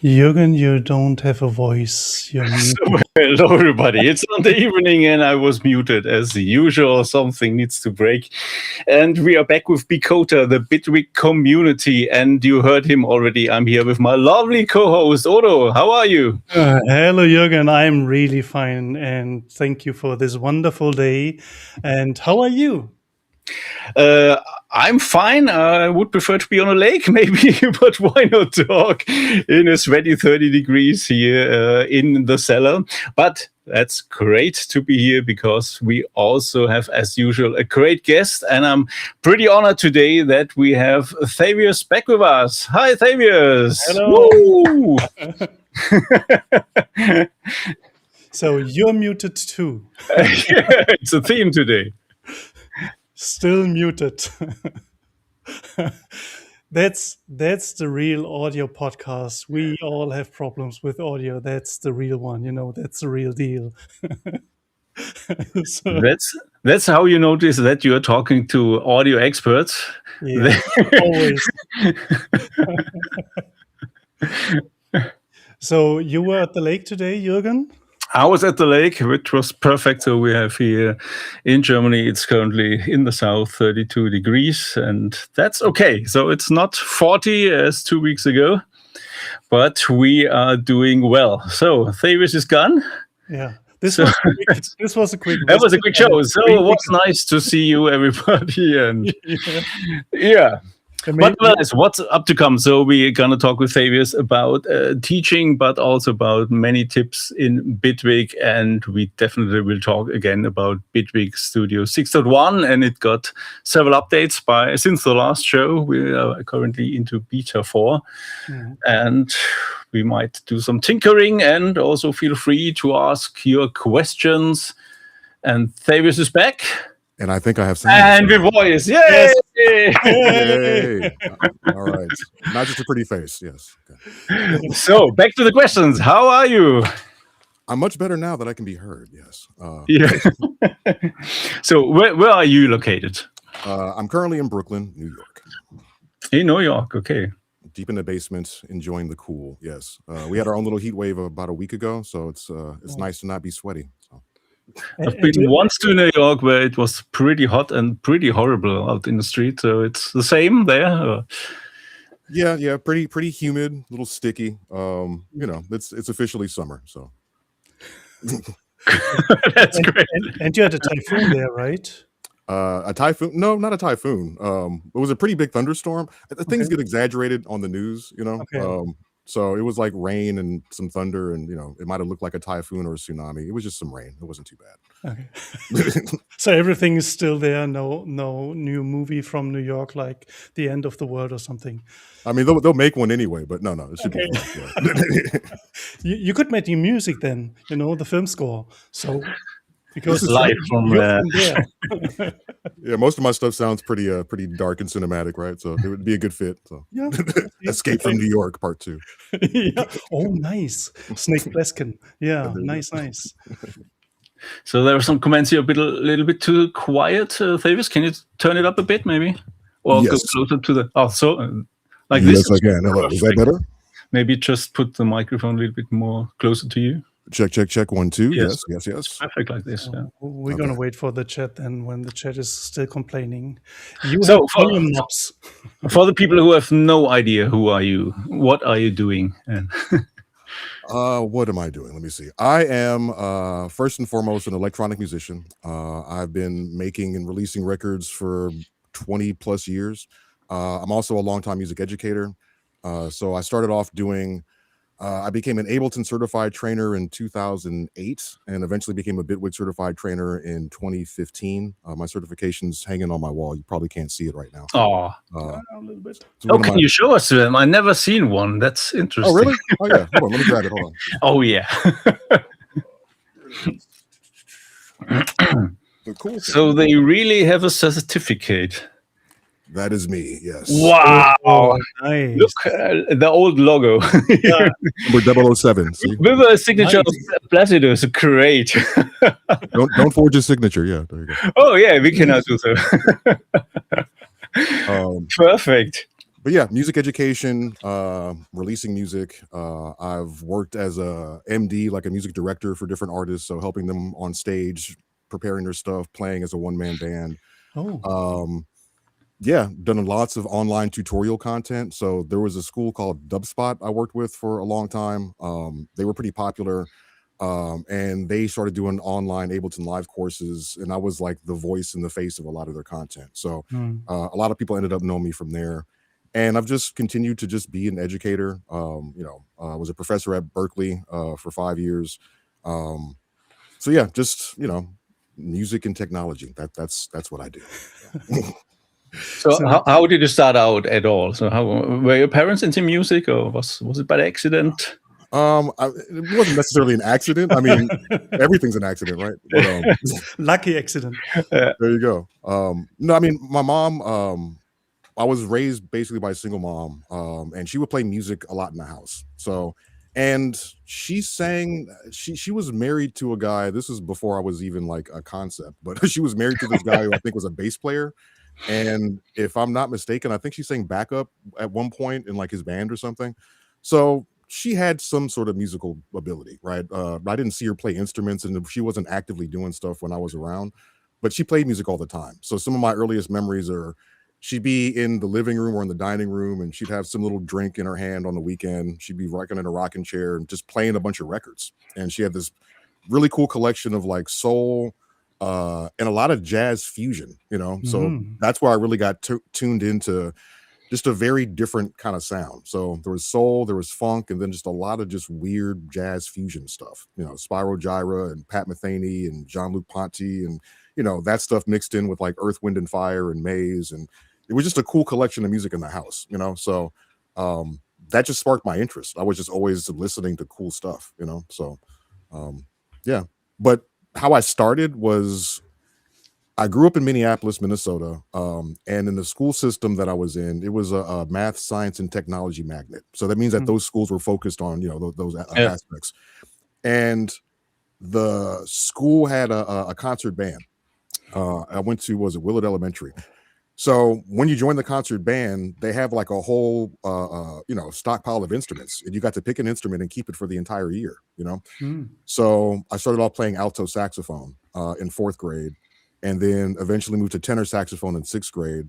Jürgen, you don't have a voice. You're muted. Hello, everybody. It's Sunday evening, and I was muted as usual. Something needs to break. And we are back with BiCoTa, the Bitwig community. And you heard him already. I'm here with my lovely co-host, Odo. How are you? Hello, Jürgen. I'm really fine. And thank you for this wonderful day. And how are you? I'm fine. I would prefer to be on a lake, maybe, but why not talk in a sweaty 30 degrees here in the cellar? But that's great to be here because we also have, as usual, a great guest. And I'm pretty honored today that we have Thavius Beck with us. Hi, Thavius. Hello. So you're muted too. Yeah, it's a theme today. Still muted. That's the real audio podcast. We all have problems with audio. That's the real one. That's the real deal. So, that's how you notice that you're talking to audio experts. Yeah, always. So you were at the lake today, Jürgen? I was at the lake, which was perfect. So we have here in Germany, it's currently in the south, 32 degrees, and that's okay. So it's not 40 as 2 weeks ago, but we are doing well. So Thavius is gone. Yeah. This was a quick That was a quick show. So it was nice to see you, everybody. And yeah. But what's up to come? So we're going to talk with Thavius about teaching, but also about many tips in Bitwig. And we definitely will talk again about Bitwig Studio 6.1. And it got several updates since the last show. We are currently into beta 4. Mm-hmm. And we might do some tinkering, and also feel free to ask your questions. And Thavius is back. And I think I have some. And with voice, yay! Yes. Yay! All right. Not just a pretty face, yes. Okay. So, back to the questions. How are you? I'm much better now that I can be heard, yes. Yeah. So, where are you located? I'm currently in Brooklyn, New York. In New York, okay. Deep in the basement, enjoying the cool, yes. We had our own little heat wave about a week ago, so it's nice to not be sweaty. So. I've been once to New York where it was pretty hot and pretty horrible out in the street. So it's the same there. Or? Yeah, pretty humid, a little sticky. It's officially summer, so. That's great. And you had a typhoon there, right? A typhoon? No, not a typhoon. It was a pretty big thunderstorm. Things get exaggerated on the news, Okay. So it was like rain and some thunder, and it might have looked like a typhoon or a tsunami. It was just some rain. It wasn't too bad. Okay. So everything is still there. No new movie from New York, like The End of the World or something. I mean, they'll make one anyway, but no, it should be fun. Yeah. You could make the music then, the film score. So because it's live from there. Yeah, most of my stuff sounds pretty dark and cinematic, right? So it would be a good fit. So yeah. Escape from New York, Part 2. Yeah. Oh, nice. Snake Plissken. Yeah, nice. So there are some comments here a little bit too quiet. Thavius, can you turn it up a bit, maybe, or yes. go closer to the? Oh, so like yes, this. Yes, I can. Hello. Is that better? Maybe just put the microphone a little bit more closer to you. Check 1 2. Yes. Perfect like this. Yeah. We're gonna wait for the chat then when the chat is still complaining. So for the people who have no idea, who are you? What are you doing? What am I doing? Let me see. I am first and foremost an electronic musician. I've been making and releasing records for 20 plus years. I'm also a longtime music educator. So I started off doing I became an Ableton certified trainer in 2008 and eventually became a Bitwig certified trainer in 2015. My certification's hanging on my wall. You probably can't see it right now. Oh, a little bit. Can you show us them? I've never seen one. That's interesting. Oh, really? Oh, yeah. Hold on. Let me grab it. Hold on. Oh, yeah. Cool. So they really have a certificate. That is me, yes. Wow. Oh, nice. Look, the old logo. Yeah. Number 007. See? With a signature of Placidus. Great. don't forge a signature. Yeah, there you go. Oh, yeah, we cannot do so. Perfect. but yeah, music education, releasing music. I've worked as a MD, like a music director for different artists, so helping them on stage, preparing their stuff, playing as a one-man band. Oh. Yeah, done lots of online tutorial content. So there was a school called Dubspot I worked with for a long time. They were pretty popular. And they started doing online Ableton Live courses, and I was like the voice and the face of a lot of their content. So a lot of people ended up knowing me from there. And I've just continued to just be an educator. I was a professor at Berkeley for 5 years. So yeah, just music and technology. That's what I do. So how did you start out at all? So how were your parents into music, or was it by accident? It wasn't necessarily an accident. I mean, everything's an accident, right? But, lucky accident. There you go. No, I mean, my mom, I was raised basically by a single mom, and she would play music a lot in the house. So, and she sang, she was married to a guy. This was before I was even like a concept, but she was married to this guy who I think was a bass player. And if I'm not mistaken, I think she sang backup at one point in like his band or something. So she had some sort of musical ability, right? I didn't see her play instruments, and she wasn't actively doing stuff when I was around, but she played music all the time. So some of my earliest memories are she'd be in the living room or in the dining room, and she'd have some little drink in her hand on the weekend. She'd be rocking in a rocking chair and just playing a bunch of records. And she had this really cool collection of like soul, and a lot of jazz fusion, so that's where I really got tuned into just a very different kind of sound. So there was soul, there was funk, and then just a lot of just weird jazz fusion stuff, Spyro Gyra and Pat Metheny and Jean-Luc Ponty, and that stuff mixed in with like Earth, Wind and Fire and Maze, and it was just a cool collection of music in the house, so that just sparked my interest. I was just always listening to cool stuff, so yeah. But how I started was I grew up in Minneapolis, Minnesota, and in the school system that I was in, it was a math, science, and technology magnet. So that means that those schools were focused on those aspects. And the school had a concert band. I went to Willard Elementary. So when you join the concert band, they have like a whole stockpile of instruments, and you got to pick an instrument and keep it for the entire year. So I started off playing alto saxophone in 4th grade, and then eventually moved to tenor saxophone in 6th grade,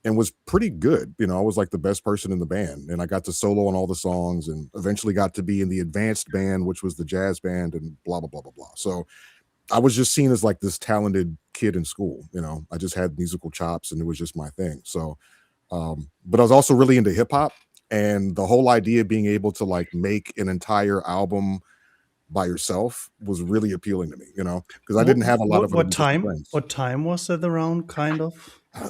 and was pretty good. I was like the best person in the band, and I got to solo on all the songs, and eventually got to be in the advanced band, which was the jazz band, and blah blah blah blah blah. So I was just seen as like this talented kid in school. I just had musical chops, and it was just my thing. So but I was also really into hip hop, and the whole idea of being able to like make an entire album by yourself was really appealing to me, because I didn't have a lot of what time was that around, kind of?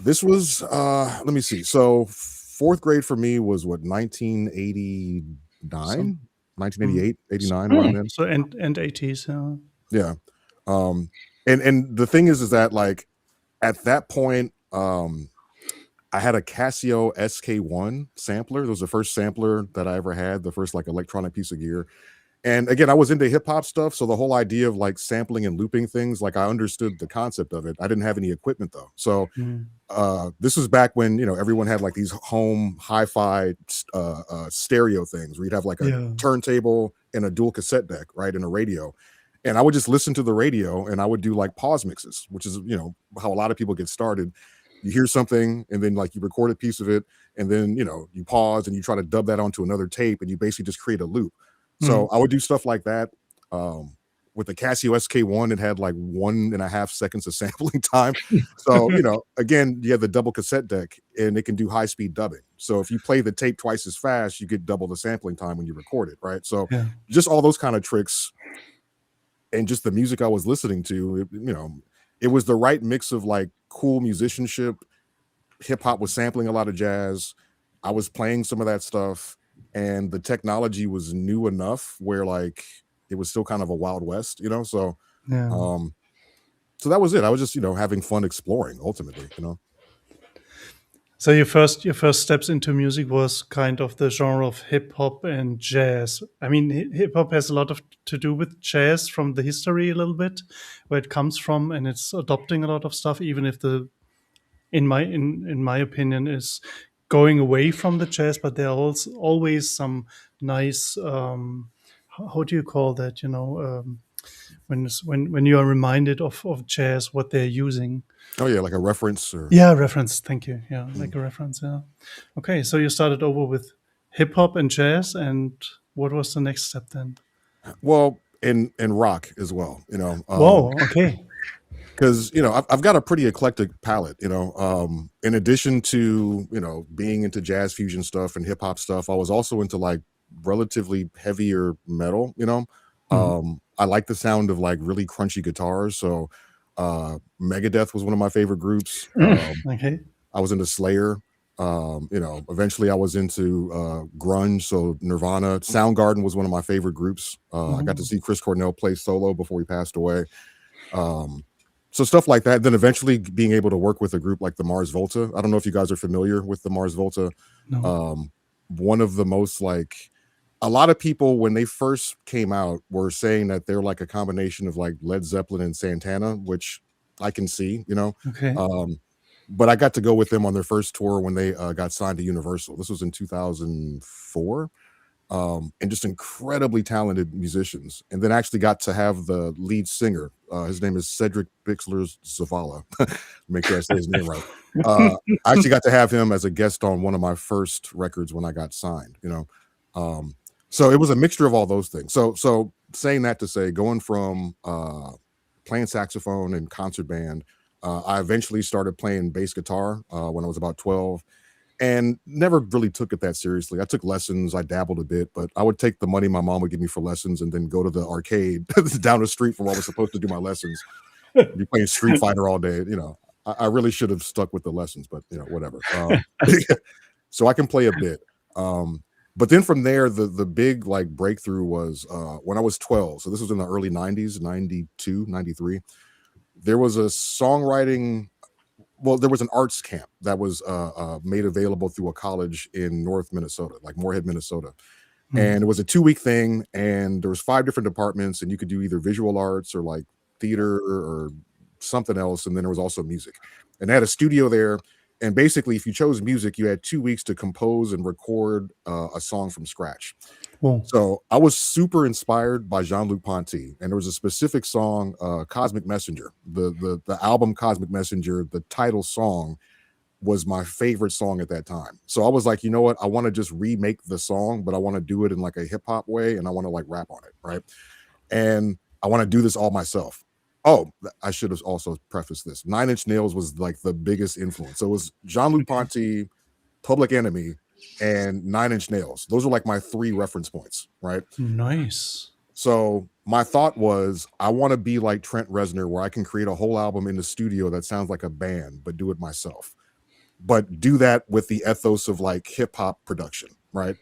This was let me see. So 4th grade for me was what, 1989, 1988, 89, around then. So and 80s, yeah. And the thing is that like at that point, I had a Casio SK1 sampler. It was the first sampler that I ever had, the first like electronic piece of gear. And again, I was into hip hop stuff. So the whole idea of like sampling and looping things, like I understood the concept of it. I didn't have any equipment though. So this was back when, everyone had like these home hi-fi stereo things where you'd have like a turntable and a dual cassette deck, right? And a radio. And I would just listen to the radio, and I would do like pause mixes, which is, how a lot of people get started. You hear something, and then like you record a piece of it, and then, you pause and you try to dub that onto another tape, and you basically just create a loop. So I would do stuff like that. With the Casio SK1, it had like 1.5 seconds of sampling time. So, again, you have the double cassette deck, and it can do high-speed dubbing. So if you play the tape twice as fast, you get double the sampling time when you record it, right? So just all those kind of tricks, and just the music I was listening to, it was the right mix of like cool musicianship. Hip hop was sampling a lot of jazz. I was playing some of that stuff, and the technology was new enough where like it was still kind of a Wild West, so so that was it. I was just having fun exploring ultimately. So your first steps into music was kind of the genre of hip hop and jazz. I mean, hip hop has a lot to do with jazz from the history a little bit, where it comes from, and it's adopting a lot of stuff, even if in my opinion is going away from the jazz, but there are also always some nice. How do you call that? When you are reminded of jazz, what they're using. Oh yeah, like a reference or Reference. Thank you. Like a reference. Yeah. Okay, so you started over with hip hop and jazz, and what was the next step then? well, in rock as well. Whoa. Okay. Because I've got a pretty eclectic palette. In addition to being into jazz fusion stuff and hip hop stuff, I was also into like relatively heavier metal. I like the sound of like really crunchy guitars. So Megadeth was one of my favorite groups. Okay. I was into Slayer. Eventually I was into grunge. So Nirvana. Soundgarden was one of my favorite groups. I got to see Chris Cornell play solo before he passed away. So stuff like that. Then eventually being able to work with a group like the Mars Volta. I don't know if you guys are familiar with the Mars Volta. No. One of the most like, a lot of people when they first came out were saying that they're like a combination of like Led Zeppelin and Santana, which I can see, Okay. but I got to go with them on their first tour when they got signed to Universal. This was in 2004. And just incredibly talented musicians, and then actually got to have the lead singer. His name is Cedric Bixler Zavala. Make sure I say his name right. I actually got to have him as a guest on one of my first records when I got signed. So it was a mixture of all those things. So saying that to say, going from playing saxophone and concert band, I eventually started playing bass guitar when I was about 12. And never really took it that seriously. I took lessons, I dabbled a bit, but I would take the money my mom would give me for lessons and then go to the arcade down the street from where I was supposed to do my lessons. Be playing Street Fighter all day. I really should have stuck with the lessons, but whatever. So I can play a bit. But then from there, the big like breakthrough was when I was 12. So this was in the early 90s, 92, 93. There was a songwriting. Well, there was an arts camp that was made available through a college in North Minnesota, like Moorhead, Minnesota. And it was a 2-week thing, and there was 5 different departments, and you could do either visual arts or like theater or something else. And then there was also music, and they had a studio there. And basically, if you chose music, you had 2 weeks to compose and record a song from scratch. Whoa. So I was super inspired by Jean-Luc Ponty, and there was a specific song, Cosmic Messenger, the album Cosmic Messenger. The title song was my favorite song at that time. So I was like, you know what? I want to just remake the song, but I want to do it in like a hip hop way, and I want to like rap on it, right? And I want to do this all myself. Oh, I should have also prefaced this. 9 Inch Nails was like the biggest influence. So it was Jean-Luc Ponty, Public Enemy, and 9 Inch Nails. Those are like my 3 reference points, right? Nice. So my thought was, I want to be like Trent Reznor, where I can create a whole album in the studio that sounds like a band, but do it myself. But do that with the ethos of like hip hop production, right?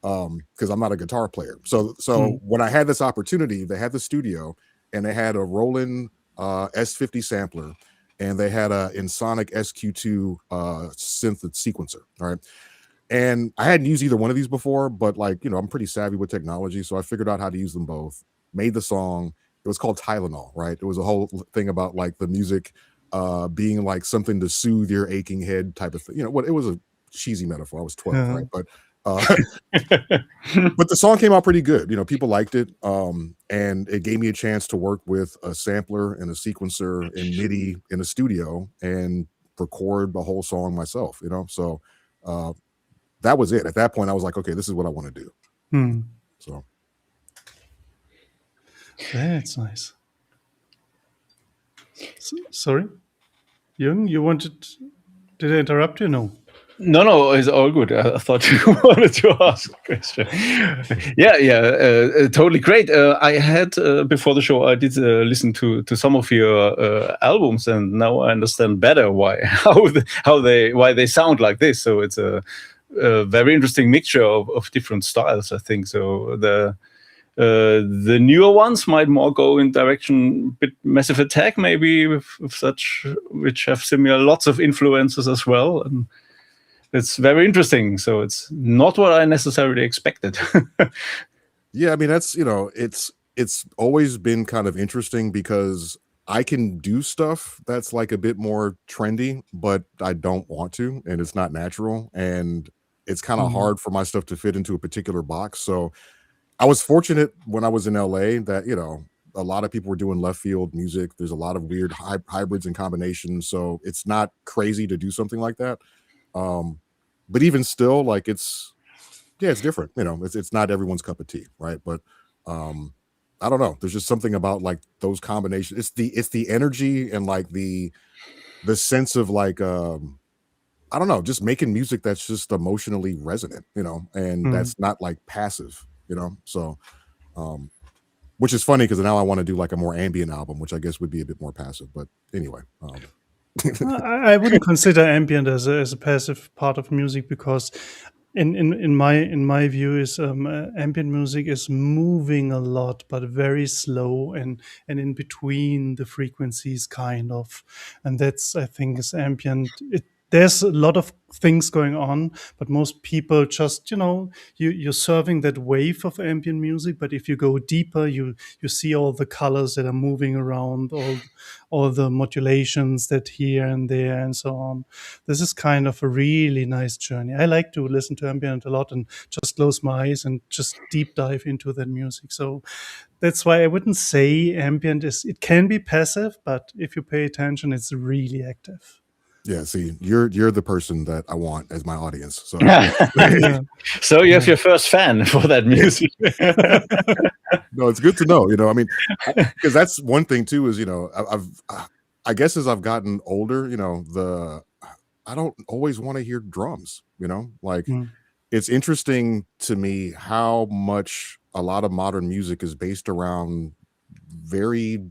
Because I'm not a guitar player. So when I had this opportunity, they had the studio, and they had a Roland S50 sampler, and they had a Ensoniq SQ2 synth sequencer, right? And I hadn't used either one of these before, but like, I'm pretty savvy with technology. So I figured out how to use them both, made the song. It was called Tylenol, right? It was a whole thing about like the music being like something to soothe your aching head type of thing. It was a cheesy metaphor. I was 12, right? But but the song came out pretty good. People liked it. And it gave me a chance to work with a sampler and a sequencer and MIDI in a studio and record the whole song myself, So that was it. At that point, I was like, okay, this is what I want to do. So that's nice. Sorry, Jürgen, you wanted? Did I interrupt you? No. No, it's all good. I thought you wanted to ask a question. Totally great. I had before the show, I did listen to some of your albums, and now I understand better why they sound like this. So it's a very interesting mixture of different styles, I think. So the newer ones might more go in direction bit Massive Attack, maybe with such, which have similar lots of influences as well. And it's very interesting. So it's not what I necessarily expected. Yeah, I mean, that's, it's always been kind of interesting because I can do stuff that's like a bit more trendy, but I don't want to, and it's not natural, and it's kind of hard for my stuff to fit into a particular box. So I was fortunate when I was in LA that, a lot of people were doing left field music. There's a lot of weird hybrids and combinations. So it's not crazy to do something like that. But even still, like it's different. It's not everyone's cup of tea, right? But I don't know. There's just something about like those combinations. It's the energy and like the sense of like I don't know, just making music that's just emotionally resonant, and that's not like passive, So which is funny because now I want to do like a more ambient album, which I guess would be a bit more passive. But anyway, I wouldn't consider ambient as a passive part of music, because in my view is ambient music is moving a lot but very slow and in between the frequencies kind of, and that's, I think, is ambient. There's a lot of things going on, but most people just, you're serving that wave of ambient music, but if you go deeper, you see all the colors that are moving around, all the modulations that here and there and so on. This is kind of a really nice journey. I like to listen to ambient a lot and just close my eyes and just deep dive into that music. So that's why I wouldn't say ambient it can be passive, but if you pay attention, it's really active. yeah, see, you're the person that I want as my audience. So so you have your first fan for that music. No, it's good to know, I mean, because that's one thing too, is, I guess as I've gotten older, I don't always want to hear drums, like it's interesting to me how much a lot of modern music is based around very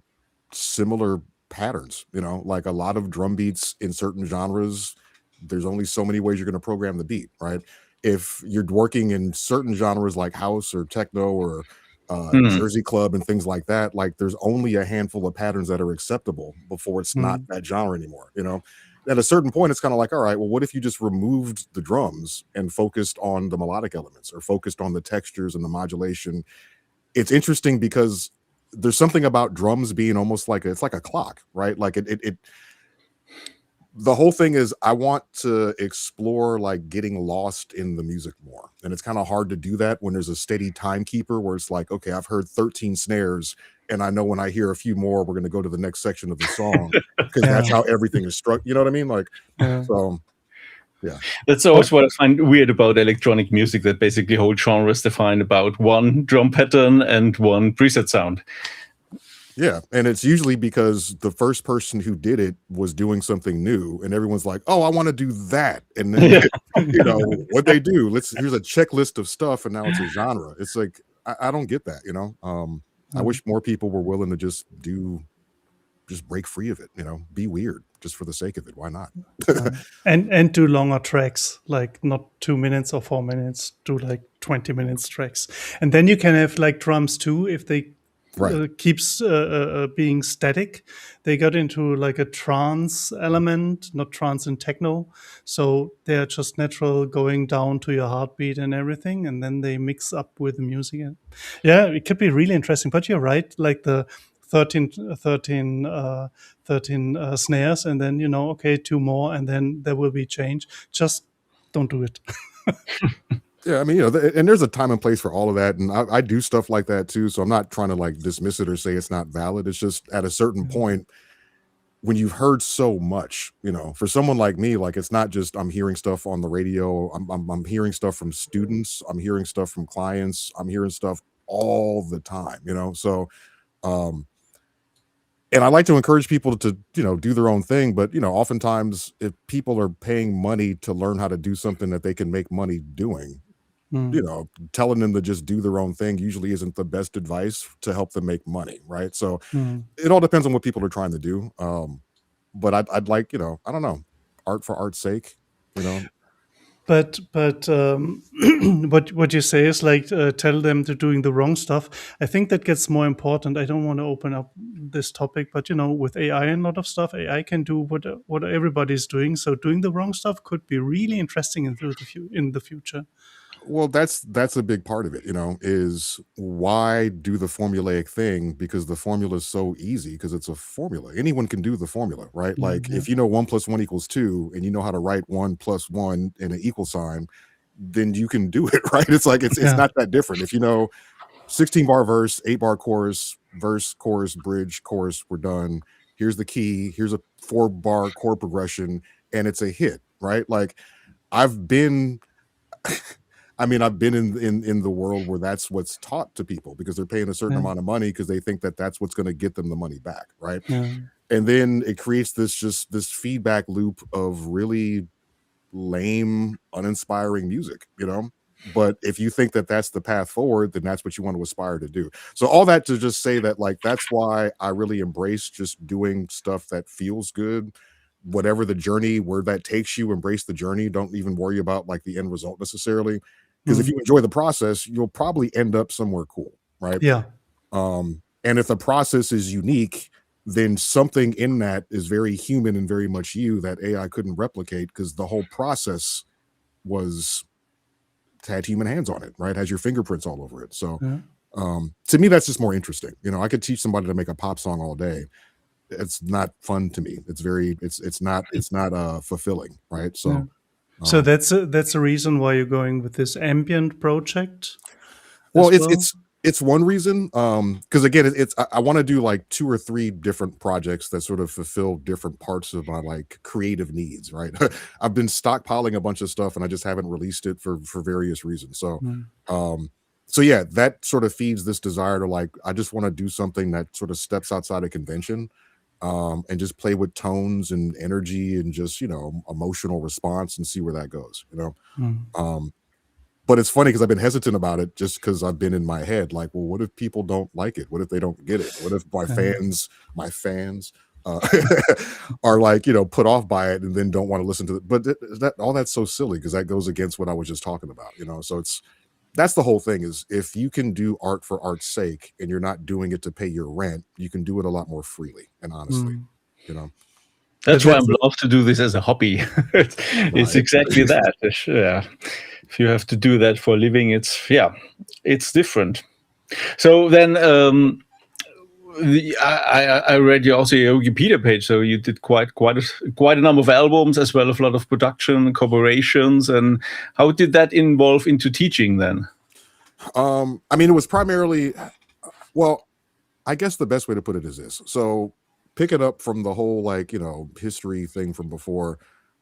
similar patterns, like a lot of drum beats in certain genres. There's only so many ways you're going to program the beat, right? If you're working in certain genres like house or techno or Jersey club and things like that, like there's only a handful of patterns that are acceptable before it's not that genre anymore, At a certain point, it's kind of like, all right, well, what if you just removed the drums and focused on the melodic elements or focused on the textures and the modulation? It's interesting because there's something about drums being almost like it's like a clock, right? Like the whole thing is I want to explore like getting lost in the music more. And it's kind of hard to do that when there's a steady timekeeper where it's like, okay, I've heard 13 snares and I know when I hear a few more, we're going to go to the next section of the song because that's how everything is struck. You know what I mean? Like, so yeah. That's always what I find weird about electronic music, that basically whole genre is defined about one drum pattern and one preset sound. Yeah, and it's usually because the first person who did it was doing something new, and everyone's like, "Oh, I want to do that." And then what they do? Here's a checklist of stuff, and now it's a genre. It's like I don't get that. I wish more people were willing to just break free of it. Be weird just for the sake of it. Why not? and do longer tracks, like not 2 minutes or 4 minutes. Do like 20 minutes tracks, and then you can have like drums too if they. Keeps being static. They got into like a trance element, not trance and techno. So they're just natural, going down to your heartbeat and everything. And then they mix up with the music. Yeah, it could be really interesting. But you're right, like the 13 snares, and then, okay, 2 more, and then there will be change. Just don't do it. Yeah, I mean, and there's a time and place for all of that, and I do stuff like that too. So I'm not trying to like dismiss it or say it's not valid. It's just at a certain point when you've heard so much, for someone like me, like it's not just I'm hearing stuff on the radio. I'm hearing stuff from students. I'm hearing stuff from clients. I'm hearing stuff all the time, So, and I like to encourage people to do their own thing, but oftentimes if people are paying money to learn how to do something that they can make money doing, telling them to just do their own thing usually isn't the best advice to help them make money, right? So it all depends on what people are trying to do. But I'd like, I don't know, art for art's sake, But what you say is like tell them they're doing the wrong stuff. I think that gets more important. I don't want to open up this topic, but with AI and a lot of stuff, AI can do what everybody's doing. So doing the wrong stuff could be really interesting in the future. Well, that's a big part of it, is why do the formulaic thing? Because the formula is so easy, because it's a formula. Anyone can do the formula, right? Like if you know 1 + 1 = 2 and you know how to write 1 + 1 in an equal sign, then you can do it, right? It's like it's not that different. If you know 16-bar verse, 8-bar chorus, verse, chorus, bridge, chorus, we're done. Here's the key, here's a 4-bar chord progression, and it's a hit, right? Like I've been I've been in the world where that's what's taught to people, because they're paying a certain amount of money because they think that that's what's going to get them the money back, right? And then it creates this feedback loop of really lame, uninspiring music, But if you think that that's the path forward, then that's what you want to aspire to do. So all that to just say that, like, that's why I really embrace just doing stuff that feels good. Whatever the journey, where that takes you, embrace the journey. Don't even worry about like the end result necessarily. Because if you enjoy the process, you'll probably end up somewhere cool, right? Yeah. And if the process is unique, then something in that is very human and very much you that AI couldn't replicate, because the whole process had human hands on it, right? Has your fingerprints all over it. So to me, that's just more interesting. I could teach somebody to make a pop song all day. It's not fun to me. It's not fulfilling, right? So so that's a reason why you're going with this ambient project. Well, it's one reason, because again, I want to do like 2 or 3 different projects that sort of fulfill different parts of my like creative needs, right? I've been stockpiling a bunch of stuff and I just haven't released it for various reasons. So so yeah, that sort of feeds this desire to like, I just want to do something that sort of steps outside of convention, and just play with tones and energy and just emotional response and see where that goes. But it's funny because I've been hesitant about it, just because I've been in my head like, well, what if people don't like it? What if they don't get it? What if my fans are like, put off by it and then don't want to listen to it? But all that's so silly, because that goes against what I was just talking about, So that's the whole thing, is if you can do art for art's sake and you're not doing it to pay your rent, you can do it a lot more freely and honestly, That's why I love to do this as a hobby. It's exactly that. Yeah. If you have to do that for a living, it's different. So then I read also your Wikipedia page. So you did quite a number of albums, as well as a lot of production collaborations. And how did that involve into teaching then? It was primarily, well, I guess the best way to put it is this. So pick it up from the whole like history thing from before.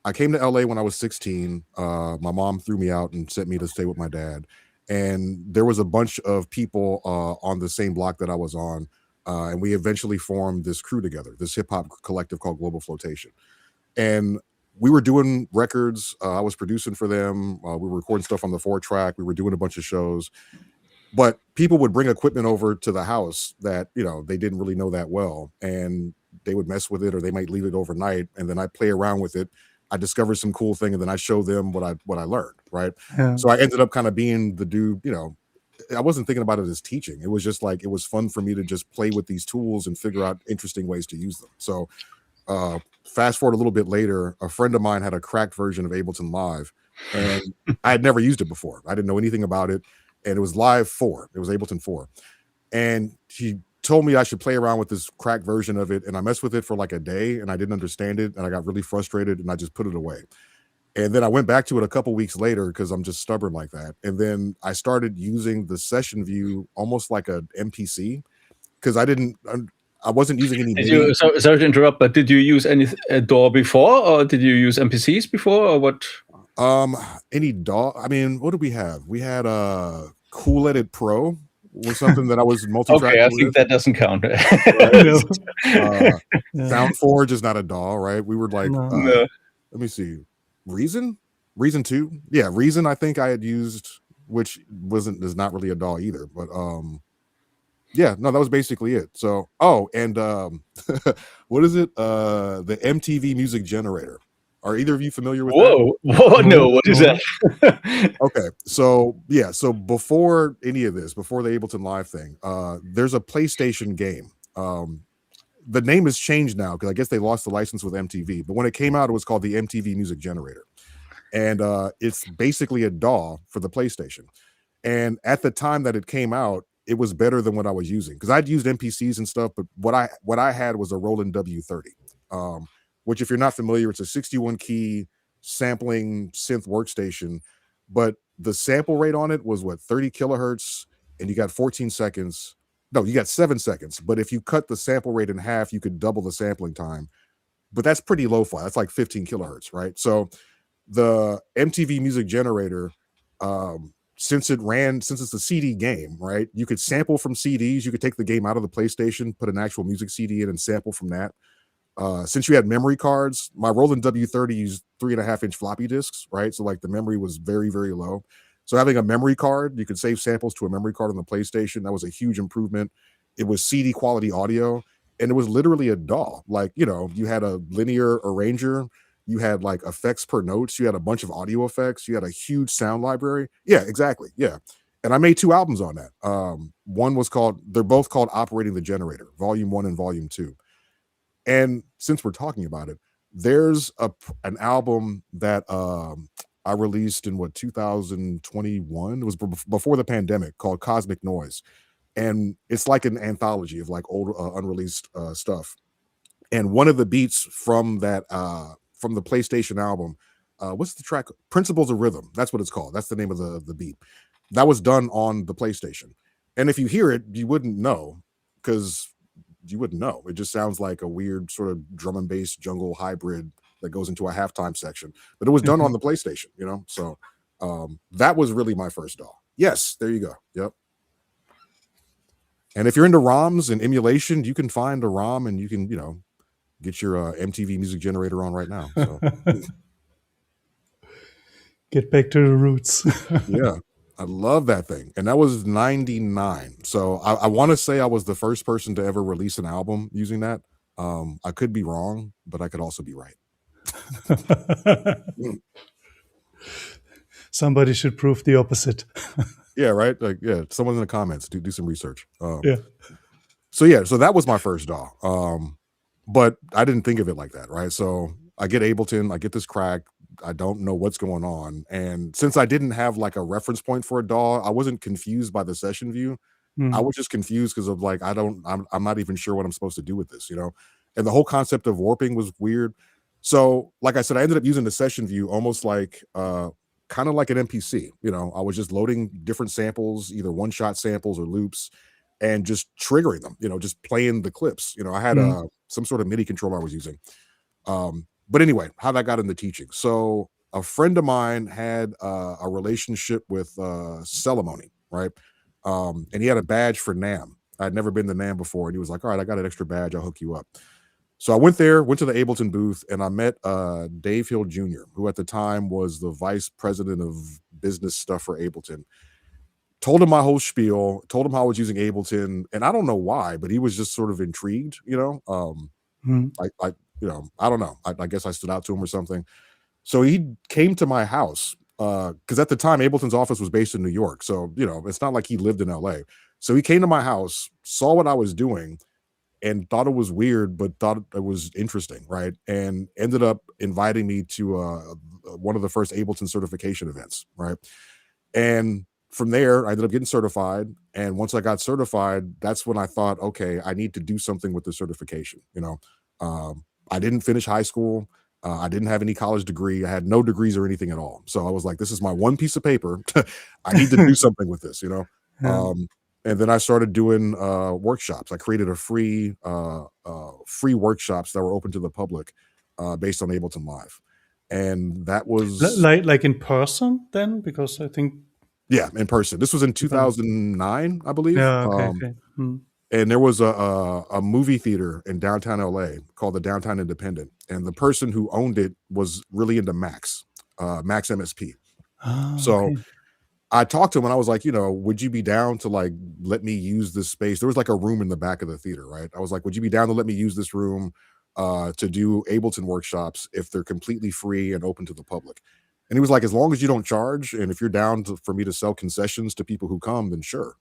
I came to LA when I was 16. My mom threw me out and sent me to stay with my dad. And there was a bunch of people on the same block that I was on. And we eventually formed this crew together, this hip hop collective called Global Flotation. And we were doing records. I was producing for them. We were recording stuff on the 4-track. We were doing a bunch of shows. But people would bring equipment over to the house that, they didn't really know that well. And they would mess with it, or they might leave it overnight. And then I'd play around with it. I discovered some cool thing, and then I show them what I learned, right? So I ended up kind of being the dude, I wasn't thinking about it as teaching. It was just like, it was fun for me to just play with these tools and figure out interesting ways to use them. So fast forward a little bit later, a friend of mine had a cracked version of Ableton Live, and I had never used it before. I didn't know anything about it. And it was Live 4. It was Ableton 4. And he told me I should play around with this cracked version of it, and I messed with it for like a day, and I didn't understand it, and I got really frustrated, and I just put it away. And then I went back to it a couple weeks later, because I'm just stubborn like that. And then I started using the session view almost like a MPC, because I wasn't using any. Sorry to interrupt, but did you use any DAW before, or did you use MPCs before, or what? Any DAW? What did we have? We had a Cool Edit Pro, was something that I was multi-tracking. Okay, I think that doesn't count. SoundForge is not a DAW, right? We were like, let me see, Reason 2, yeah, Reason. I think I had used, which is not really a DAW either, but yeah, no, that was basically it. So and what is it? The MTV Music Generator. Are either of you familiar with that? Whoa, no, what is that? Okay, so yeah, so before any of this, before the Ableton Live thing, there's a PlayStation game. The name has changed now, because I guess they lost the license with MTV, but when it came out, it was called the MTV Music Generator. and it's basically a DAW for the PlayStation. And at the time that it came out, it was better than what I was using, because I'd used MPCs and stuff, but what I had was a Roland W30, which, if you're not familiar, it's a 61 key sampling synth workstation, but the sample rate on it was what, 30 kilohertz, and you got 14 seconds. No, you got 7 seconds. But if you cut the sample rate in half, you could double the sampling time. But that's pretty lo-fi. That's like 15 kilohertz, right? So the MTV Music Generator, since it's a CD game, right? You could sample from CDs. You could take the game out of the PlayStation, put an actual music CD in, and sample from that. Since you had memory cards, my Roland W30 used 3.5-inch floppy disks, right? So like the memory was very, very low. So having a memory card, you could save samples to a memory card on the PlayStation. That was a huge improvement. It was CD quality audio, and it was literally a DAW. Like, you had a linear arranger, you had like effects per notes, you had a bunch of audio effects, you had a huge sound library. Yeah, exactly. Yeah. And I made 2 albums on that. They're both called Operating the Generator, Volume 1 and Volume 2. And since we're talking about it, there's an album that I released in 2021. It was before the pandemic, called Cosmic Noise. And it's like an anthology of like old unreleased stuff. And one of the beats from that from the PlayStation album, what's the track? Principles of Rhythm. That's what it's called. That's the name of the beat. That was done on the PlayStation. And if you hear it, you wouldn't know, because you wouldn't know. It just sounds like a weird sort of drum and bass jungle hybrid that goes into a halftime section. But it was done on the PlayStation, So that was really my first DAW. Yes, there you go. Yep. And if you're into ROMs and emulation, you can find a ROM and you can, get your MTV Music Generator on right now. So. Get back to the roots. Yeah, I love that thing. And that was 99. So I want to say I was the first person to ever release an album using that. I could be wrong, but I could also be right. Somebody should prove the opposite. Yeah, right. Like, yeah, someone in the comments do some research. Yeah. So that was my first DAW. But I didn't think of it like that, right? So I get Ableton, I get this crack, I don't know what's going on. And since I didn't have like a reference point for a DAW, I wasn't confused by the session view. I was just confused because of like, I'm not even sure what I'm supposed to do with this, And the whole concept of warping was weird. So like I said, I ended up using the session view almost like kind of like an MPC. I was just loading different samples, either one-shot samples or loops, and just triggering them, just playing the clips. I had some sort of MIDI controller I was using. But anyway, how that got into teaching. So a friend of mine had a relationship with Celemony, right? And he had a badge for NAMM. I'd never been to NAMM before. And he was like, all right, I got an extra badge. I'll hook you up. So I went to the Ableton booth, and I met Dave Hill Jr., who at the time was the vice president of business stuff for Ableton. Told him my whole spiel, told him how I was using Ableton, and I don't know why, but he was just sort of intrigued, I don't know. I guess I stood out to him or something. So he came to my house, because at the time Ableton's office was based in New York. So, it's not like he lived in LA. So he came to my house, saw what I was doing, and thought it was weird, but thought it was interesting, right? And ended up inviting me to one of the first Ableton certification events, right? And from there, I ended up getting certified. And once I got certified, that's when I thought, okay, I need to do something with the certification. I didn't finish high school. I didn't have any college degree. I had no degrees or anything at all. So I was like, this is my one piece of paper. I need to do something with this, Yeah. And then I started doing workshops. I created a free workshops that were open to the public based on Ableton Live. And that was like in person then, because I think in person. This was in 2009, I believe. Yeah, okay. And there was a movie theater in downtown LA called the Downtown Independent, and the person who owned it was really into Max MSP. So okay. I talked to him and I was like, would you be down to like let me use this space? There was like a room in the back of the theater, right? I was like, would you be down to let me use this room to do Ableton workshops if they're completely free and open to the public? And he was like, as long as you don't charge, and if you're down for me to sell concessions to people who come, then sure,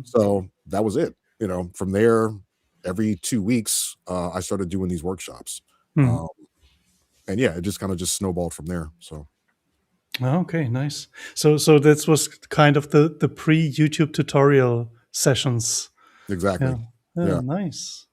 So that was it. From there, every 2 weeks, I started doing these workshops. And yeah, it just kind of just snowballed from there. So Okay, nice. So this was kind of the pre-YouTube tutorial sessions. Exactly. Yeah, nice.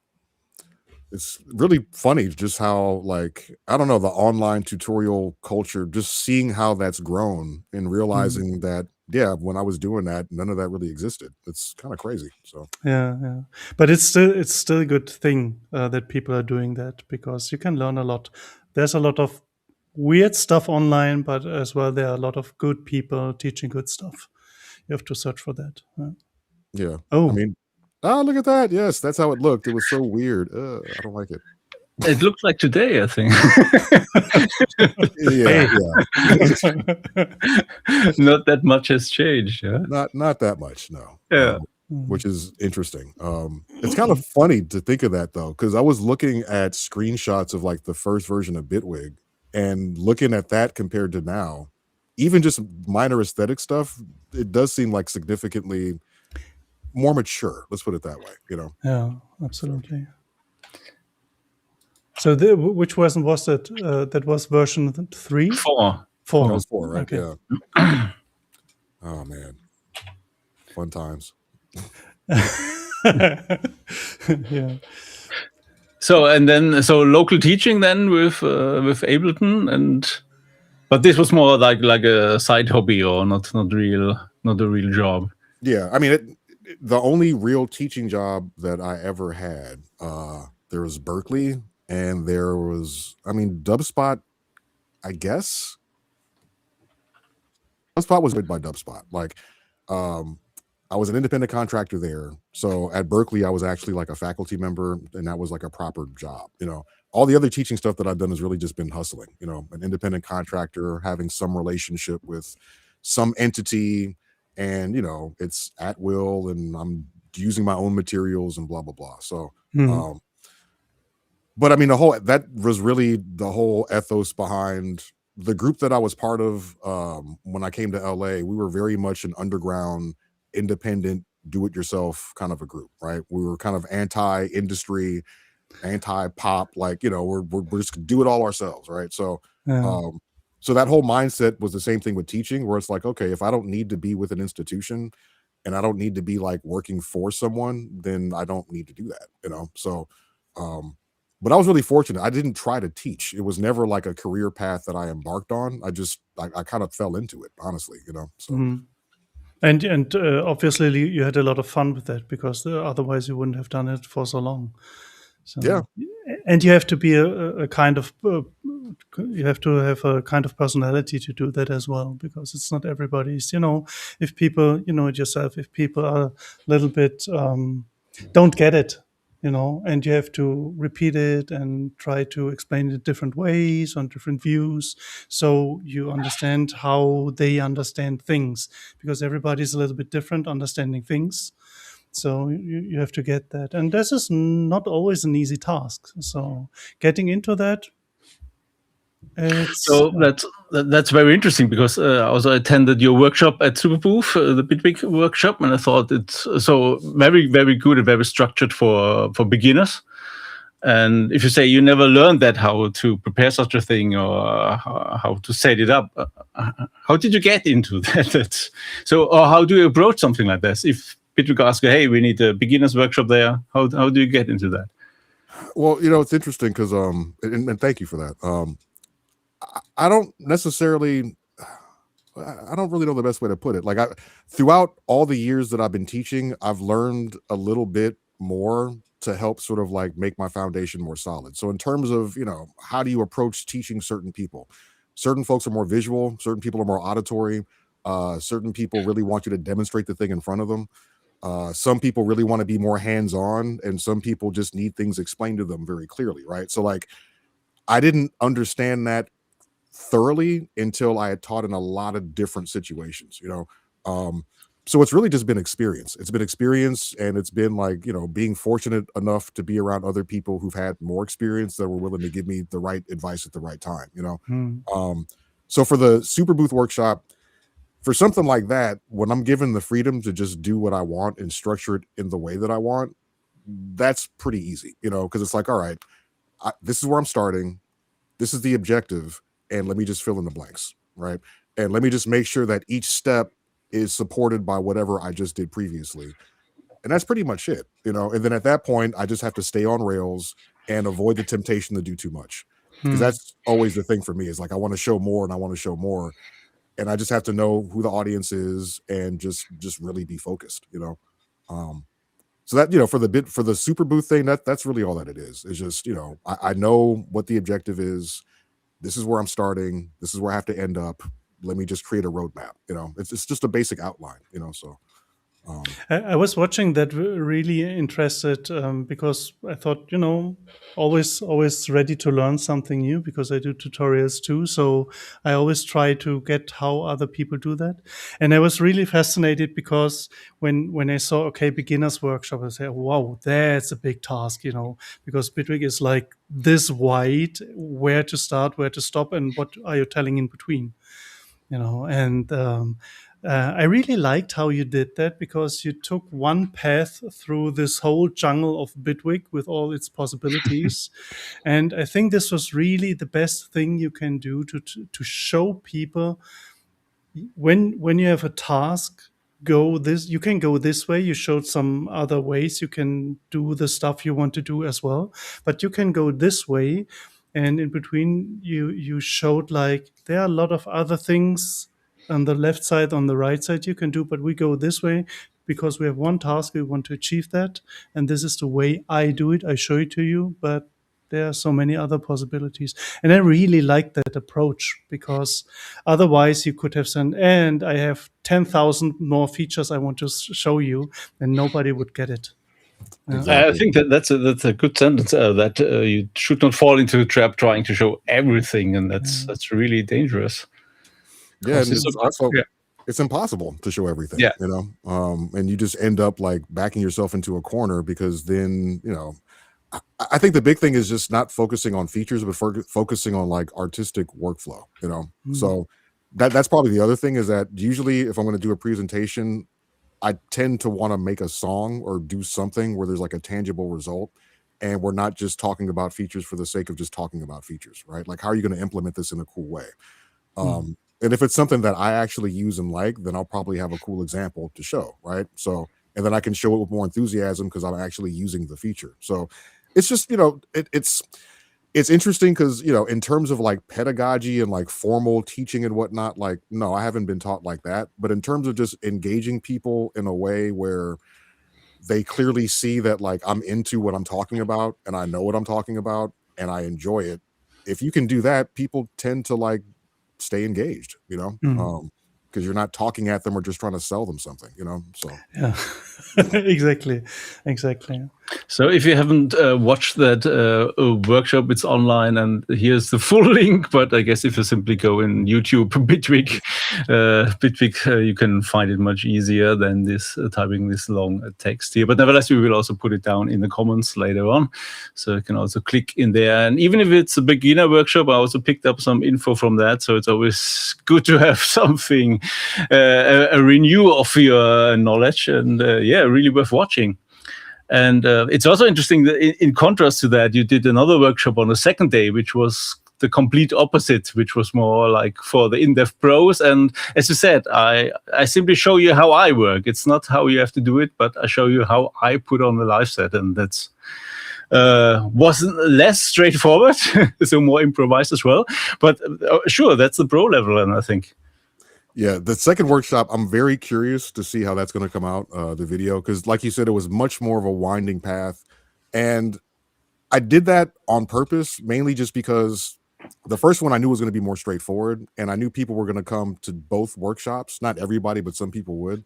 It's really funny just how, like, I don't know, the online tutorial culture, just seeing how that's grown and realizing that, yeah, when I was doing that, none of that really existed. It's kind of crazy. So Yeah. But it's still a good thing that people are doing that, because you can learn a lot. There's a lot of weird stuff online, but as well there are a lot of good people teaching good stuff. You have to search for that. yeah, I Oh, mean, oh, look at that. Yes, that's how it looked. It was so weird. I don't like it. It looked like today, I think. Yeah. Not that much has changed. Yeah. Not that much, no. Yeah. Which is interesting. It's kind of funny to think of that though, because I was looking at screenshots of like the first version of Bitwig and looking at that compared to now, even just minor aesthetic stuff, it does seem like significantly more mature. Let's put it that way, you know? Yeah, absolutely. So which version was that? That was version 3? 4. That was 4, right? Okay. Yeah. Oh man. Fun times. Yeah. So local teaching then with Ableton, but this was more like a side hobby, or not a real job. Yeah, I mean, the only real teaching job that I ever had, there was Berkeley, and there was, I mean, Dubspot, I guess. Dubspot was made by Dubspot. Like, I was an independent contractor there. So at Berkeley, I was actually like a faculty member, and that was like a proper job. You know, all the other teaching stuff that I've done has really just been hustling. You know, an independent contractor, having some relationship with some entity, and you know, it's at will, and I'm using my own materials and blah blah blah. So, but I mean, that was really the whole ethos behind the group that I was part of. When I came to LA, we were very much an underground, independent, do-it-yourself kind of a group, right? We were kind of anti-industry, anti-pop, like, you know, we're just gonna do it all ourselves, right? So, so that whole mindset was the same thing with teaching, where it's like, okay, if I don't need to be with an institution and I don't need to be like working for someone, then I don't need to do that, you know? So, but I was really fortunate. I didn't try to teach. It was never like a career path that I embarked on. I kind of fell into it, honestly, you know? So. And obviously you had a lot of fun with that, because otherwise you wouldn't have done it for so long. So, yeah, and you have to be a kind of you have to have a kind of personality to do that as well, because it's not everybody's. You know, if people, you know it yourself, if people are a little bit don't get it, you know, and you have to repeat it and try to explain it different ways on different views, so you understand how they understand things, because everybody's a little bit different understanding things. So you have to get that, and this is not always an easy task. So getting into that, So that's very interesting, because I also attended your workshop at Superbooth, the Bitwig workshop, and I thought it's so very, very good and very structured for beginners. And if you say you never learned that, how to prepare such a thing, or how to set it up, how did you get into that? Or how do you approach something like this? If Bitwig asks, hey, we need a beginner's workshop there, how do you get into that? Well, you know, it's interesting because and thank you for that. I don't necessarily, I don't really know the best way to put it. Like, throughout all the years that I've been teaching, I've learned a little bit more to help sort of like make my foundation more solid. So in terms of, you know, how do you approach teaching certain people? Certain folks are more visual, certain people are more auditory, certain people really want you to demonstrate the thing in front of them. Some people really want to be more hands-on, and some people just need things explained to them very clearly, right? So like, I didn't understand that thoroughly until I had taught in a lot of different situations, you know. So it's really just been experience. It's been experience, and it's been like, you know, being fortunate enough to be around other people who've had more experience that were willing to give me the right advice at the right time, you know. So for the Super Booth workshop, for something like that, when I'm given the freedom to just do what I want and structure it in the way that I want, that's pretty easy, you know, because it's like, all right, this is where I'm starting. This is the objective, and let me just fill in the blanks, right? and let me just make sure that each step is supported by whatever I just did previously. And that's pretty much it, you know. And then at that point, I just have to stay on rails and avoid the temptation to do too much, because that's always the thing for me, is like I want to show more and I want to show more, and I just have to know who the audience is and just really be focused, you know. So that, you know, for the super booth thing, that's really all that it is. It's just, you know, I know what the objective is. This is where I'm starting. This is where I have to end up. Let me just create a roadmap. You know, it's just a basic outline, you know. So I was watching that really interested because I thought, you know, always ready to learn something new, because I do tutorials too. So I always try to get how other people do that. And I was really fascinated because when I saw, okay, beginners workshop, I said, wow, that's a big task, you know, because Bitwig is like this wide, where to start, where to stop, and what are you telling in between, you know. And I really liked how you did that, because you took one path through this whole jungle of Bitwig with all its possibilities. And I think this was really the best thing you can do to show people, when you have a task, you can go this way. You showed some other ways you can do the stuff you want to do as well, but you can go this way. And in between, you showed like there are a lot of other things on the left side, on the right side you can do, but we go this way because we have one task, we want to achieve that, and this is the way I do it. I show it to you, but there are so many other possibilities. And I really like that approach, because otherwise you could have said, and I have 10,000 more features I want to show you, and nobody would get it. Exactly. I think that's a good sentence, that you should not fall into a trap trying to show everything, and that's really dangerous. Yeah, and it's also it's impossible to show everything. Yeah. You know, and you just end up like backing yourself into a corner, because then, you know, I think the big thing is just not focusing on features, but focusing on like artistic workflow, you know. So that's probably the other thing, is that usually if I'm going to do a presentation, I tend to want to make a song or do something where there's like a tangible result, and we're not just talking about features for the sake of just talking about features, right? Like, how are you going to implement this in a cool way? And if it's something that I actually use and like, then I'll probably have a cool example to show, right? So, and then I can show it with more enthusiasm because I'm actually using the feature. So it's just, you know, it's interesting because, you know, in terms of like pedagogy and like formal teaching and whatnot, like, no, I haven't been taught like that. But in terms of just engaging people in a way where they clearly see that like I'm into what I'm talking about and I know what I'm talking about and I enjoy it, if you can do that, people tend to like stay engaged, you know, because you're not talking at them or just trying to sell them something, you know. So yeah. exactly. So if you haven't watched that workshop, it's online, and here's the full link. But I guess if you simply go in YouTube Bitwig, you can find it much easier than this typing this long text here. But nevertheless, we will also put it down in the comments later on, so you can also click in there. And even if it's a beginner workshop, I also picked up some info from that. So it's always good to have something, a renew of your knowledge, and really worth watching. And it's also interesting that in contrast to that, you did another workshop on the second day, which was the complete opposite, which was more like for the in-depth pros. And as you said, I simply show you how I work. It's not how you have to do it, but I show you how I put on the live set. And that's wasn't less straightforward, so more improvised as well. But sure, that's the pro level, and I think. Yeah, the second workshop, I'm very curious to see how that's going to come out, the video, because like you said, it was much more of a winding path. And I did that on purpose, mainly just because the first one I knew was going to be more straightforward, and I knew people were going to come to both workshops. Not everybody, but some people would.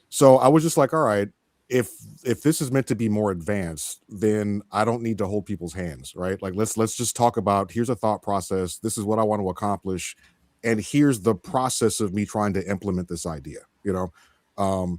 So I was just like, all right, if this is meant to be more advanced, then I don't need to hold people's hands, right? Like let's just talk about, here's a thought process. This is what I want to accomplish. And here's the process of me trying to implement this idea, you know?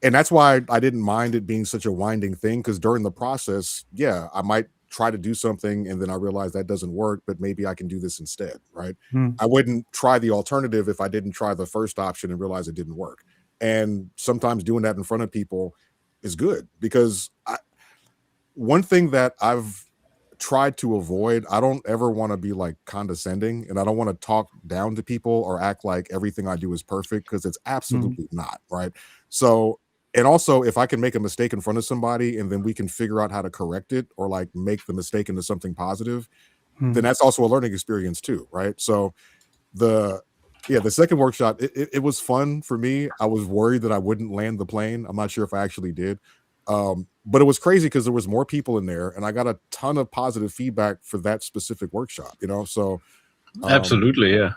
And that's why I didn't mind it being such a winding thing, because during the process, yeah, I might try to do something and then I realize that doesn't work, but maybe I can do this instead, right? I wouldn't try the alternative if I didn't try the first option and realize it didn't work. And sometimes doing that in front of people is good, because one thing that I've tried to avoid. I don't ever want to be like condescending, and I don't want to talk down to people or act like everything I do is perfect, because it's absolutely not, right? So, and also, if I can make a mistake in front of somebody and then we can figure out how to correct it or like make the mistake into something positive, then that's also a learning experience too, right? So the second workshop, it was fun for me. I was worried that I wouldn't land the plane. I'm not sure if I actually did. But it was crazy because there was more people in there, and I got a ton of positive feedback for that specific workshop, so absolutely, yeah.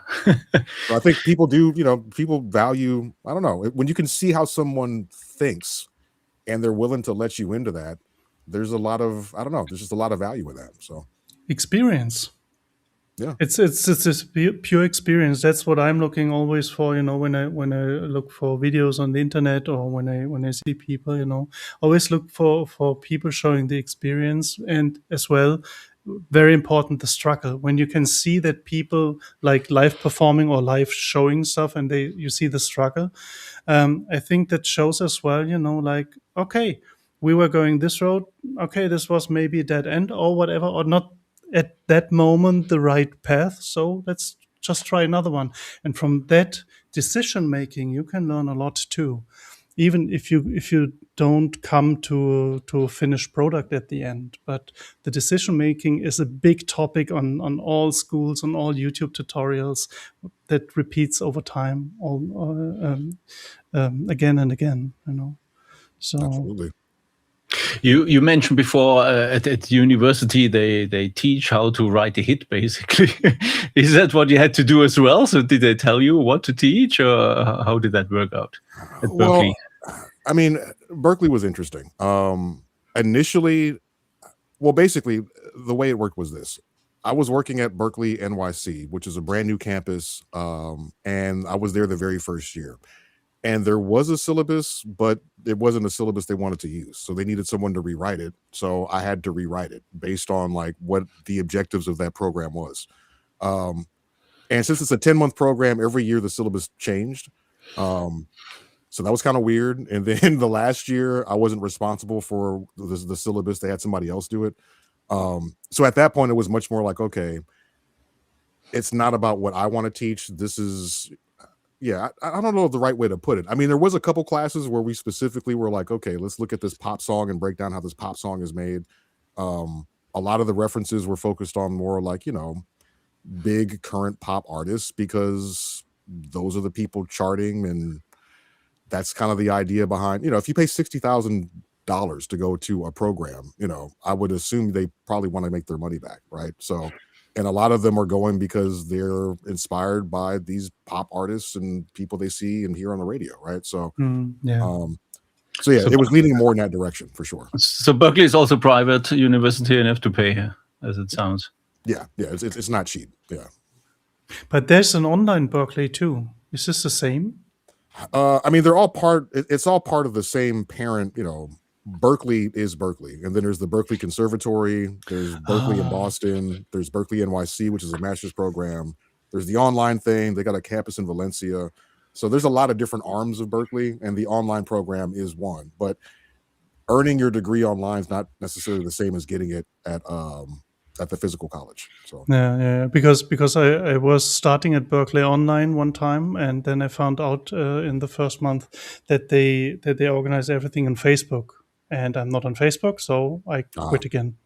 I think people do, people value, I don't know, when you can see how someone thinks and they're willing to let you into that, there's a lot of, I don't know, there's just a lot of value in that. So experience. Yeah, it's this pure experience. That's what I'm looking always for, when I look for videos on the internet, or when I see people, always look for people showing the experience. And as well, very important, the struggle, when you can see that people like live performing or live showing stuff, and you see the struggle. I think that shows as well, like, okay, we were going this road, okay, this was maybe a dead end or whatever, or not at that moment the right path, so let's just try another one. And from that decision making, you can learn a lot too, even if you don't come to a finished product at the end. But the decision making is a big topic on all schools, on all YouTube tutorials, that repeats over time, again and again, so absolutely. You mentioned before at university they teach how to write a hit, basically. Is that what you had to do as well? So did they tell you what to teach, or how did that work out at Berkeley? I mean, Berkeley was interesting. Initially, basically the way it worked was this. I was working at Berkeley NYC, which is a brand new campus, and I was there the very first year. And there was a syllabus, but it wasn't a syllabus they wanted to use. So they needed someone to rewrite it. So I had to rewrite it based on like what the objectives of that program was. And since it's a 10-month program, every year the syllabus changed. So that was kind of weird. And then the last year, I wasn't responsible for the syllabus. They had somebody else do it. So at that point, it was much more like, okay, it's not about what I want to teach. This is, I don't know the right way to put it. I mean, there was a couple classes where we specifically were like, okay, let's look at this pop song and break down how this pop song is made. A lot of the references were focused on more like, big current pop artists, because those are the people charting, and that's kind of the idea behind, if you pay $60,000 to go to a program, I would assume they probably want to make their money back, right? So, and a lot of them are going because they're inspired by these pop artists and people they see and hear on the radio, right? So, it was leaning more in that direction for sure. So Berkeley is also private university and have to pay, as it sounds. Yeah, it's not cheap. Yeah, but there's an online Berkeley too. Is this the same? I mean, they're all part. It's all part of the same parent. Berkeley is Berkeley, and then there's the Berkeley Conservatory. There's Berkeley in Boston. There's Berkeley NYC, which is a master's program. There's the online thing. They got a campus in Valencia. So there's a lot of different arms of Berkeley, and the online program is one. But earning your degree online is not necessarily the same as getting it at the physical college. So because I was starting at Berkeley online one time, and then I found out in the first month that they organize everything on Facebook, and I'm not on Facebook, so I quit again.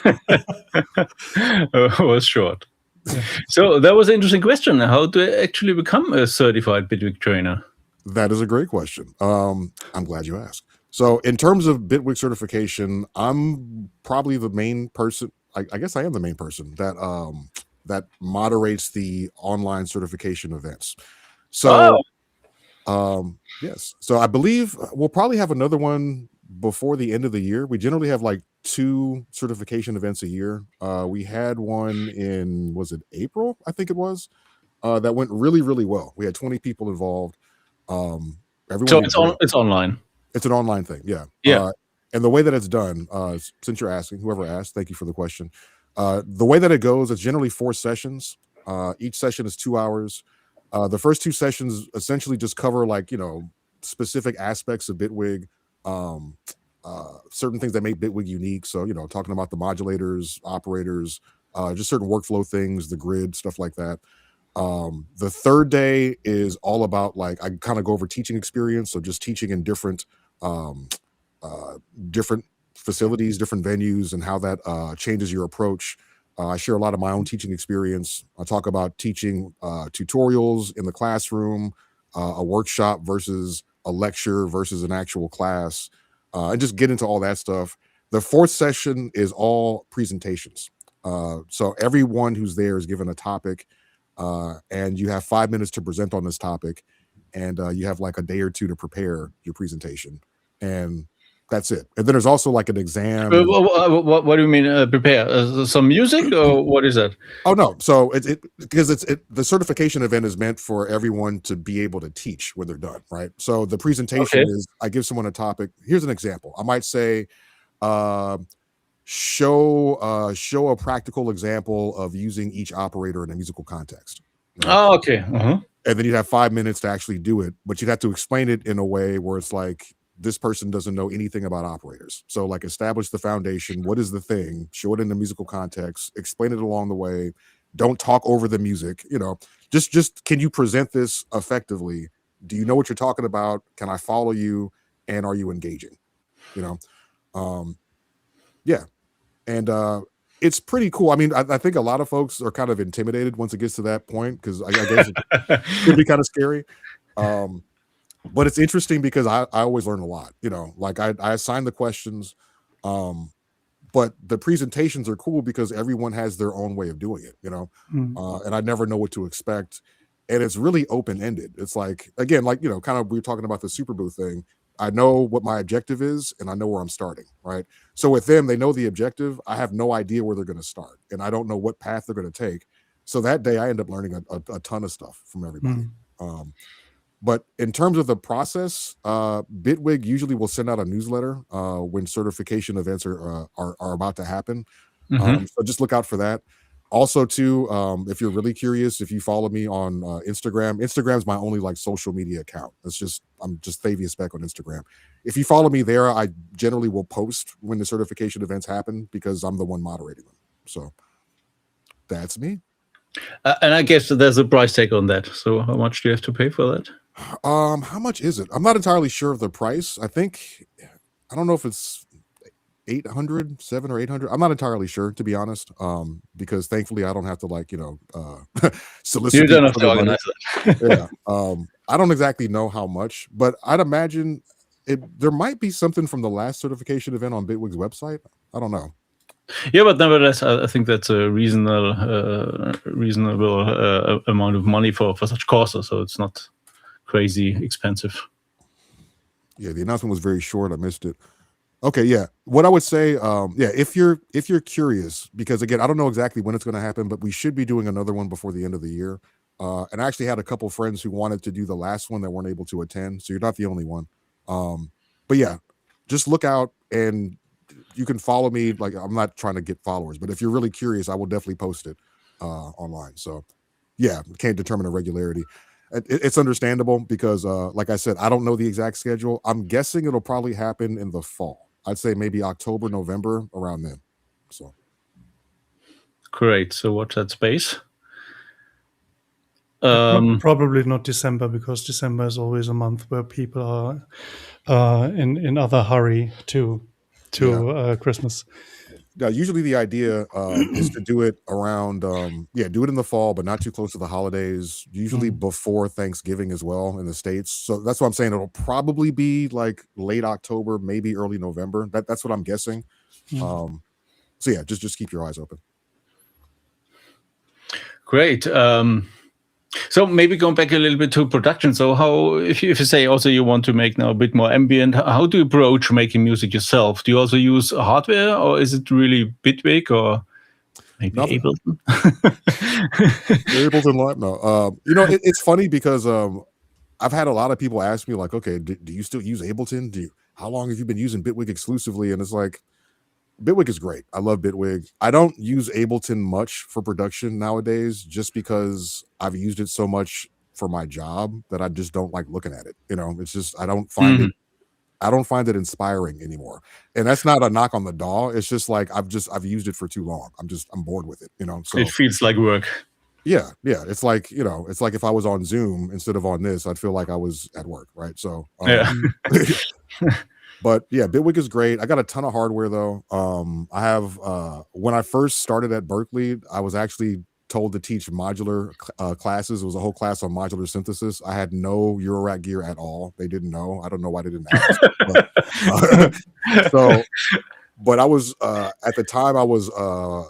It was short. Yeah. So that was an interesting question. How to actually become a certified Bitwig trainer? That is a great question. I'm glad you asked. So in terms of Bitwig certification, I'm probably the main person. I guess I am the main person that moderates the online certification events. So, yes. So I believe we'll probably have another one before the end of the year. We generally have like 2 certification events a year. We had one in, was it April? I think it was. That went really, really well. We had 20 people involved. So it's online. It's an online thing. Yeah. Yeah. And the way that it's done, since you're asking, whoever asked, thank you for the question. The way that it goes, it's generally 4 sessions. Each session is 2 hours. The first 2 sessions essentially just cover like, specific aspects of Bitwig. certain things that make Bitwig unique. So, talking about the modulators, operators, just certain workflow things, the grid, stuff like that. The third day is all about I kind of go over teaching experience. So just teaching in different facilities, different venues, and how that changes your approach. I share a lot of my own teaching experience. I talk about teaching tutorials in the classroom, a workshop versus a lecture versus an actual class, and just get into all that stuff. The fourth session is all presentations. So everyone who's there is given a topic, and you have 5 minutes to present on this topic, and you have a day or two to prepare your presentation, and that's it. And then there's also an exam. What do you mean prepare? Some music or what is that? Oh no, so because the certification event is meant for everyone to be able to teach when they're done, right? So the presentation is I give someone a topic. Here's an example. I might say, show a practical example of using each operator in a musical context. Right? Oh, okay. And then you'd have 5 minutes to actually do it, but you'd have to explain it in a way where it's this person doesn't know anything about operators. So establish the foundation. What is the thing? Show it in the musical context, explain it along the way. Don't talk over the music, just can you present this effectively? Do you know what you're talking about? Can I follow you? And are you engaging? Yeah. And it's pretty cool. I mean, I think a lot of folks are kind of intimidated once it gets to that point, because I guess it could be kind of scary. But it's interesting because I always learn a lot, I assign the questions, but the presentations are cool because everyone has their own way of doing it, and I never know what to expect. And it's really open-ended. It's again, kind of we were talking about the super booth thing. I know what my objective is and I know where I'm starting, right? So with them, they know the objective. I have no idea where they're going to start, and I don't know what path they're going to take. So that day I end up learning a ton of stuff from everybody. But in terms of the process, Bitwig usually will send out a newsletter when certification events are about to happen. So just look out for that. Also, too, if you're really curious, if you follow me on Instagram's my only social media account. I'm just Thavius Beck on Instagram. If you follow me there, I generally will post when the certification events happen because I'm the one moderating them. So that's me. And I guess there's a price tag on that. So how much do you have to pay for that? How much is it? I'm not entirely sure of the price. I don't know if it's 800, 700 or 800. I'm not entirely sure, to be honest. Because thankfully I don't have to solicit. You don't have to organize that. Yeah. I don't exactly know how much, but I'd imagine there might be something from the last certification event on Bitwig's website. I don't know. Yeah, but nevertheless, I think that's a reasonable amount of money for such courses. So it's not crazy expensive. Yeah, the announcement was very short. I missed it. Okay, yeah. What I would say, if you're curious, because again, I don't know exactly when it's going to happen, but we should be doing another one before the end of the year. And I actually had a couple friends who wanted to do the last one that weren't able to attend, so you're not the only one. But yeah, just look out, and you can follow me. I'm not trying to get followers, but if you're really curious, I will definitely post it online. So yeah, can't determine a regularity. It's understandable because, like I said, I don't know the exact schedule. I'm guessing it'll probably happen in the fall. I'd say maybe October, November, around then. So great. So watch that space. Probably not December, because December is always a month where people are in other hurry to Christmas. Yeah, usually the idea is to do it around do it in the fall, but not too close to the holidays, usually before Thanksgiving as well in the States. So that's what I'm saying. It'll probably be late October, maybe early November. That's what I'm guessing. So yeah, just keep your eyes open. Great. So maybe going back a little bit to production. So how, if you say also you want to make now a bit more ambient, how do you approach making music yourself? Do you also use hardware, or is it really Bitwig, or maybe Ableton? Ableton Live? No. It's funny because I've had a lot of people ask me okay, do you still use Ableton? How long have you been using Bitwig exclusively? And it's Bitwig is great. I love Bitwig. I don't use Ableton much for production nowadays, just because I've used it so much for my job that I just don't like looking at it. It's just, I don't find it. I don't find it inspiring anymore. And that's not a knock on the DAW. It's just like I've used it for too long. I'm bored with it, you know. So it feels like work. Yeah. It's like, you know, it's like if I was on Zoom instead of on this, I'd feel like I was at work, right? So yeah. But yeah, Bitwig is great. I got a ton of hardware though. I have when I first started at Berkeley, I was actually told to teach modular classes. It was a whole class on modular synthesis. I had no Eurorack gear at all. They didn't know. I don't know why they didn't ask. But I was at the time I was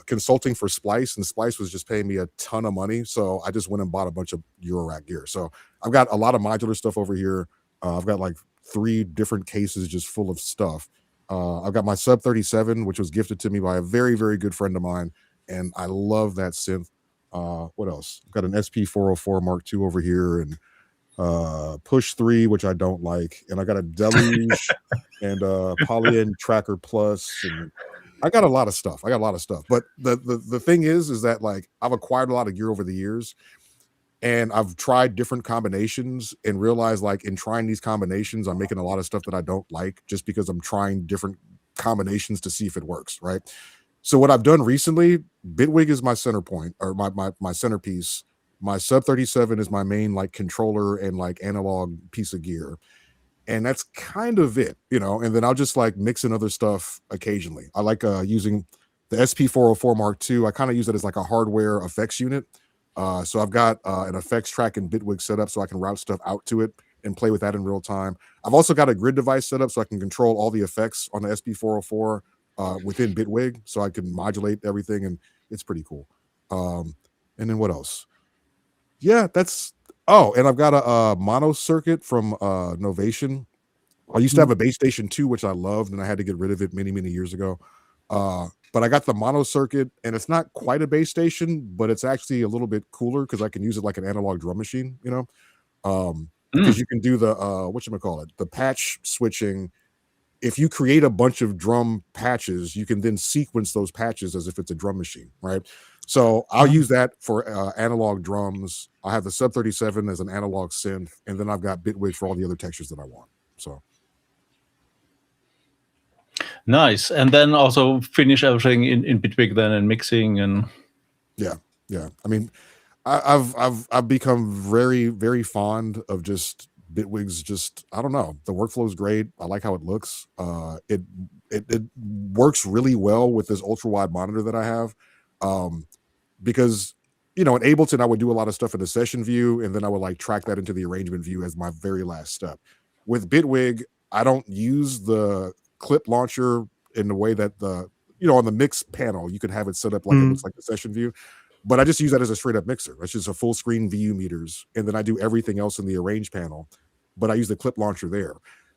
consulting for Splice, and Splice was just paying me a ton of money. So I just went and bought a bunch of Eurorack gear. So I've got a lot of modular stuff over here. I've got like 3 different cases just full of stuff. I've got my Sub 37, which was gifted to me by a very, very good friend of mine, and I love that synth. What else? I've got an SP 404 Mark II over here, and Push 3, which I don't like, and I got a Deluge and Polyen Tracker Plus, and I got a lot of stuff. But the thing is that like I've acquired a lot of gear over the years, and I've tried different combinations and realized like in trying these combinations, I'm making a lot of stuff that I don't like just because I'm trying different combinations to see if it works, right? So what I've done recently, Bitwig is my center point, or my centerpiece. My Sub 37 is my main like controller and like analog piece of gear. And that's kind of it, you know, and then I'll just like mix in other stuff occasionally. I like using the SP 404 Mark II. I kind of use it as like a hardware effects unit. So I've got an effects track in Bitwig set up so I can route stuff out to it and play with that in real time. I've also got a grid device set up so I can control all the effects on the SP 404 within Bitwig, so I can modulate everything, and it's pretty cool. And then what else? Yeah, that's and I've got a mono circuit from Novation. I used to have a base station 2, which I loved, and I had to get rid of it many, many years ago. But I got the mono circuit, and it's not quite a base station, but it's actually a little bit cooler because I can use it like an analog drum machine, you know, because you can do the whatchamacallit, the patch switching. If you create a bunch of drum patches, you can then sequence those patches as if it's a drum machine, right? So I'll use that for analog drums. I have the Sub 37 as an analog synth, and then I've got Bitwig for all the other textures that I want. So nice. And then also finish everything in Bitwig then, and mixing and yeah. I mean, I've become very, very fond of just Bitwig's. Just I don't know, the workflow is great. I like how it looks. It works really well with this ultra wide monitor that I have, because you know in Ableton I would do a lot of stuff in the session view, and then I would like track that into the arrangement view as my very last step. With Bitwig, I don't use the clip launcher in the way that on the mix panel you can have it set up like it looks like the session view. But I just use that as a straight up mixer. It's just a full screen VU meters. And then I do everything else in the arrange panel, but I use the clip launcher there.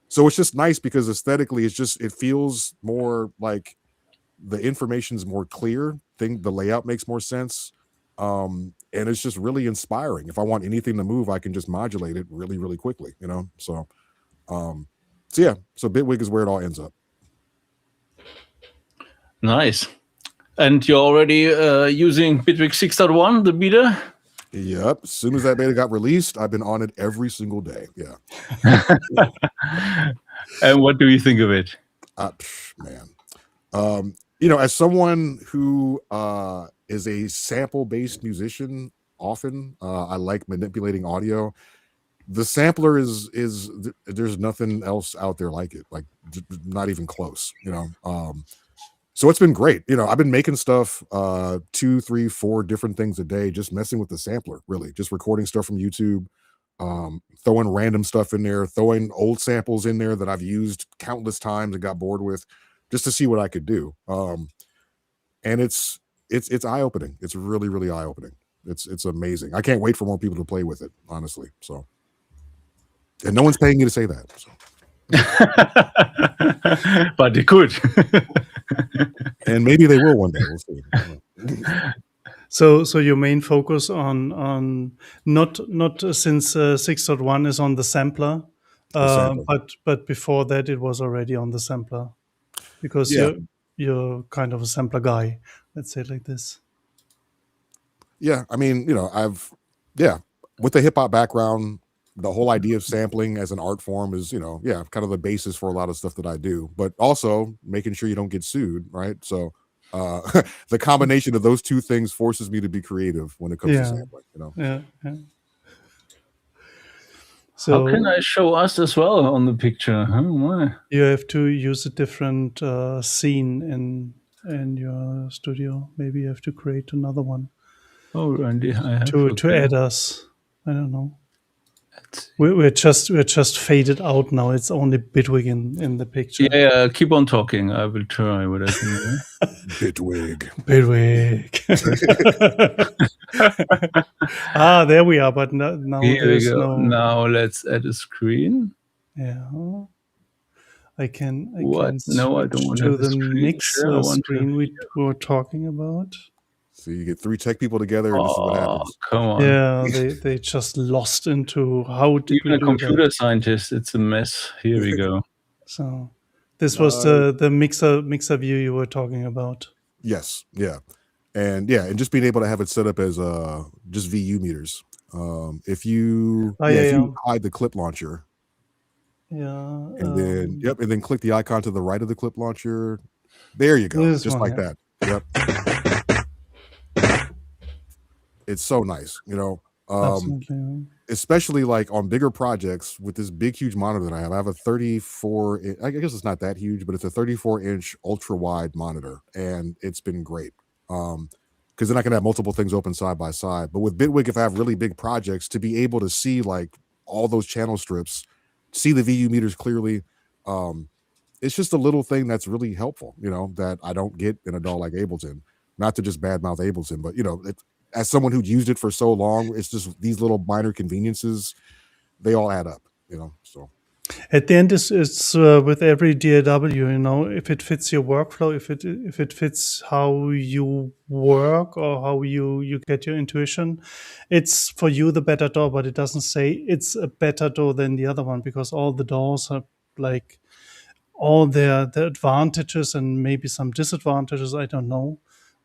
So it's just nice because aesthetically, it feels more like the information's more clear. The layout makes more sense. And it's just really inspiring. If I want anything to move, I can just modulate it really, really quickly, you know? So Bitwig is where it all ends up. Nice. And you're already using Bitwig 6.1, the beta? Yep. As soon as that beta got released, I've been on it every single day. Yeah. And what do you think of it? Man. As someone who is a sample-based musician, often I like manipulating audio. The sampler is there's nothing else out there like it, like not even close, you know. So it's been great. I've been making stuff 2, 3, 4 different things a day, just messing with the sampler, really, just recording stuff from YouTube, throwing random stuff in there, throwing old samples in there that I've used countless times and got bored with, just to see what I could do. And it's eye-opening. It's really, really eye-opening. It's amazing. I can't wait for more people to play with it, honestly. So, and no one's paying me to say that. So. But they could. And maybe they will one day. We'll see. So your main focus on not since 6.1 is on the sampler, but before that it was already on the sampler, because you're kind of a sampler guy, let's say it like this. Yeah, I mean, with the hip hop background, the whole idea of sampling as an art form is, kind of the basis for a lot of stuff that I do, but also making sure you don't get sued, right? So the combination of those two things forces me to be creative when it comes to sampling, Yeah. So how can I show us as well on the picture? You have to use a different scene in your studio. Maybe you have to create another one. Oh, Randy, I have to add us. I don't know. We're just faded out now. It's only Bitwig in the picture. Yeah, keep on talking. I will try what I can do. Bitwig. There we are. But now here there's we go. no. Now let's add a screen. Yeah. I can No, I don't want to the mix screen we were talking about. So you get three tech people together, and this is what happens. Come on. Yeah, they just lost into how did Even we a do computer that? scientist, it's a mess. Here we go. So this was the mixer view you were talking about. Yes, yeah. And just being able to have it set up as just VU meters. If you hide the clip launcher, and then click the icon to the right of the clip launcher. There you go, just like that. Yep. It's so nice, especially like on bigger projects with this big, huge monitor that I have. I have a 34, I guess it's not that huge, but it's a 34-inch ultra wide monitor, and it's been great. Because then I can have multiple things open side by side. But with Bitwig, if I have really big projects, to be able to see like all those channel strips, see the VU meters clearly, it's just a little thing that's really helpful, that I don't get in a DAW like Ableton. Not to just badmouth Ableton, but as someone who'd used it for so long, it's just these little minor conveniences, they all add up, so. At the end, it's with every DAW, if it fits your workflow, if it fits how you work or how you get your intuition, it's for you the better DAW. But it doesn't say it's a better DAW than the other one, because all the DAWs have like all the advantages and maybe some disadvantages. I don't know.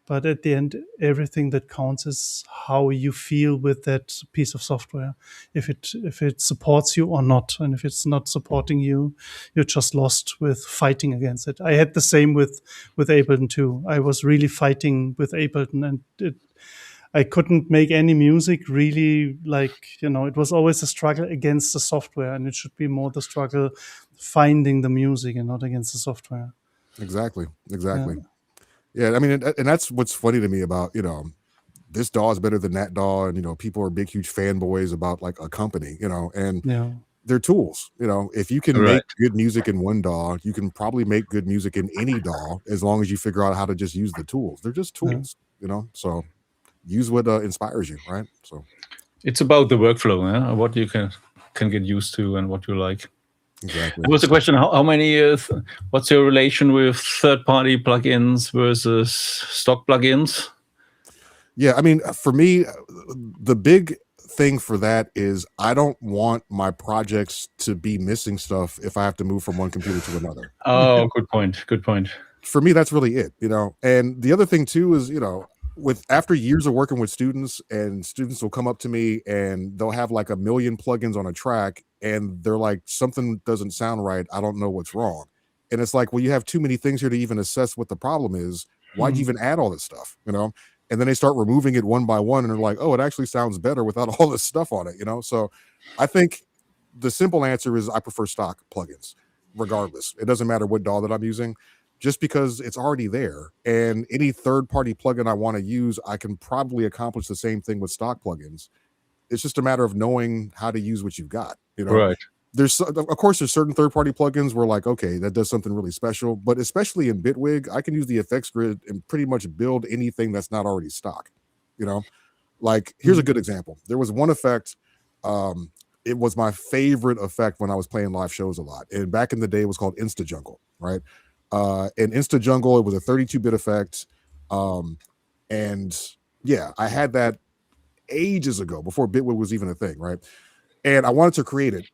But at the end, everything that counts is how you feel with that piece of software. If it supports you or not, and if it's not supporting you, you're just lost with fighting against it. I had the same with Ableton too. I was really fighting with Ableton, and I couldn't make any music really. It was always a struggle against the software, and it should be more the struggle finding the music and not against the software. Exactly. Yeah, I mean, and that's what's funny to me about, this DAW is better than that DAW, and, people are big, huge fanboys about like a company, and they're tools. If you can make good music in one DAW, you can probably make good music in any DAW as long as you figure out how to just use the tools. They're just tools, so use what inspires you, right? So it's about the workflow, what you can get used to and what you like. Exactly. There was a question: how many? What's your relation with third-party plugins versus stock plugins? Yeah, I mean, for me, the big thing for that is I don't want my projects to be missing stuff if I have to move from one computer to another. Oh, good point. Good point. For me, that's really it. And the other thing too is, after years of working with students, and students will come up to me and they'll have like a million plugins on a track, and they're like, something doesn't sound right. I don't know what's wrong. And it's like, well, you have too many things here to even assess what the problem is. Why'd you even add all this stuff? And then they start removing it one by one, and they're like, oh, it actually sounds better without all this stuff on it. So I think the simple answer is I prefer stock plugins, regardless. It doesn't matter what DAW that I'm using, just because it's already there. And any third-party plugin I want to use, I can probably accomplish the same thing with stock plugins. It's just a matter of knowing how to use what you've got. Right. There's certain third-party plugins where like, okay, that does something really special, but especially in Bitwig, I can use the effects grid and pretty much build anything that's not already stock. Like here's a good example. There was one effect. It was my favorite effect when I was playing live shows a lot, and back in the day, it was called Insta Jungle, right? In Insta Jungle, it was a 32-bit effect. And yeah, I had that ages ago, before Bitwig was even a thing, right? And I wanted to create it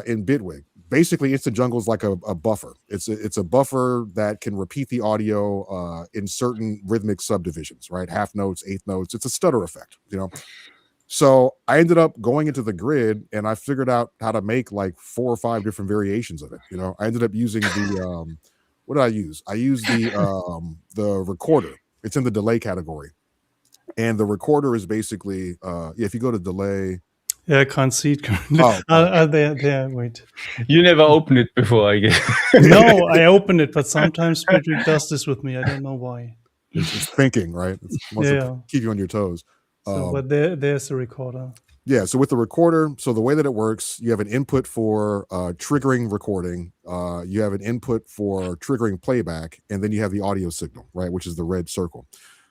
in Bitwig. Basically, Insta Jungle is like a buffer. It's a buffer that can repeat the audio in certain rhythmic subdivisions, right? Half notes, eighth notes. It's a stutter effect, So I ended up going into the grid and I figured out how to make like 4 or 5 different variations of it. I ended up using the what did I use? I used the recorder. It's in the delay category. And the recorder is basically if you go to delay. Yeah, I can't see it currently. There, wait. You never opened it before, I guess. No, I opened it, but sometimes Bitwig does this with me. I don't know why. It's thinking, right? It wants to keep you on your toes. So, but there's the recorder. Yeah, so with the recorder, so the way that it works, you have an input for triggering recording, you have an input for triggering playback, and then you have the audio signal, right, which is the red circle.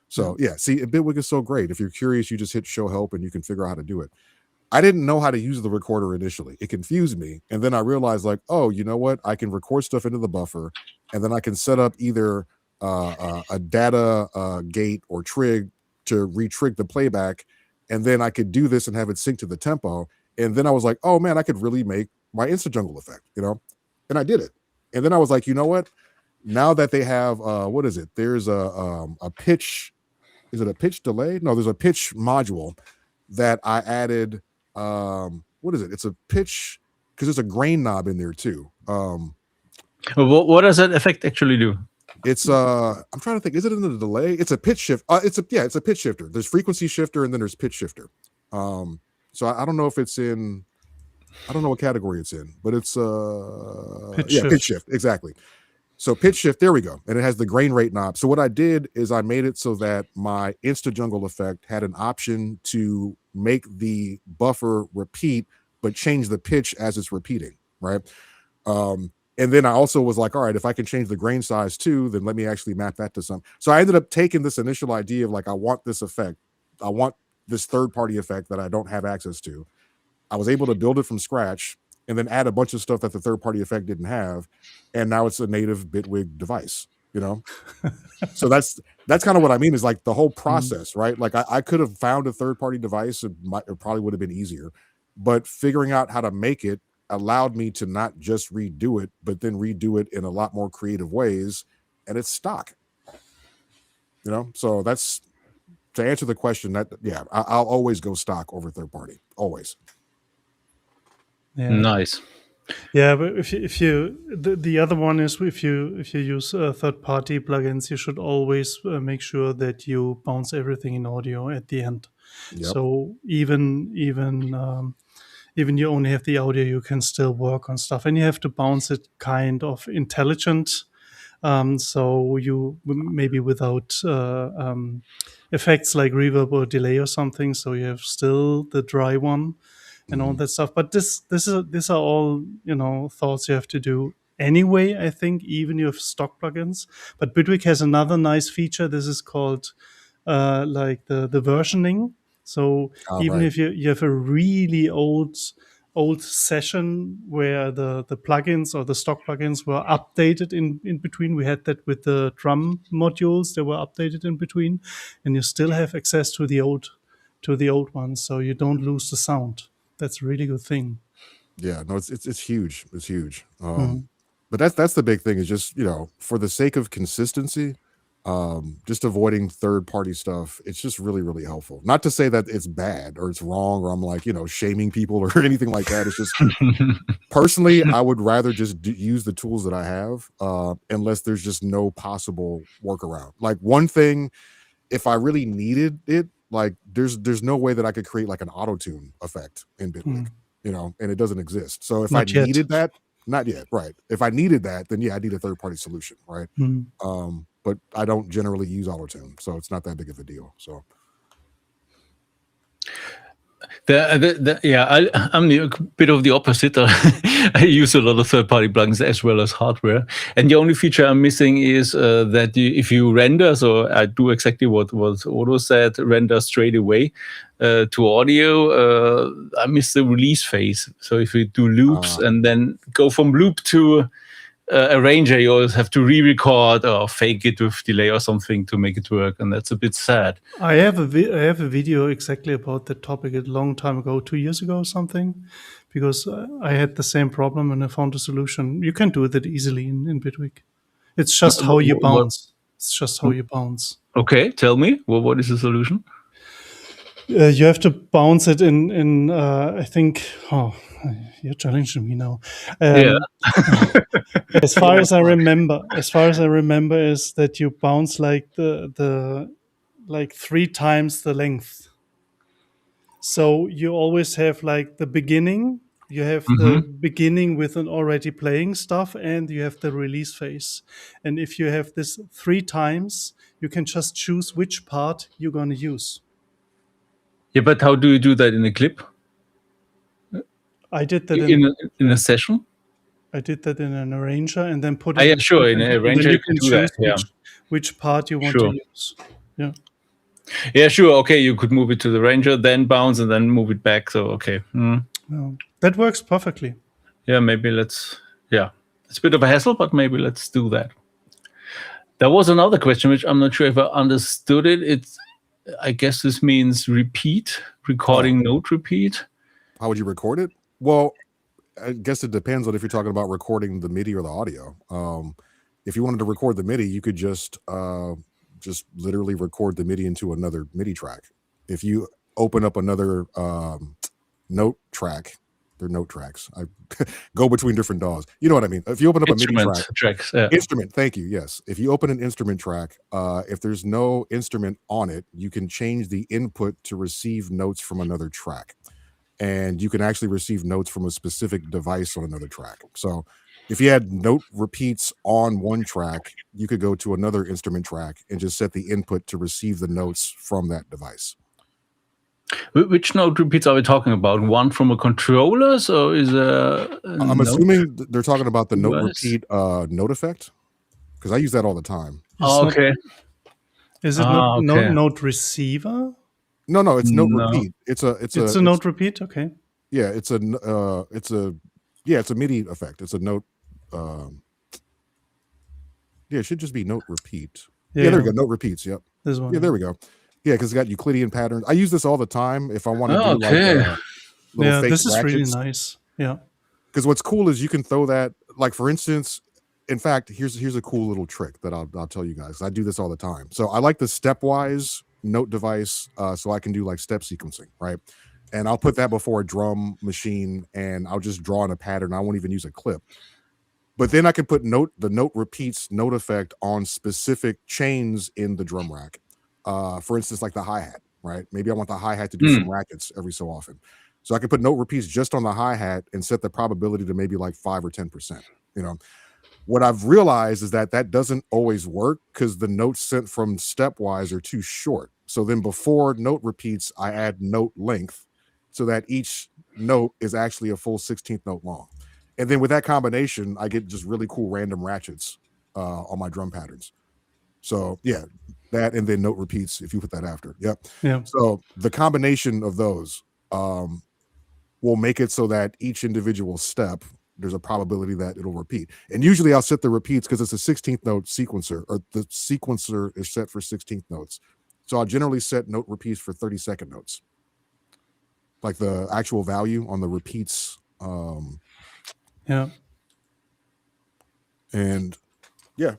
So yeah, see, Bitwig is so great. If you're curious, you just hit show help and you can figure out how to do it. I didn't know how to use the recorder initially. It confused me. And then I realized like, oh, you know what? I can record stuff into the buffer and then I can set up either a data gate or trig to retrig the playback. And then I could do this and have it sync to the tempo. And then I was like, oh man, I could really make my Insta Jungle effect, and I did it. And then I was like, you know what? Now that they have, what is it? There's a pitch. Is it a pitch delay? No, there's a pitch module that I added. What is it? It's a pitch because there's a grain knob in there too. What does that effect actually do? It's I'm trying to think. Is it in the delay? It's a pitch shift. It's a pitch shifter. There's frequency shifter and then there's pitch shifter. So I don't know if it's in. I don't know what category it's in, but it's pitch shift exactly. So pitch shift, there we go. And it has the grain rate knob. So what I did is I made it so that my Insta Jungle effect had an option to make the buffer repeat, but change the pitch as it's repeating, right? And then I also was like, all right, if I can change the grain size too, then let me actually map that to something. So I ended up taking this initial idea of like, I want this effect. I want this third-party effect that I don't have access to. I was able to build it from scratch and then add a bunch of stuff that the third-party effect didn't have. And now it's a native Bitwig device, So that's kind of what I mean is like the whole process, right? Like I could have found a third-party device. It probably would have been easier, but figuring out how to make it allowed me to not just redo it, but then redo it in a lot more creative ways. And it's stock, so that's to answer the question that, I'll always go stock over third-party, always. Yeah. Nice. Yeah, but if you the other one is if you use third-party plugins, you should always make sure that you bounce everything in audio at the end. Yep. So even you only have the audio, you can still work on stuff, and you have to bounce it kind of intelligent. So you maybe without effects like reverb or delay or something. So you have still the dry one. And all that stuff, but these are all thoughts you have to do anyway. I think even you have stock plugins, but Bitwig has another nice feature. This is called like the versioning. So even if you have a really old session where the plugins or the stock plugins were updated in between, we had that with the drum modules. They were updated in between, and you still have access to the old ones, so you don't lose the sound. That's a really good thing. Yeah, no, it's huge. It's huge. But that's the big thing is just, for the sake of consistency, just avoiding third-party stuff. It's just really, really helpful. Not to say that it's bad or it's wrong or I'm like, shaming people or anything like that. It's just personally, I would rather just use the tools that I have unless there's just no possible workaround. Like one thing, if I really needed it, like there's no way that I could create like an auto-tune effect in Bitwig, and it doesn't exist. So if not I yet. Needed that, not yet, right? If I needed that, then I need a third-party solution, right? But I don't generally use auto-tune, so it's not that big of a deal. So I'm a bit of the opposite. I use a lot of third-party plugins as well as hardware, and the only feature I'm missing is that if you render, so I do exactly what Odo said, render straight away to audio. I miss the release phase. So if you do loops and then go from loop to arranger, you always have to re-record or fake it with delay or something to make it work, and that's a bit sad. I have a video exactly about that topic a long time ago, 2 years ago or something, because I had the same problem and I found a solution. You can do that easily in Bitwig. It's just how you bounce. It's just how you bounce. Okay, tell me. What is the solution? You have to bounce it in I think. Oh, you're challenging me now. Yeah. As far as I remember, is that you bounce like the like 3 times the length. So you always have like the beginning. You have the beginning with an already playing stuff, and you have the release phase. And if you have this 3 times, you can just choose which part you're going to use. Yeah, but how do you do that in a clip? I did that in a session. I did that in an arranger and then put it. Yeah, sure. In an arranger, you can do that. Yeah. Which part you want to use. Yeah. Yeah, sure. Okay, you could move it to the arranger, then bounce, and then move it back. So okay. That works perfectly. Yeah, maybe let's. Yeah, it's a bit of a hassle, but maybe let's do that. There was another question, which I'm not sure if I understood it. I guess this means repeat, recording note repeat. How would you record it? Well, I guess it depends on if you're talking about recording the MIDI or the audio. If you wanted to record the MIDI, you could just literally record the MIDI into another MIDI track. If you open up another note track, they're note tracks. I go between different DAWs. You know what I mean? If you open up a MIDI track, instrument, thank you. Yes. If you open an instrument track, if there's no instrument on it, you can change the input to receive notes from another track. And you can actually receive notes from a specific device on another track. So if you had note repeats on one track, you could go to another instrument track and just set the input to receive the notes from that device. Which note repeats are we talking about? One from a controller? So is I'm assuming they're talking about the note repeat note effect, because I use that all the time. Okay. Is it note receiver? No, it's note repeat. It's a note repeat. Okay. Yeah, it's a MIDI effect. It's a note. Yeah, it should just be note repeat. Yeah, there we go. Note repeats. Yep. This one. Yeah, there we go. Yeah, because it's got Euclidean patterns. I use this all the time if I want to do like little fake this is ratchets. really nice. Yeah. Because what's cool is you can throw that, like for instance, in fact, here's a cool little trick that I'll tell you guys. I do this all the time. So I like the Stepwise Note device, so I can do like step sequencing, right? And I'll put that before a drum machine, and I'll just draw in a pattern. I won't even use a clip. But then I can put the note repeats note effect on specific chains in the drum rack. For instance, like the hi-hat, right? Maybe I want the hi-hat to do some rackets every so often. So I can put note repeats just on the hi-hat and set the probability to maybe like 5 or 10%. You know, what I've realized is that doesn't always work because the notes sent from Stepwise are too short. So then before note repeats, I add note length so that each note is actually a full 16th note long. And then with that combination, I get just really cool random ratchets on my drum patterns. So yeah, that and then note repeats if you put that after. Yep. Yeah. So the combination of those will make it so that each individual step, there's a probability that it'll repeat. And usually I'll set the repeats because it's a 16th note sequencer, or the sequencer is set for 16th notes. So I'll generally set note repeats for 32nd notes. Like the actual value on the repeats. Yeah. And yeah.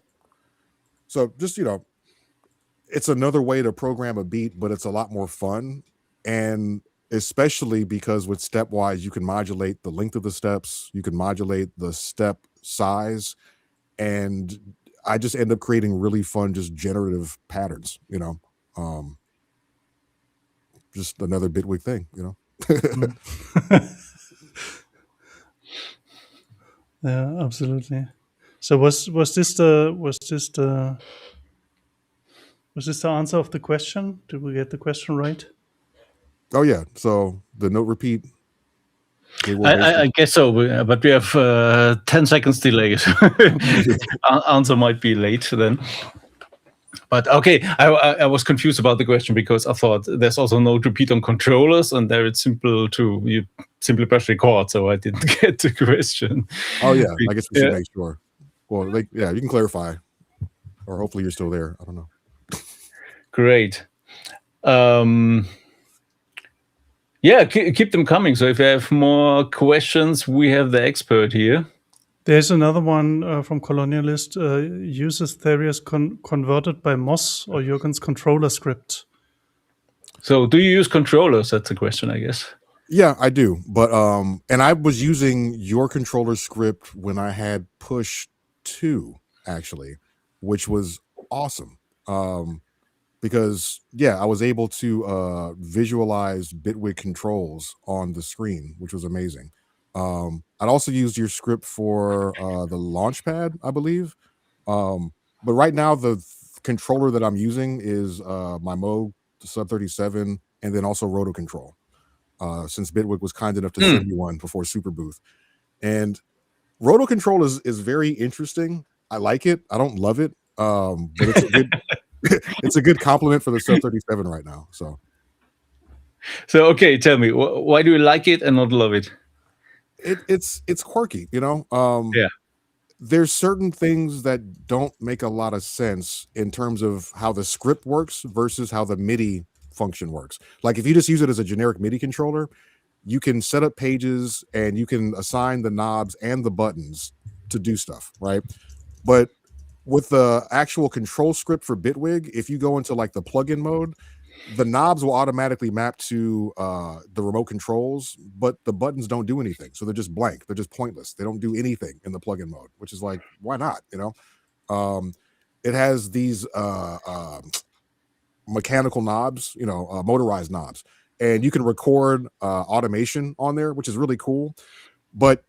So just, it's another way to program a beat, but it's a lot more fun. And especially because with Stepwise, you can modulate the length of the steps, you can modulate the step size, and I just end up creating really fun, just generative patterns, just another Bitwig thing, Yeah, absolutely. So was this the answer of the question? Did we get the question right? Oh yeah. So the note repeat. I guess so, but we have 10 seconds delay. Answer might be late then. But okay, I was confused about the question because I thought there's also note repeat on controllers, and there it's simple you simply press record. So I didn't get the question. Oh yeah, I guess we should make sure. Well, you can clarify, or hopefully you're still there. I don't know. Great. Yeah, keep them coming. So if you have more questions, we have the expert here. There's another one from Colonialist. Uses Thavius converted by Moss or Jürgen's controller script. So do you use controllers? That's the question, I guess. Yeah, I do. But and I was using your controller script when I had Push 2, actually, which was awesome. Because I was able to visualize Bitwig controls on the screen, which was amazing. I'd also used your script for the Launchpad, I believe. But right now the controller that I'm using is my Moog Sub 37 and then also Roto-Control. Since Bitwig was kind enough to send me one before Super Booth. And Roto-Control is very interesting. I like it. I don't love it. But it's a good it's a good compliment for the Sub 37 right now. So okay, tell me, why do you like it and not love it? It's quirky, you know. Yeah. There's certain things that don't make a lot of sense in terms of how the script works versus how the MIDI function works. Like if you just use it as a generic MIDI controller, you can set up pages and you can assign the knobs and the buttons to do stuff, right? But with the actual control script for Bitwig, if you go into like the plugin mode, the knobs will automatically map to the remote controls, but the buttons don't do anything. So they're just blank. They're just pointless. They don't do anything in the plugin mode, which is like, why not? You know, it has these mechanical knobs, you know, motorized knobs, and you can record automation on there, which is really cool. But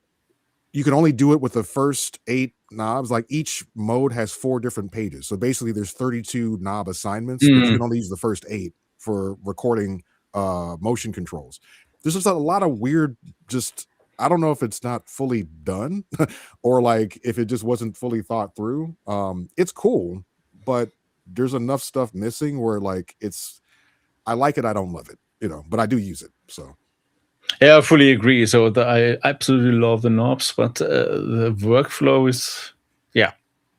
you can only do it with the first 8 knobs. Like each mode has 4 different pages. So basically there's 32 knob assignments, but you can only use the first 8 for recording motion controls. There's just a lot of weird, I don't know if it's not fully done or like if it just wasn't fully thought through. It's cool, but there's enough stuff missing where like I like it, I don't love it, you know, but I do use it. So yeah, I fully agree. So I absolutely love the knobs, but the workflow is, yeah.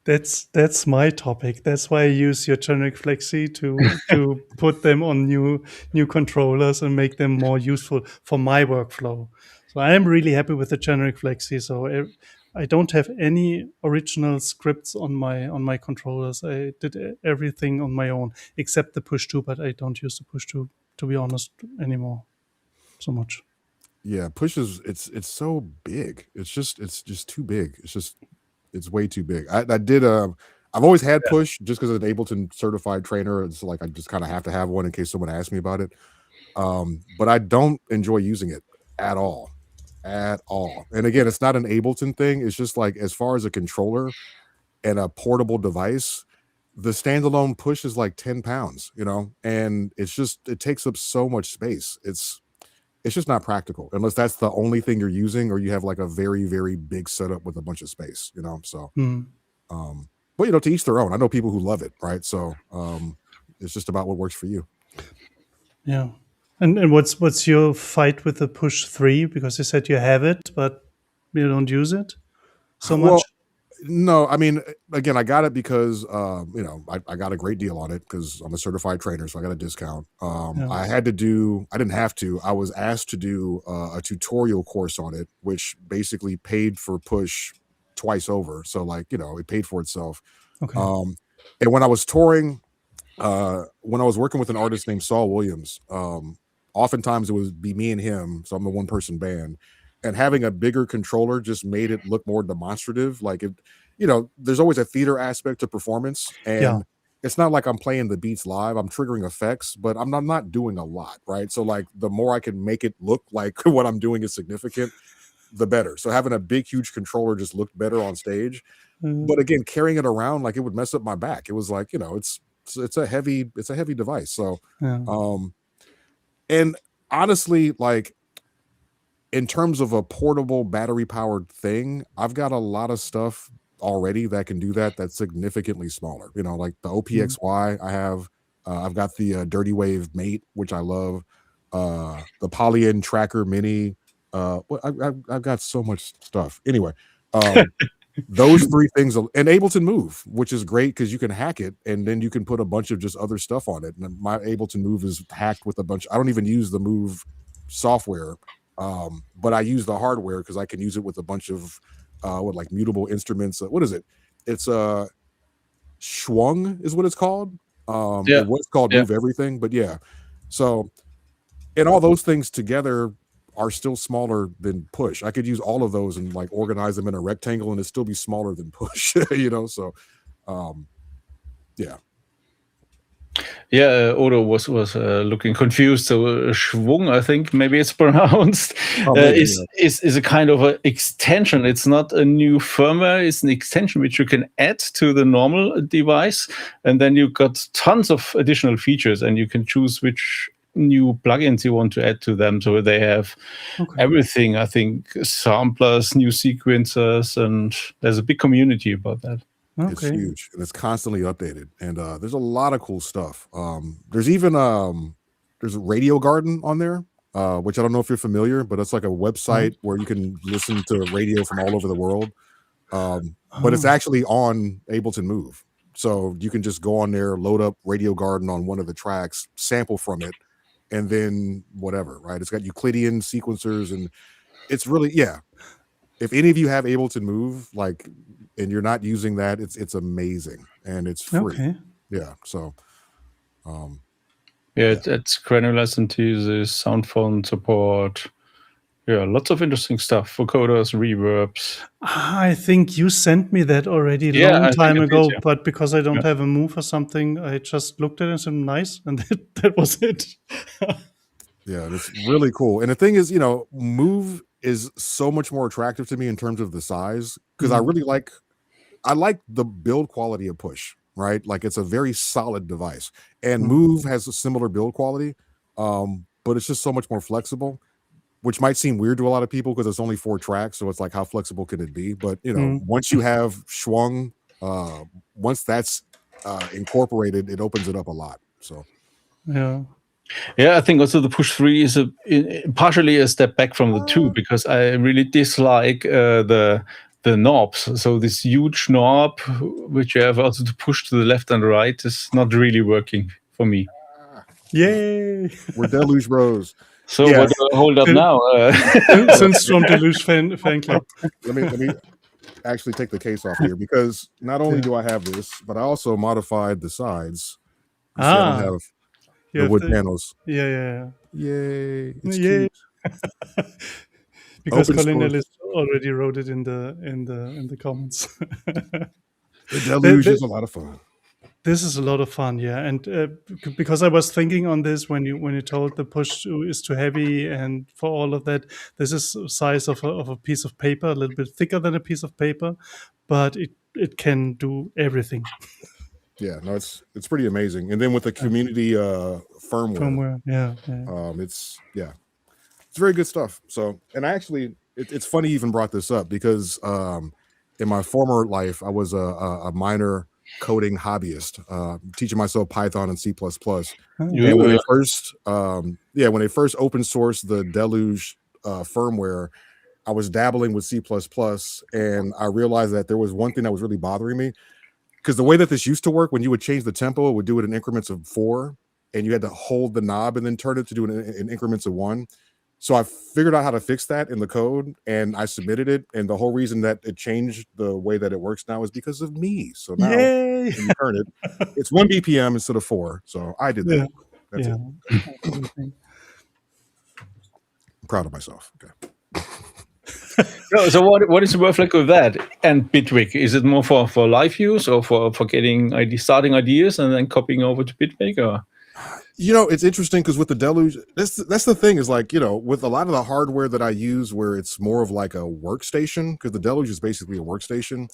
That's my topic. That's why I use your generic flexi to put them on new controllers and make them more useful for my workflow. So I am really happy with the generic flexi. So I don't have any original scripts on my controllers. I did everything on my own except the push 2, but I don't use the push 2, to be honest, anymore so much. Yeah, Push is it's so big. It's just too big. It's way too big. I did I've always had Push just because of an Ableton certified trainer. It's like I just kind of have to have one in case someone asks me about it. But I don't enjoy using it at all. At all. And again, it's not an Ableton thing. It's just like as far as a controller and a portable device, the standalone Push is like 10 pounds, you know, and it takes up so much space. It's just not practical unless that's the only thing you're using or you have like a very, very big setup with a bunch of space, you know? So, but you know, to each their own. I know people who love it. Right. So, it's just about what works for you. Yeah. And what's your fight with the push 3? Because you said you have it, but you don't use it so much. Well, no, I mean, again, I got it because you know, I got a great deal on it because I'm a certified trainer, so I got a discount. I didn't have to. I was asked to do a tutorial course on it, which basically paid for Push twice over. So like, you know, it paid for itself. Okay. And when I was touring, when I was working with an artist named Saul Williams, oftentimes it would be me and him. So I'm a 1-person band. And having a bigger controller just made it look more demonstrative. Like, you know, there's always a theater aspect to performance. And it's not like I'm playing the beats live. I'm triggering effects, but I'm not doing a lot, right? So, like, the more I can make it look like what I'm doing is significant, the better. So having a big, huge controller just looked better on stage. But again, carrying it around, like, it would mess up my back. It was like, you know, it's a heavy device. So, and honestly, like, in terms of a portable battery powered thing, I've got a lot of stuff already that can do that. That's significantly smaller. You know, like the OPXY I have. I've got the Dirty Wave Mate, which I love. The Polyen Tracker Mini. I've got so much stuff. Anyway, those 3 things, and Ableton Move, which is great because you can hack it and then you can put a bunch of just other stuff on it. And my Ableton Move is hacked with a bunch. I don't even use the Move software. But I use the hardware because I can use it with a bunch of like mutable instruments. What is it? It's Schwung is what it's called. It was called Move Everything, but yeah. So, and all those things together are still smaller than push. I could use all of those and like organize them in a rectangle and it'd still be smaller than push, you know? So, yeah. Yeah, Odo was looking confused. So Schwung, I think maybe it's pronounced, is a kind of an extension. It's not a new firmware. It's an extension which you can add to the normal device, and then you've got tons of additional features, and you can choose which new plugins you want to add to them. So they have everything. I think samplers, new sequencers, and there's a big community about that. It's huge and it's constantly updated, and there's a lot of cool stuff. There's even there's a Radio Garden on there, which I don't know if you're familiar, but it's like a website where you can listen to radio from all over the world. But it's actually on Ableton Move, so you can just go on there, load up Radio Garden on one of the tracks, sample from it, and then whatever. Right? It's got Euclidean sequencers, and it's really If any of you have Ableton Move, like, and you're not using that, it's amazing and it's free. Yeah. So, it's granular synthesis, sound font support. Yeah, lots of interesting stuff. Vocoders, reverbs. I think you sent me that already a long time ago, but because I don't have a Move or something, I just looked at it and said, nice, and that was it. Yeah, it's really cool. And the thing is, you know, Move is so much more attractive to me in terms of the size, because I like the build quality of Push, right? Like it's a very solid device, and Move has a similar build quality, but it's just so much more flexible, which might seem weird to a lot of people because it's only 4 tracks. So it's like, how flexible can it be? But you know, once you have Schwung, once that's incorporated, it opens it up a lot. So yeah, I think also the Push 3 is partially a step back from the 2, because I really dislike the knobs. So this huge knob, which you have also to push to the left and right, is not really working for me. Yay! We're Deluge bros. So what do I hold up now? Synthstrom Deluge fan club. Let me actually take the case off here, because not only do I have this, but I also modified the sides. So I don't have the wood panels. Yeah. Yay! It's cute. Because Colin Ellis already wrote it in the comments. The Deluge is a lot of fun. This is a lot of fun, yeah. And because I was thinking on this when you told the Push is too heavy, and for all of that, this is the size of a piece of paper, a little bit thicker than a piece of paper, but it can do everything. Yeah, no, it's pretty amazing. And then with the community firmware, it's very good stuff. So, and actually, it's funny you even brought this up, because in my former life, I was a minor coding hobbyist, teaching myself Python and C++. And when they first open sourced the Deluge firmware, I was dabbling with C++, and I realized that there was one thing that was really bothering me, because the way that this used to work, when you would change the tempo, it would do it in increments of 4, and you had to hold the knob and then turn it to do it in increments of 1. So I figured out how to fix that in the code, and I submitted it. And the whole reason that it changed the way that it works now is because of me. So now when you turn it, it's 1 BPM instead of 4. So I did that. That's it. I'm proud of myself. Okay. So what is the workflow with that and Bitwig? Is it more for live use, or for getting starting ideas and then copying over to Bitwig? Or? You know, it's interesting because with the Deluge, that's the thing, is like, you know, with a lot of the hardware that I use where it's more of like a workstation, because the Deluge is basically a workstation,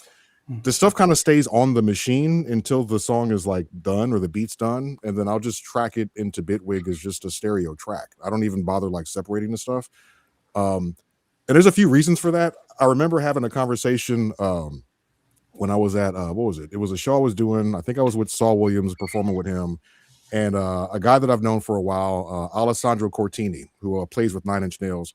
the stuff kind of stays on the machine until the song is like done or the beat's done, and then I'll just track it into Bitwig as just a stereo track. I don't even bother like separating the stuff. And there's a few reasons for that. I remember having a conversation when I was at what was it? It was a show I was doing. I think I was with Saul Williams, performing with him. And a guy that I've known for a while, Alessandro Cortini, who plays with 9 Inch Nails,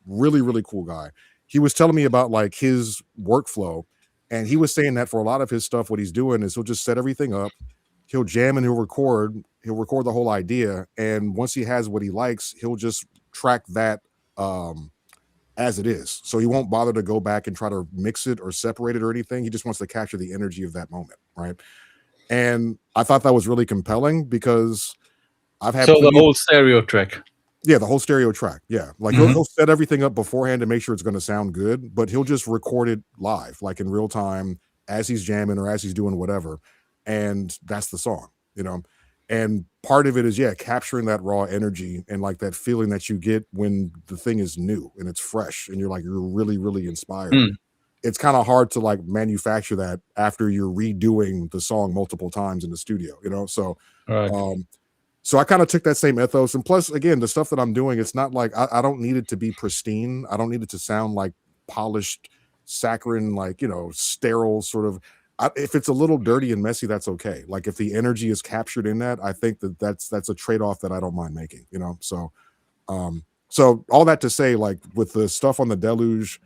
really, really cool guy. He was telling me about like his workflow, and he was saying that for a lot of his stuff, what he's doing is he'll just set everything up, he'll jam and he'll record the whole idea, and once he has what he likes, he'll just track that as it is. So he won't bother to go back and try to mix it or separate it or anything. He just wants to capture the energy of that moment, right? And I thought that was really compelling, because I've had so the whole stereo track. Yeah, the whole stereo track. Yeah, like he'll set everything up beforehand to make sure it's going to sound good, but he'll just record it live, like in real time, as he's jamming or as he's doing whatever, and that's the song, you know. And part of it is capturing that raw energy and like that feeling that you get when the thing is new and it's fresh and you're really, really inspired. It's kind of hard to like manufacture that after you're redoing the song multiple times in the studio, you know. So so I kind of took that same ethos, and plus, again, the stuff that I'm doing, it's not like I don't need it to be pristine. I don't need it to sound like polished, saccharine, like, you know, sterile sort of. If it's a little dirty and messy, that's okay. Like if the energy is captured in that, I think that's a trade-off that I don't mind making, you know. So, so all that to say, like with the stuff on the Deluge,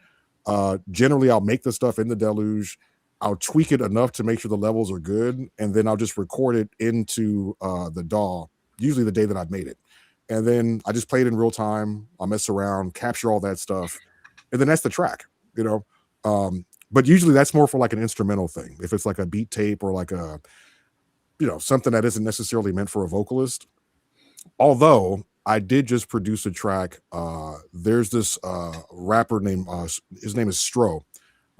generally I'll make the stuff in the Deluge. I'll tweak it enough to make sure the levels are good, and then I'll just record it into the DAW. Usually the day that I've made it, and then I just play it in real time. I'll mess around, capture all that stuff, and then that's the track, you know. But usually that's more for like an instrumental thing. If it's like a beat tape or like a, you know, something that isn't necessarily meant for a vocalist. Although I did just produce a track. There's this rapper named his name is Stro.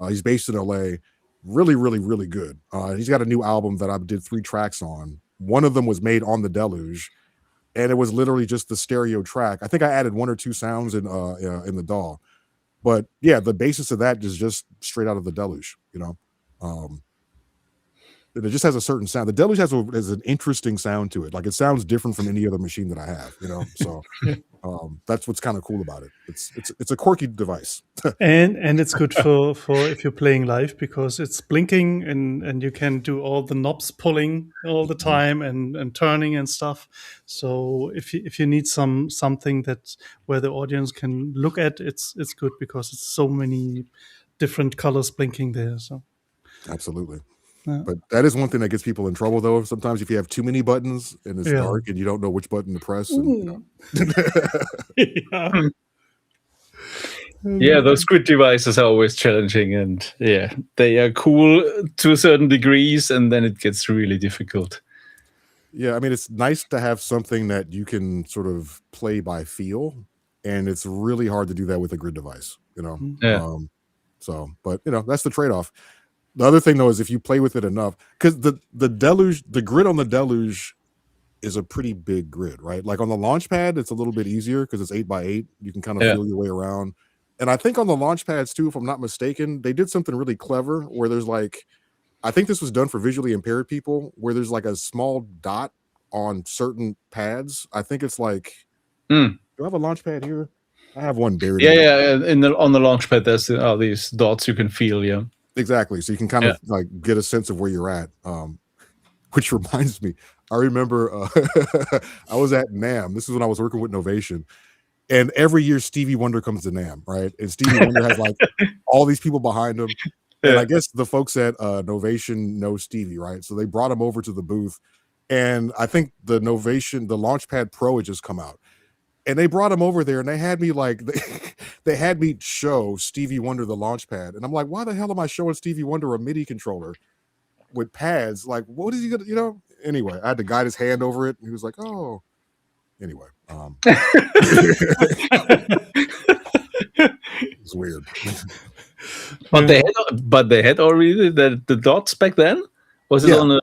He's based in LA. Really, really, really good. He's got a new album that I did 3 tracks on. One of them was made on the Deluge, and it was literally just the stereo track. I think I added 1 or 2 sounds in the DAW, but yeah, the basis of that is just straight out of the Deluge, you know. And it just has a certain sound. The Deluge has an interesting sound to it. Like it sounds different from any other machine that I have, you know. So that's what's kind of cool about it. It's a quirky device. and it's good for if you're playing live, because it's blinking and you can do all the knobs pulling all the time and turning and stuff. So if you need something that where the audience can look at, it's good because it's so many different colors blinking there. So absolutely. But that is one thing that gets people in trouble, though. Sometimes if you have too many buttons and it's dark and you don't know which button to press. And, you know. Yeah, those grid devices are always challenging, and they are cool to a certain degrees, and then it gets really difficult. Yeah, I mean, it's nice to have something that you can sort of play by feel, and it's really hard to do that with a grid device, you know. So, but you know, that's the trade-off. The other thing though is if you play with it enough, because the Deluge, the grid on the Deluge is a pretty big grid, right? Like on the Launchpad, it's a little bit easier because it's 8x8. You can kind of feel your way around. And I think on the Launchpads too, if I'm not mistaken, they did something really clever where there's like, I think this was done for visually impaired people, where there's like a small dot on certain pads. I think it's like, do I have a Launchpad here? I have one buried. On the Launchpad, there's these dots you can feel. Yeah. Exactly. So you can kind of like get a sense of where you're at. Which reminds me, I remember I was at NAMM. This is when I was working with Novation. And every year Stevie Wonder comes to NAMM, right? And Stevie Wonder has like all these people behind him. And I guess the folks at Novation know Stevie, right? So they brought him over to the booth. And I think the Launchpad Pro had just come out. And they brought him over there and they had me like, they had me show Stevie Wonder the Launchpad. And I'm like, why the hell am I showing Stevie Wonder a MIDI controller with pads? Like, what is he gonna, you know? Anyway, I had to guide his hand over it. And he was like, oh, anyway. It's weird. But they had already the dots back then? Was it on the,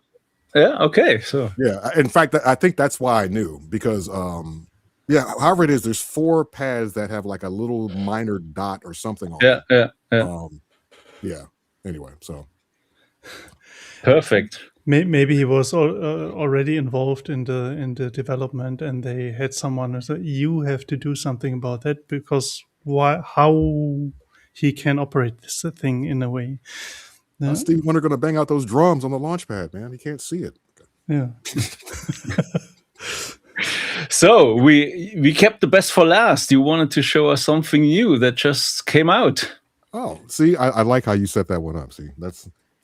okay. So yeah, in fact, I think that's why I knew, because however it is, there's 4 pads that have like a little minor dot or something on it. Anyway, so perfect. Maybe he was already involved in the development, and they had someone who said, "You have to do something about that, because how he can operate this thing in a way." Stevie Wonder gonna bang out those drums on the Launchpad, man. He can't see it. Yeah. So we kept the best for last. You wanted to show us something new that just came out. Oh, see, I like how you set that one up. See,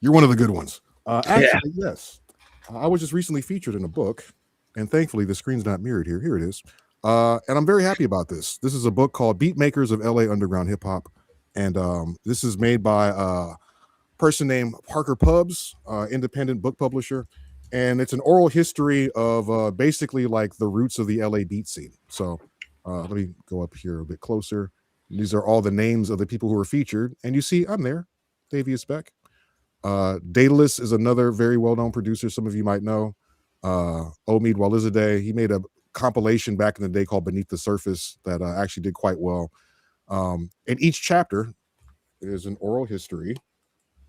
you're one of the good ones. Actually, yes. I was just recently featured in a book, and thankfully the screen's not mirrored here. Here it is. And I'm very happy about this. This is a book called Beat Makers of LA Underground Hip Hop. And this is made by a person named Parker Pubs, independent book publisher. and it's an oral history of basically like the roots of the LA beat scene. So let me go up here a bit closer. These are all the names of the people who are featured, and you see I'm there, Thavius Beck. Daedalus is another very well-known producer. Some of you might know. Omid Walizadeh, he made a compilation back in the day called Beneath the Surface that actually did quite well. And each chapter is an oral history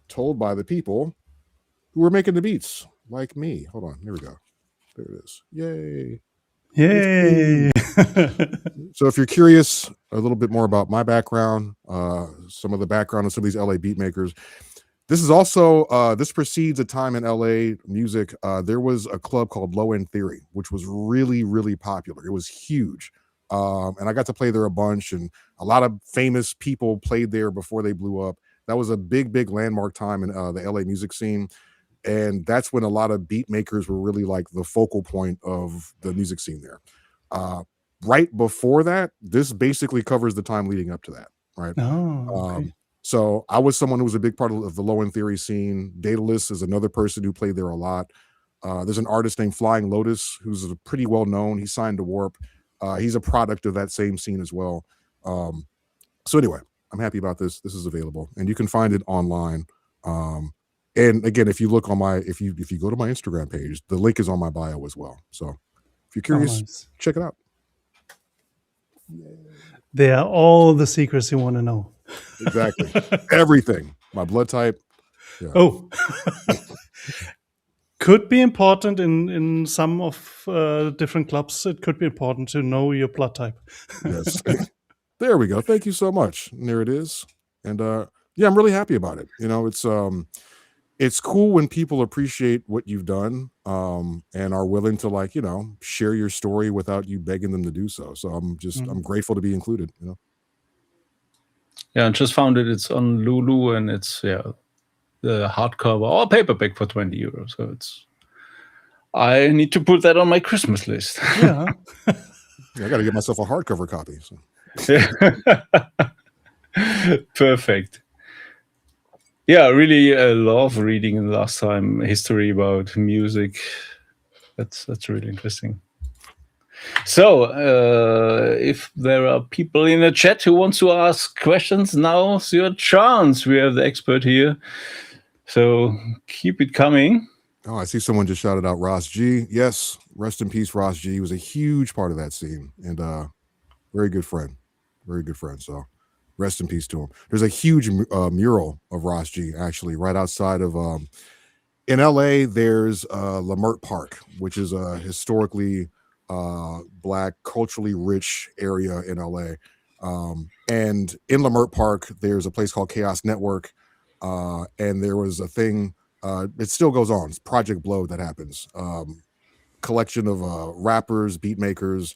told by the people who were making the beats, like me. Hold on, here we go. There it is. Yay. Yay. So if you're curious a little bit more about my background, some of the background of some of these LA beat makers, this is also, this precedes a time in LA music. There was a club called Low End Theory, which was really, really popular. It was huge. And I got to play there a bunch, and a lot of famous people played there before they blew up. That was a big, big landmark time in the LA music scene. And that's when a lot of beat makers were really like the focal point of the music scene there. Right before that, this basically covers the time leading up to that, right? Okay. So I was someone who was a big part of the Low End Theory scene. Daedalus is another person who played there a lot. There's an artist named Flying Lotus who's pretty well known. He signed to Warp. He's a product of that same scene as well. So anyway, I'm happy about this. This is available, and you can find it online. And again, if you look on my, if you go to my Instagram page, the link is on my bio as well. So if you're curious, nice. Check it out. They are all the secrets you want to know. Exactly. Everything. My blood type. Yeah. Oh. Could be important in some of different clubs. It could be important to know your blood type. Yes. There we go. Thank you so much. And there it is. And yeah, I'm really happy about it. You know, it's cool when people appreciate what you've done and are willing to, like, you know, share your story without you begging them to do so. So I'm grateful to be included, you know. Yeah, and just found it. It's on Lulu, and it's the hardcover or paperback for 20 euros. So I need to put that on my Christmas list. Yeah. I got to get myself a hardcover copy. So. Perfect. Yeah, I really love reading in the last time history about music. That's really interesting. So if there are people in the chat who want to ask questions, now's your chance. We have the expert here. So keep it coming. Oh, I see someone just shouted out Ras G. Yes, rest in peace, Ras G. He was a huge part of that scene, and very good friend. Very good friend. So rest in peace to him. There's a huge mural of Ras G, actually, right outside of in LA. There's Lamert Park, which is a historically Black, culturally rich area in LA. And in Lamert Park, there's a place called Chaos Network. And there was a thing, it still goes on. It's Project Blow that happens. Collection of rappers, beat makers,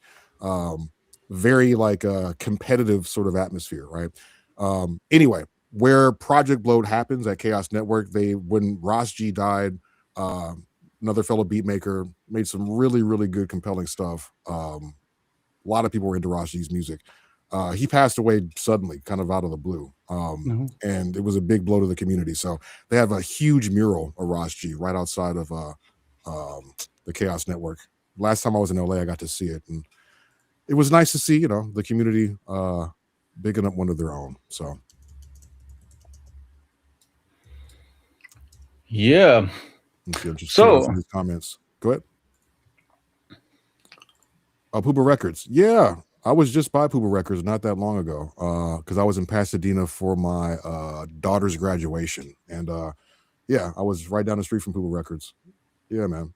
very like a competitive sort of atmosphere, right? Anyway, where Project Blow happens at Chaos Network, when Ras G died, another fellow beat maker made some really, really good, compelling stuff. A lot of people were into Ras G's music. He passed away suddenly, kind of out of the blue. And it was a big blow to the community. So they have a huge mural of Ras G right outside of the Chaos Network. Last time I was in LA, I got to see it. And it was nice to see, you know, the community bigging up one of their own. So. Yeah. So comments. Go ahead. Puba Records. Yeah, I was just by Puba Records not that long ago because I was in Pasadena for my daughter's graduation, and yeah, I was right down the street from Puba Records. Yeah, man,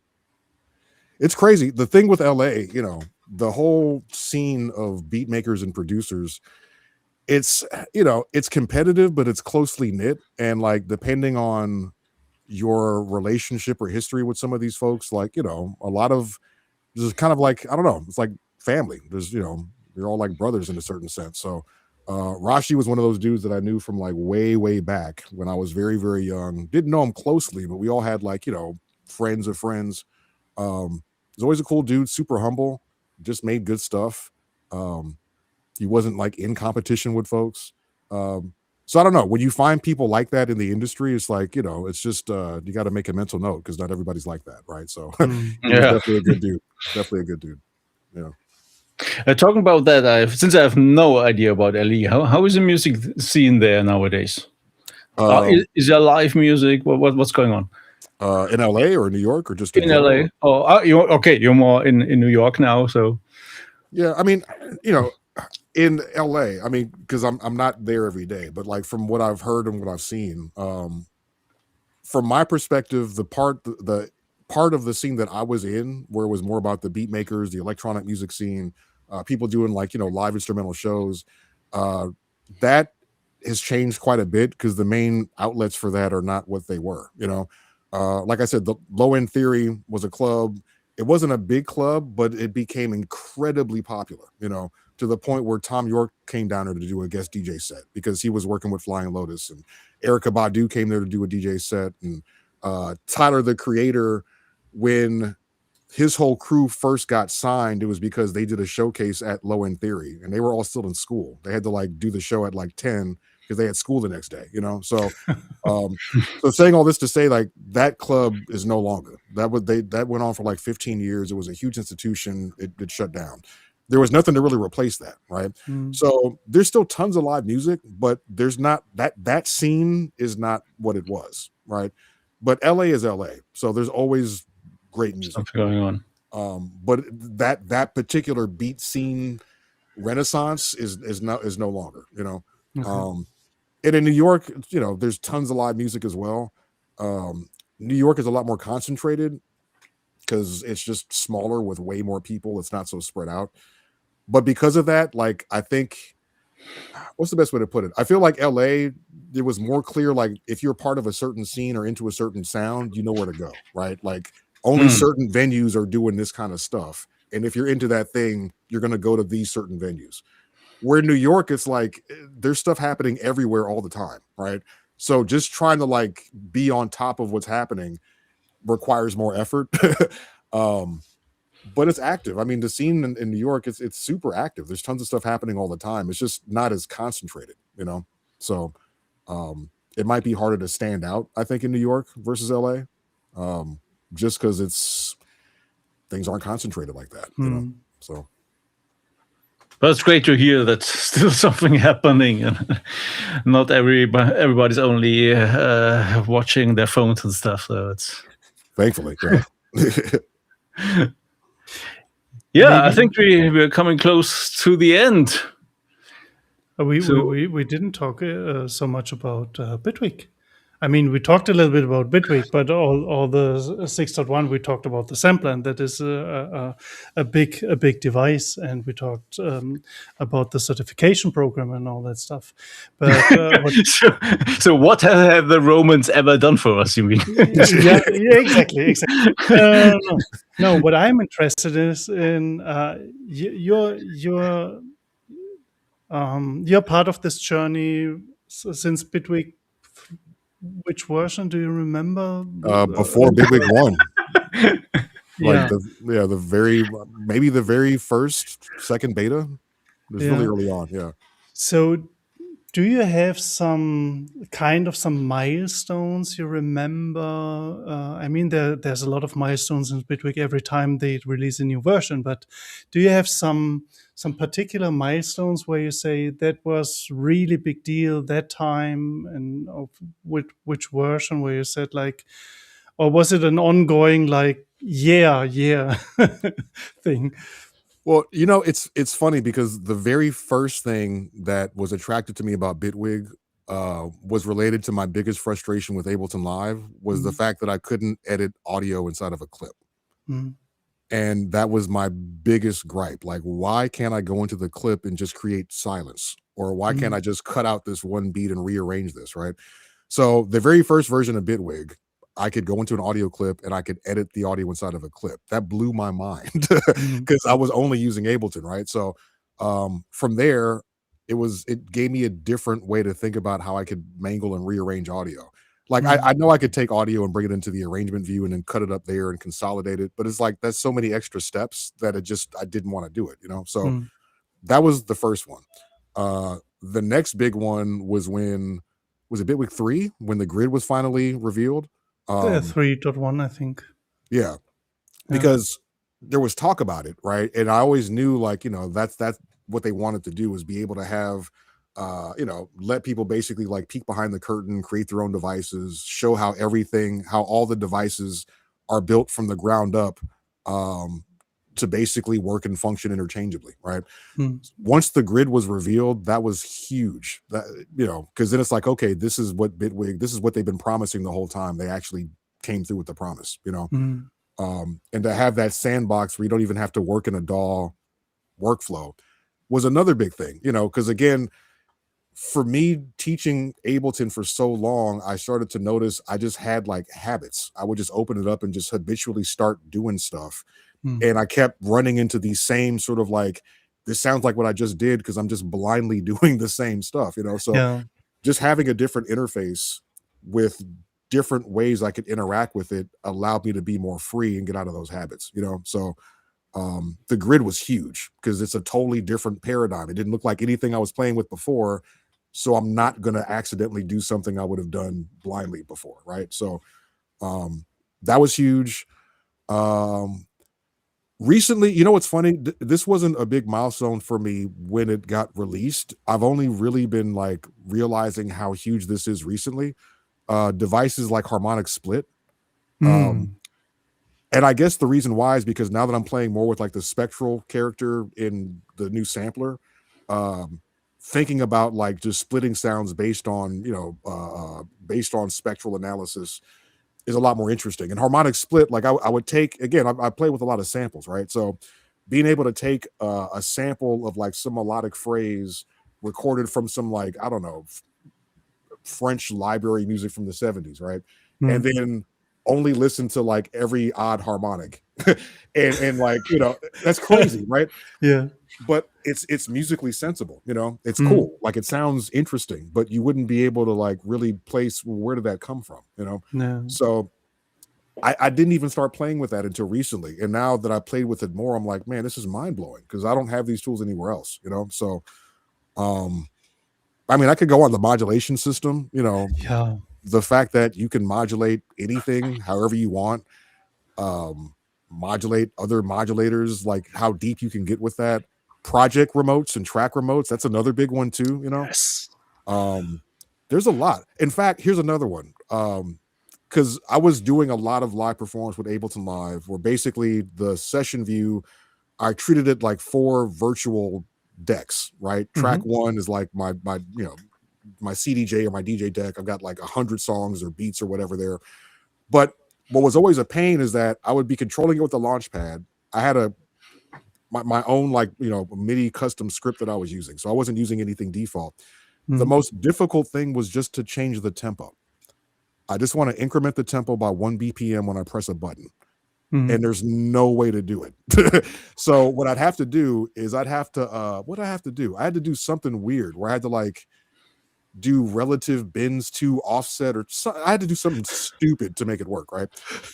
it's crazy. The thing with LA, you know, the whole scene of beat makers and producers, it's, you know, it's competitive, but it's closely knit, and like depending on your relationship or history with some of these folks, like, you know, a lot of this is kind of like, I don't know, it's like family. There's, you know, they're all like brothers in a certain sense. So Ras G was one of those dudes that I knew from like way back when I was very, very young. Didn't know him closely, but we all had like, you know, friends of friends. He's always a cool dude, super humble, just made good stuff. He wasn't like in competition with folks. So I don't know. When you find people like that in the industry, it's like, it's just you got to make a mental note because not everybody's like that, right? So he was definitely a good dude. Definitely a good dude. Yeah. Talking about that, since I have no idea about LE, how is the music scene there nowadays? Is there live music? What's going on? In LA or New York or just in LA? Oh, you're more in New York now, so. Yeah, I mean, in LA, I mean, because I'm not there every day, but like from what I've heard and what I've seen, from my perspective, the part of the scene that I was in, where it was more about the beat makers, the electronic music scene, people doing like live instrumental shows, that has changed quite a bit because the main outlets for that are not what they were. Like I said, the Low End Theory was a club. It wasn't a big club, but it became incredibly popular, to the point where Tom York came down there to do a guest DJ set because he was working with Flying Lotus, and Erykah Badu came there to do a DJ set. And Tyler, the Creator, when his whole crew first got signed, it was because they did a showcase at Low End Theory and they were all still in school. They had to like do the show at like 10 because they had school the next day, So so saying all this to say, like, that club is no longer. That went on for like 15 years. It was a huge institution. It shut down. There was nothing to really replace that, right? So there's still tons of live music, but there's not that scene is not what it was, right? But LA is LA, so there's always great music stuff going on. But that particular beat scene renaissance is no longer, Okay. And in New York, there's tons of live music as well. New York is a lot more concentrated because it's just smaller with way more people. It's not so spread out. But because of that, like, I think, what's the best way to put it? I feel like LA, it was more clear, like, if you're part of a certain scene or into a certain sound, you know where to go, right? Like, only certain venues are doing this kind of stuff. And if you're into that thing, you're going to go to these certain venues. Where in New York, it's like there's stuff happening everywhere all the time, right? So just trying to like be on top of what's happening requires more effort. But it's active. I mean, the scene in New York, it's super active. There's tons of stuff happening all the time. It's just not as concentrated, So it might be harder to stand out, I think, in New York versus LA, just because things aren't concentrated like that, So. But it's great to hear that still something happening, and not everybody's only watching their phones and stuff. So it's thankfully, yeah. Yeah, I think we're coming close to the end. We didn't talk so much about Bitwig. I mean, we talked a little bit about Bitwig, but all the 6.1 we talked about the sampler, and that is a big device, and we talked about the certification program and all that stuff. But so what have the Romans ever done for us? You mean? yeah, exactly. No, what I'm interested in you're part of this journey since Bitwig. Which version do you remember? Before Bitwig 1. Like maybe the very first second beta. It was really early on, yeah. So do you have some milestones you remember? I mean, there's a lot of milestones in Bitwig every time they release a new version, but do you have some particular milestones where you say that was really big deal that time, and of which version where you said like, or was it an ongoing like thing? Well, it's funny because the very first thing that was attracted to me about Bitwig was related to my biggest frustration with Ableton Live was the fact that I couldn't edit audio inside of a clip. And that was my biggest gripe. Like, why can't I go into the clip and just create silence? Or why can't I just cut out this one beat and rearrange this, right? So the very first version of Bitwig, I could go into an audio clip and I could edit the audio inside of a clip. That blew my mind because I was only using Ableton, right? So from there, it gave me a different way to think about how I could mangle and rearrange audio. Like, I know I could take audio and bring it into the arrangement view and then cut it up there and consolidate it, but it's like that's so many extra steps that I didn't want to do it, So that was the first one. The next big one was it Bitwig 3 when the grid was finally revealed? 3.1, I think. Yeah, because there was talk about it, right? And I always knew, like, that's what they wanted to do, was be able to have, let people basically like peek behind the curtain, create their own devices, show how all the devices are built from the ground up, to basically work and function interchangeably, right? Once the grid was revealed, that was huge. That, because then it's like, okay, this is what they've been promising the whole time. They actually came through with the promise, and to have that sandbox where you don't even have to work in a DAW workflow was another big thing, because again, for me teaching Ableton for so long, I started to notice I just had like habits. I would just open it up and just habitually start doing stuff. And I kept running into these same sort of like, this sounds like what I just did because I'm just blindly doing the same stuff, So just having a different interface with different ways I could interact with it allowed me to be more free and get out of those habits, So the grid was huge because it's a totally different paradigm. It didn't look like anything I was playing with before. So I'm not going to accidentally do something I would have done blindly before, right? So that was huge. Recently, what's funny? This wasn't a big milestone for me when it got released. I've only really been like realizing how huge this is recently. Devices like harmonic split. And I guess the reason why is because now that I'm playing more with like the spectral character in the new sampler, thinking about like just splitting sounds based on spectral analysis is a lot more interesting. And harmonic split, like I would take, again, I play with a lot of samples, right? So being able to take a sample of like some melodic phrase recorded from some like, I don't know, French library music from the 70s, right? And then only listen to like every odd harmonic and like, that's crazy, right? Yeah. But it's musically sensible, it's cool. Like it sounds interesting, but you wouldn't be able to like really place where did that come from, No. So I didn't even start playing with that until recently. And now that I played with it more, I'm like, man, this is mind blowing because I don't have these tools anywhere else, So I mean, I could go on the modulation system, Yeah. the fact that you can modulate anything however you want, modulate other modulators, like how deep you can get with that. Project remotes and track remotes, that's another big one too, Yes. There's a lot. In fact, here's another one. Because I was doing a lot of live performance with Ableton Live, where basically the session view, I treated it like 4 virtual decks, right? Track 1 is like my CDJ or my DJ deck. I've got like 100 songs or beats or whatever there. But what was always a pain is that I would be controlling it with the launch pad. I had my own like MIDI custom script that I was using, so I wasn't using anything default. The most difficult thing was just to change the tempo. I just want to increment the tempo by 1 BPM when I press a button. And there's no way to do it. So what I'd have to do is what I have to do? I had to do something weird where I had to like do relative bends to offset I had to do something stupid to make it work, right?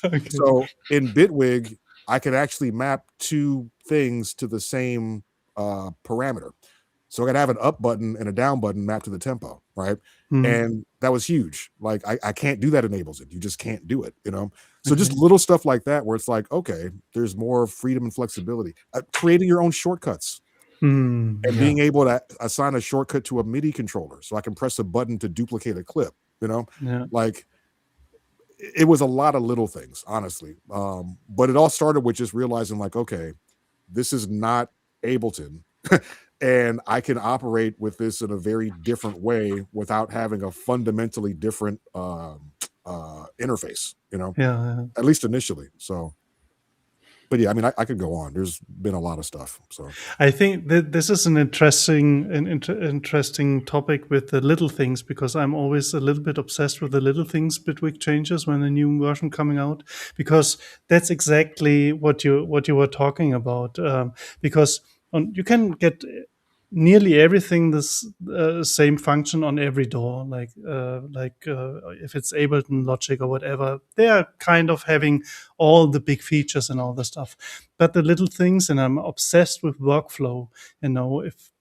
Okay. So in Bitwig, I could actually map 2 things to the same parameter. So I gotta have an up button and a down button mapped to the tempo, right? And that was huge. Like I can't do that in Ableton. You just can't do it, So just little stuff like that where it's like, okay, there's more freedom and flexibility. Creating your own shortcuts and being able to assign a shortcut to a MIDI controller so I can press a button to duplicate a clip, Like it was a lot of little things, honestly. But it all started with just realizing like, okay, this is not Ableton. And I can operate with this in a very different way without having a fundamentally different interface, at least initially. So, but yeah, I mean, I could go on. There's been a lot of stuff. So I think that this is an interesting topic with the little things, because I'm always a little bit obsessed with the little things Bitwig changes when a new version coming out, because that's exactly what you were talking about. Because you can get nearly everything this same function on every DAW, like if it's Ableton, Logic, or whatever, they are kind of having all the big features and all the stuff. But the little things, and I'm obsessed with workflow. If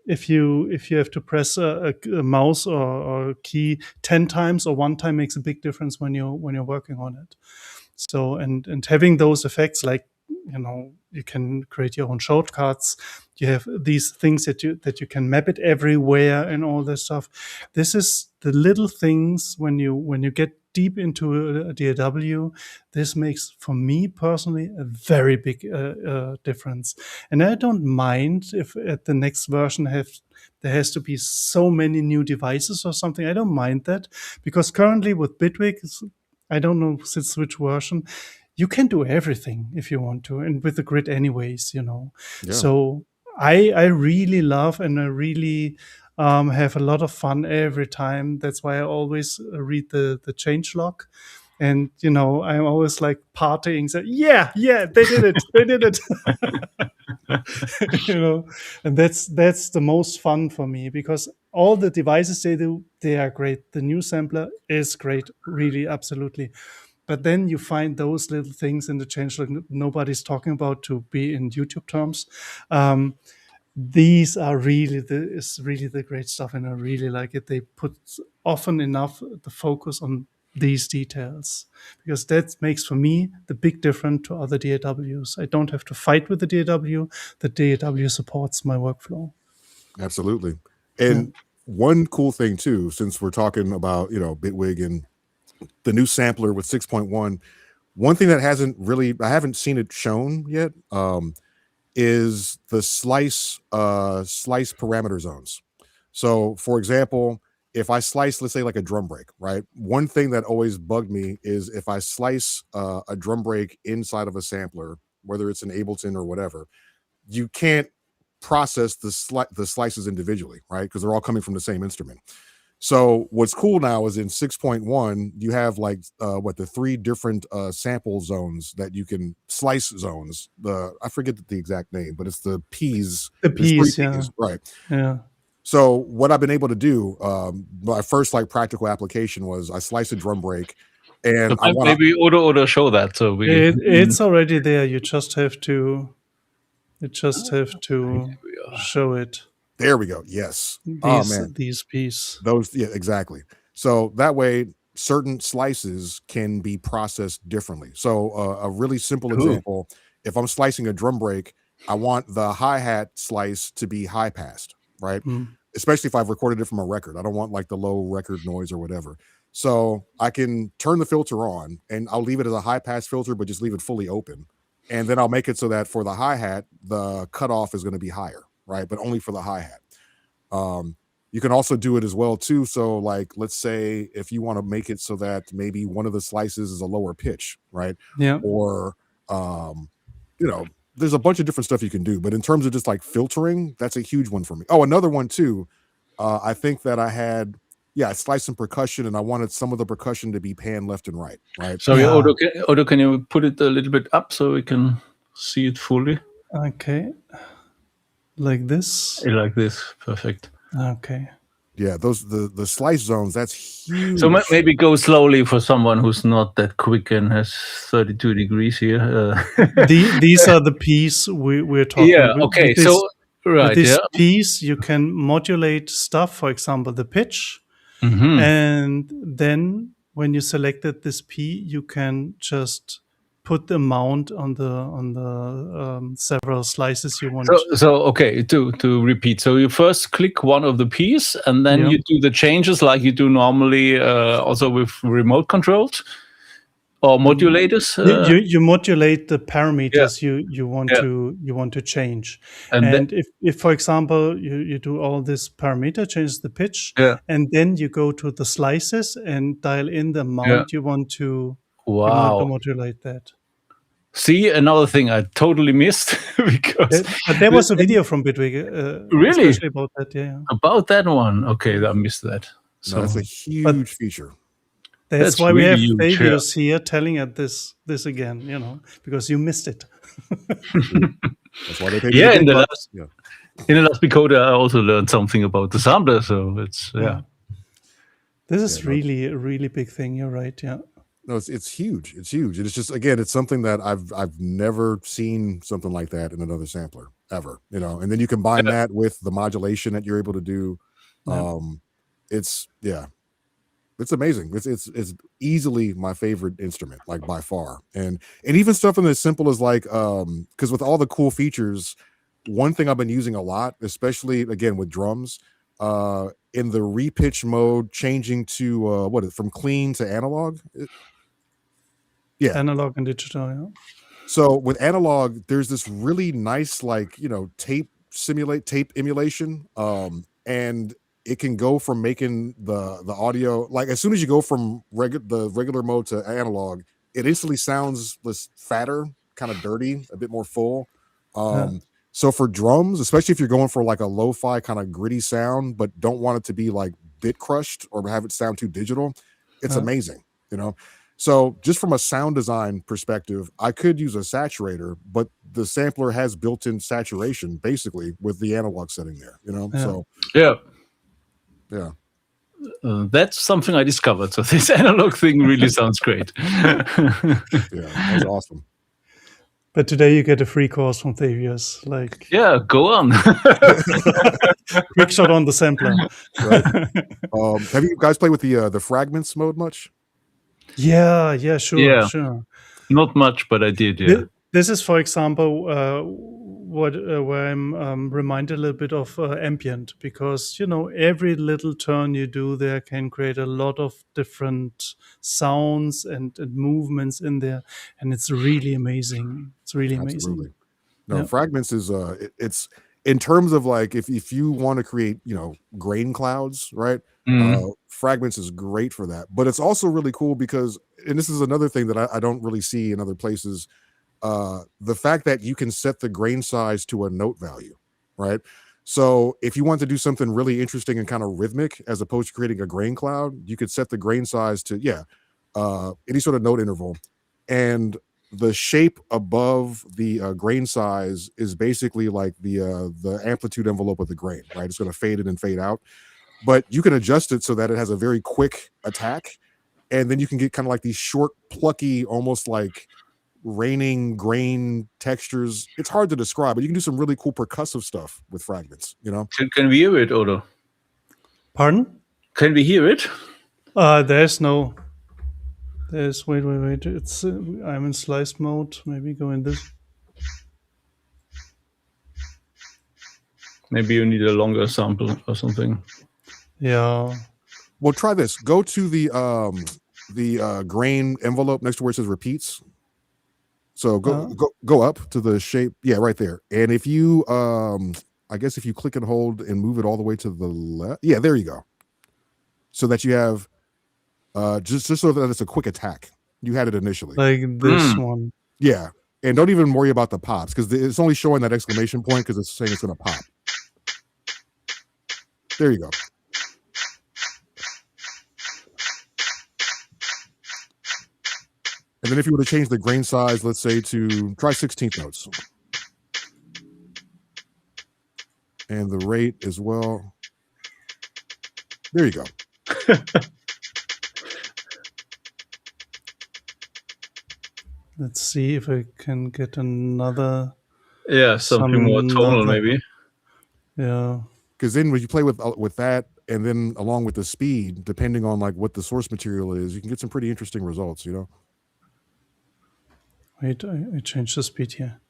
if you have to press a mouse or a key 10 times or 1 time makes a big difference when you're working on it. So and having those effects, like, you can create your own shortcuts. You have these things that you can map it everywhere and all this stuff. This is the little things when you get deep into a DAW. This makes, for me personally, a very big difference. And I don't mind if at the next version there has to be so many new devices or something. I don't mind that, because currently with Bitwig, I don't know since which version, you can do everything if you want to, and with the grid anyways, Yeah. So I really love, and I really have a lot of fun every time. That's why I always read the changelog. And I'm always like partying, so yeah, they did it. And that's the most fun for me, because all the devices they do, they are great. The new sampler is great, really, absolutely. But then you find those little things in the changelog nobody's talking about, to be in YouTube terms. These are really the great stuff, and I really like it. They put often enough the focus on these details, because that makes, for me, the big difference to other DAWs. I don't have to fight with the DAW. The DAW supports my workflow. Absolutely. And one cool thing too, since we're talking about, Bitwig and the new sampler with 6.1, one thing that I haven't seen it shown yet, is the slice parameter zones. So for example, if I slice, let's say like a drum break, right? One thing that always bugged me is if I slice a drum break inside of a sampler, whether it's an Ableton or whatever, you can't process the slices individually, right? Because they're all coming from the same instrument. So what's cool now is in 6.1, you have like the 3 different sample zones that you can slice zones. I forget the exact name, but it's the P's. The P's, yeah. P's, right. Yeah. So what I've been able to do, my first like practical application was I sliced a drum break, and maybe Odo show that. So it's already there. You just have to show it. There we go. Yes. These P's. Those, yeah, exactly. So that way, certain slices can be processed differently. So a really simple example: if I'm slicing a drum break, I want the hi-hat slice to be high passed, right? Especially if I've recorded it from a record. I don't want like the low record noise or whatever. So I can turn the filter on, and I'll leave it as a high pass filter, but just leave it fully open. And then I'll make it so that for the hi-hat, the cutoff is going to be higher, right? But only for the hi-hat. You can also do it as well too. So like, let's say if you want to make it so that maybe one of the slices is a lower pitch, right? Yeah. Or, there's a bunch of different stuff you can do, but in terms of just like filtering, that's a huge one for me. Oh, another one too. I think that I had, I sliced some percussion, and I wanted some of the percussion to be panned left and right, right? So Odo, can you put it a little bit up so we can see it fully? Okay. Like this? Like this. Perfect. Okay. Yeah, those the slice zones, that's huge. So maybe go slowly for someone who's not that quick and has 32 degrees here. These are the P's we're talking about. Yeah, okay. With this piece, you can modulate stuff, for example, the pitch. And then when you selected this P, you can just put the amount on the several slices you want. So okay, to repeat. So you first click one of the P's, and then you do the changes like you do normally, also with remote controls or modulators. You modulate the parameters you want to change. And if for example you do all this parameter, change the pitch, and then you go to the slices and dial in the amount you want to modulate that. See, another thing I totally missed because but there was a video from Bitwig, really especially about that. Yeah, about that one. Okay, I missed that. So that's a huge feature. That's why we have Thavius here telling us this again, because you missed it. That's why they paid in the last BiCoTa, I also learned something about the sampler. So it's This is really a really big thing. You're right. Yeah. No, it's huge. It's huge. It's just, again, it's something that I've never seen something like that in another sampler. ever, you know. And then you combine that with the modulation that you're able to do. It's amazing. It's easily my favorite instrument, like by far. And even something as simple as like because with all the cool features, one thing I've been using a lot, especially again with drums, in the repitch mode, changing to from clean to analog. Analog and digital. Yeah. So with analog, there's this really nice, like, you know, tape emulation, and it can go from making the audio, like as soon as you go from the regular mode to analog, it instantly sounds less fatter, kind of dirty, a bit more full. So for drums, especially if you're going for like a lo-fi kind of gritty sound, but don't want it to be like bit crushed or have it sound too digital, it's amazing, you know. So just from a sound design perspective, I could use a saturator, but the sampler has built-in saturation basically with the analog setting there, you know. So that's something I discovered. So this analog thing really sounds great. That was awesome. But today you get a free course from Thavius. Like, go on. Quick shot on the sampler. Right. Have you guys played with the Fragments mode much? Yeah, sure. Not much, but I did. Yeah. This is, for example, where I'm reminded a little bit of Ambient, because you know every little turn you do there can create a lot of different sounds and movements in there, and it's really amazing. It's really amazing. No, Fragments is it's in terms of like if you want to create, you know, grain clouds, right? Fragments is great for that. But it's also really cool because, and this is another thing that I don't really see in other places, the fact that you can set the grain size to a note value, right? So if you want to do something really interesting and kind of rhythmic, as opposed to creating a grain cloud, you could set the grain size to any sort of note interval, and the shape above the grain size is basically like the amplitude envelope of the grain, right? It's going to fade in and fade out, but you can adjust it so that it has a very quick attack, and then you can get kind of like these short, plucky, almost like raining grain textures. It's hard to describe, but you can do some really cool percussive stuff with Fragments, you know. Can we hear it, Odo? Pardon? Can we hear it? There's wait. It's I'm in slice mode. Maybe go in this. Maybe you need a longer sample or something. Yeah. Well, try this. Go to the grain envelope next to where it says repeats. So go up to the shape. Yeah, right there. And if you I guess if you click and hold and move it all the way to the left. Yeah, there you go. So that you have just so that it's a quick attack. You had it initially. Like this one. Yeah. And don't even worry about the pops, because it's only showing that exclamation point because it's saying it's going to pop. There you go. And then if you were to change the grain size, let's say to try 16th notes. And the rate as well. There you go. Let's see if I can get another. Yeah, something more tonal, maybe. Yeah. Because then when you play with that, and then along with the speed, depending on like what the source material is, you can get some pretty interesting results, you know. Wait, I changed the speed here.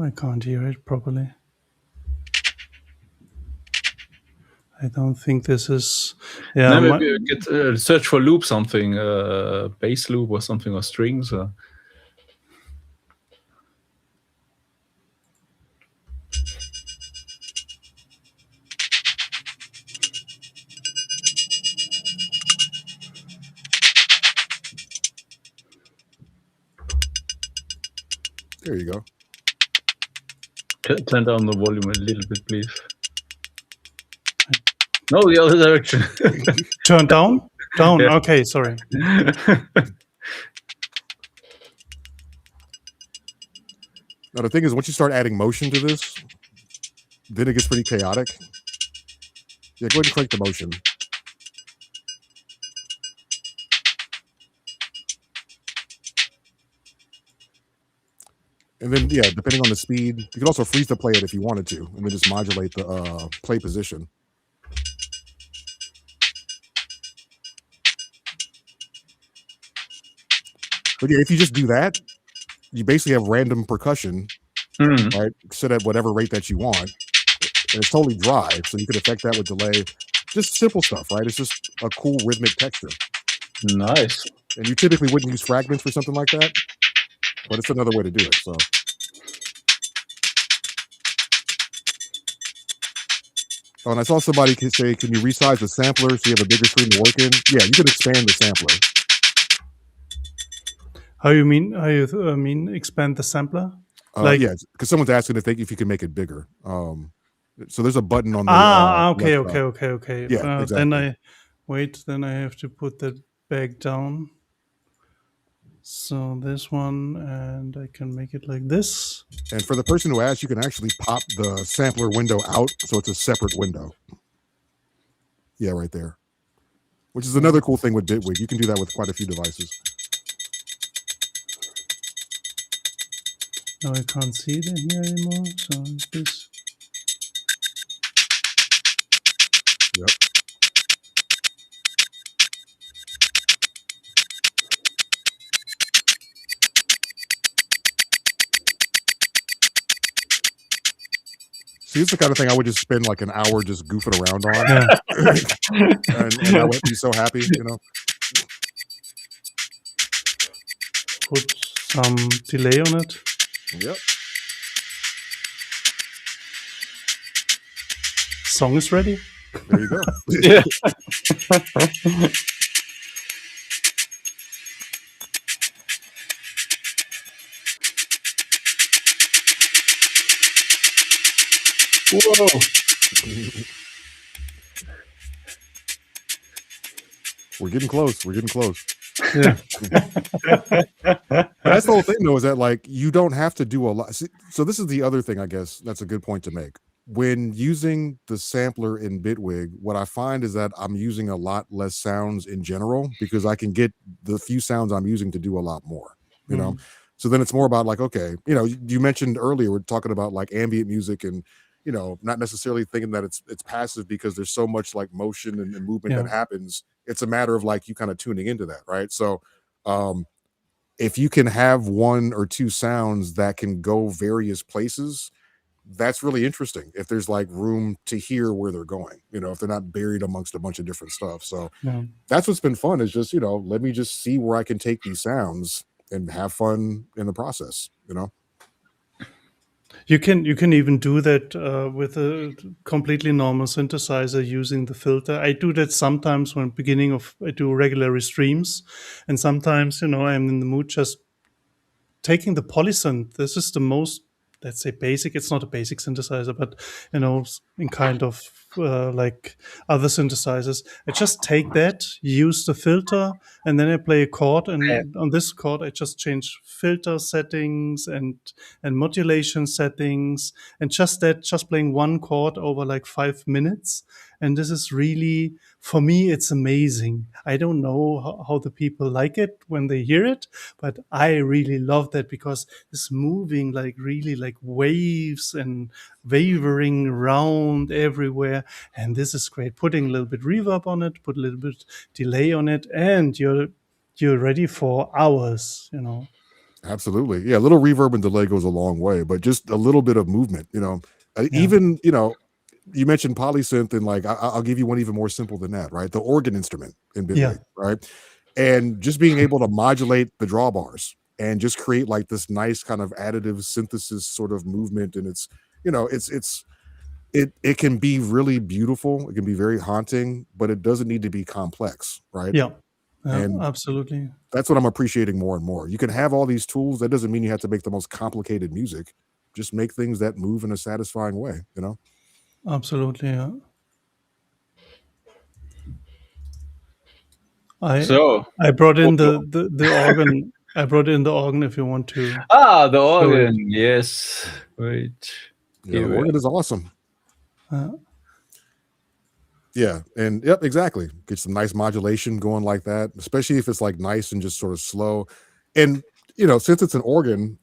I can't hear it properly. I don't think this is. Yeah, no, maybe you get search for loop something, bass loop or something, or strings. Or... There you go. Turn down the volume a little bit, please. No, the other direction. Turn down? Down. Yeah. Okay, sorry. Now the thing is, once you start adding motion to this, then it gets pretty chaotic. Yeah, go ahead and crank the motion. And then, yeah, depending on the speed, you can also freeze to play it if you wanted to, and then just modulate the play position. But yeah, if you just do that, you basically have random percussion, right? Set at whatever rate that you want, and it's totally dry, so you could affect that with delay. Just simple stuff, right? It's just a cool rhythmic texture. Nice. And you typically wouldn't use Fragments for something like that, but it's another way to do it. So. Oh, and I saw somebody say, "Can you resize the sampler so you have a bigger screen to work in?" Yeah, you can expand the sampler. How you mean? How you mean expand the sampler? Like, yeah, because someone's asking if you can make it bigger. So there's a button on the okay. Yeah, exactly. Then I have to put that back down. So this one, and I can make it like this. And for the person who asked, you can actually pop the sampler window out, so it's a separate window. Yeah, right there. Which is another cool thing with Bitwig. You can do that with quite a few devices. Now I can't see it in here anymore. So this. Yep. See, it's the kind of thing I would just spend like an hour just goofing around on. Yeah. and I would be so happy, you know. Put some delay on it. Yep. Song is ready. There you go. Yeah. Whoa. We're getting close. We're getting close. Yeah. That's the whole thing, though, is that like you don't have to do a lot. So this is the other thing, I guess, that's a good point to make. When using the sampler in Bitwig, what I find is that I'm using a lot less sounds in general because I can get the few sounds I'm using to do a lot more, you know? So then it's more about like, okay, you know, you mentioned earlier, we're talking about like ambient music and, you know, not necessarily thinking that it's passive because there's so much like motion and movement that happens. It's a matter of like you kind of tuning into that, right? So if you can have one or two sounds that can go various places, that's really interesting. If there's like room to hear where they're going, you know, if they're not buried amongst a bunch of different stuff. So that's what's been fun, is just, you know, let me just see where I can take these sounds and have fun in the process, you know. You can even do that with a completely normal synthesizer using the filter. I do that sometimes when I do regular streams, and sometimes, you know, I'm in the mood just taking the polysynth. This is the most, let's say, basic. It's not a basic synthesizer, but, you know, in kind of like other synthesizers. I just take that, use the filter, and then I play a chord. And on this chord, I just change filter settings and modulation settings, and just playing one chord over like 5 minutes. And this is really, for me, it's amazing. I don't know how the people like it when they hear it, but I really love that because it's moving like really like waves and wavering around everywhere. And this is great. Putting a little bit reverb on it, put a little bit delay on it, and you're ready for hours, you know. Absolutely. Yeah, a little reverb and delay goes a long way, but just a little bit of movement, you know. Even, you know, you mentioned polysynth, and like I'll give you one even more simple than that, right? The organ instrument in Bitwig, right? And just being able to modulate the drawbars and just create like this nice kind of additive synthesis sort of movement. And it's, you know, it can be really beautiful. It can be very haunting, but it doesn't need to be complex, right? Yeah, and absolutely. That's what I'm appreciating more and more. You can have all these tools. That doesn't mean you have to make the most complicated music. Just make things that move in a satisfying way, you know? Absolutely, yeah. I brought in the organ. I brought in the organ if you want to. The organ. Yes. Wait. Yeah, the organ is awesome. Yeah, and yep, exactly. Get some nice modulation going like that, especially if it's like nice and just sort of slow. And, you know, since it's an organ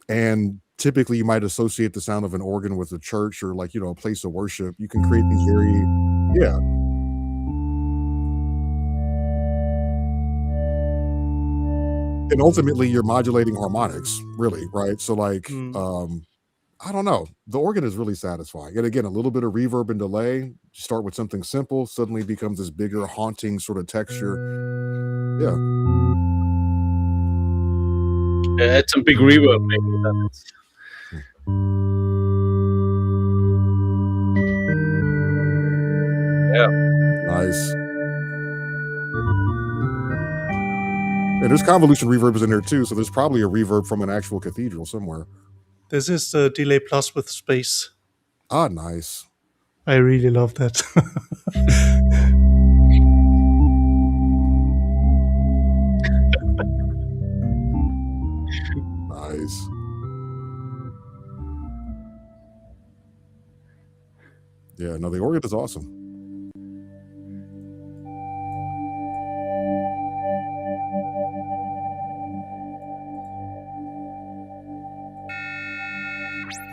and typically you might associate the sound of an organ with a church or like, a place of worship. You can create these very, yeah. And ultimately you're modulating harmonics, really, right? So like, I don't know. The organ is really satisfying. And again, a little bit of reverb and delay, start with something simple, suddenly becomes this bigger haunting sort of texture. Yeah. Add some big reverb, maybe. Yeah. Nice. And there's convolution reverbs in there too, so there's probably a reverb from an actual cathedral somewhere. This is the Delay Plus with space. Ah, nice. I really love that. Nice. Yeah, no, the organ is awesome.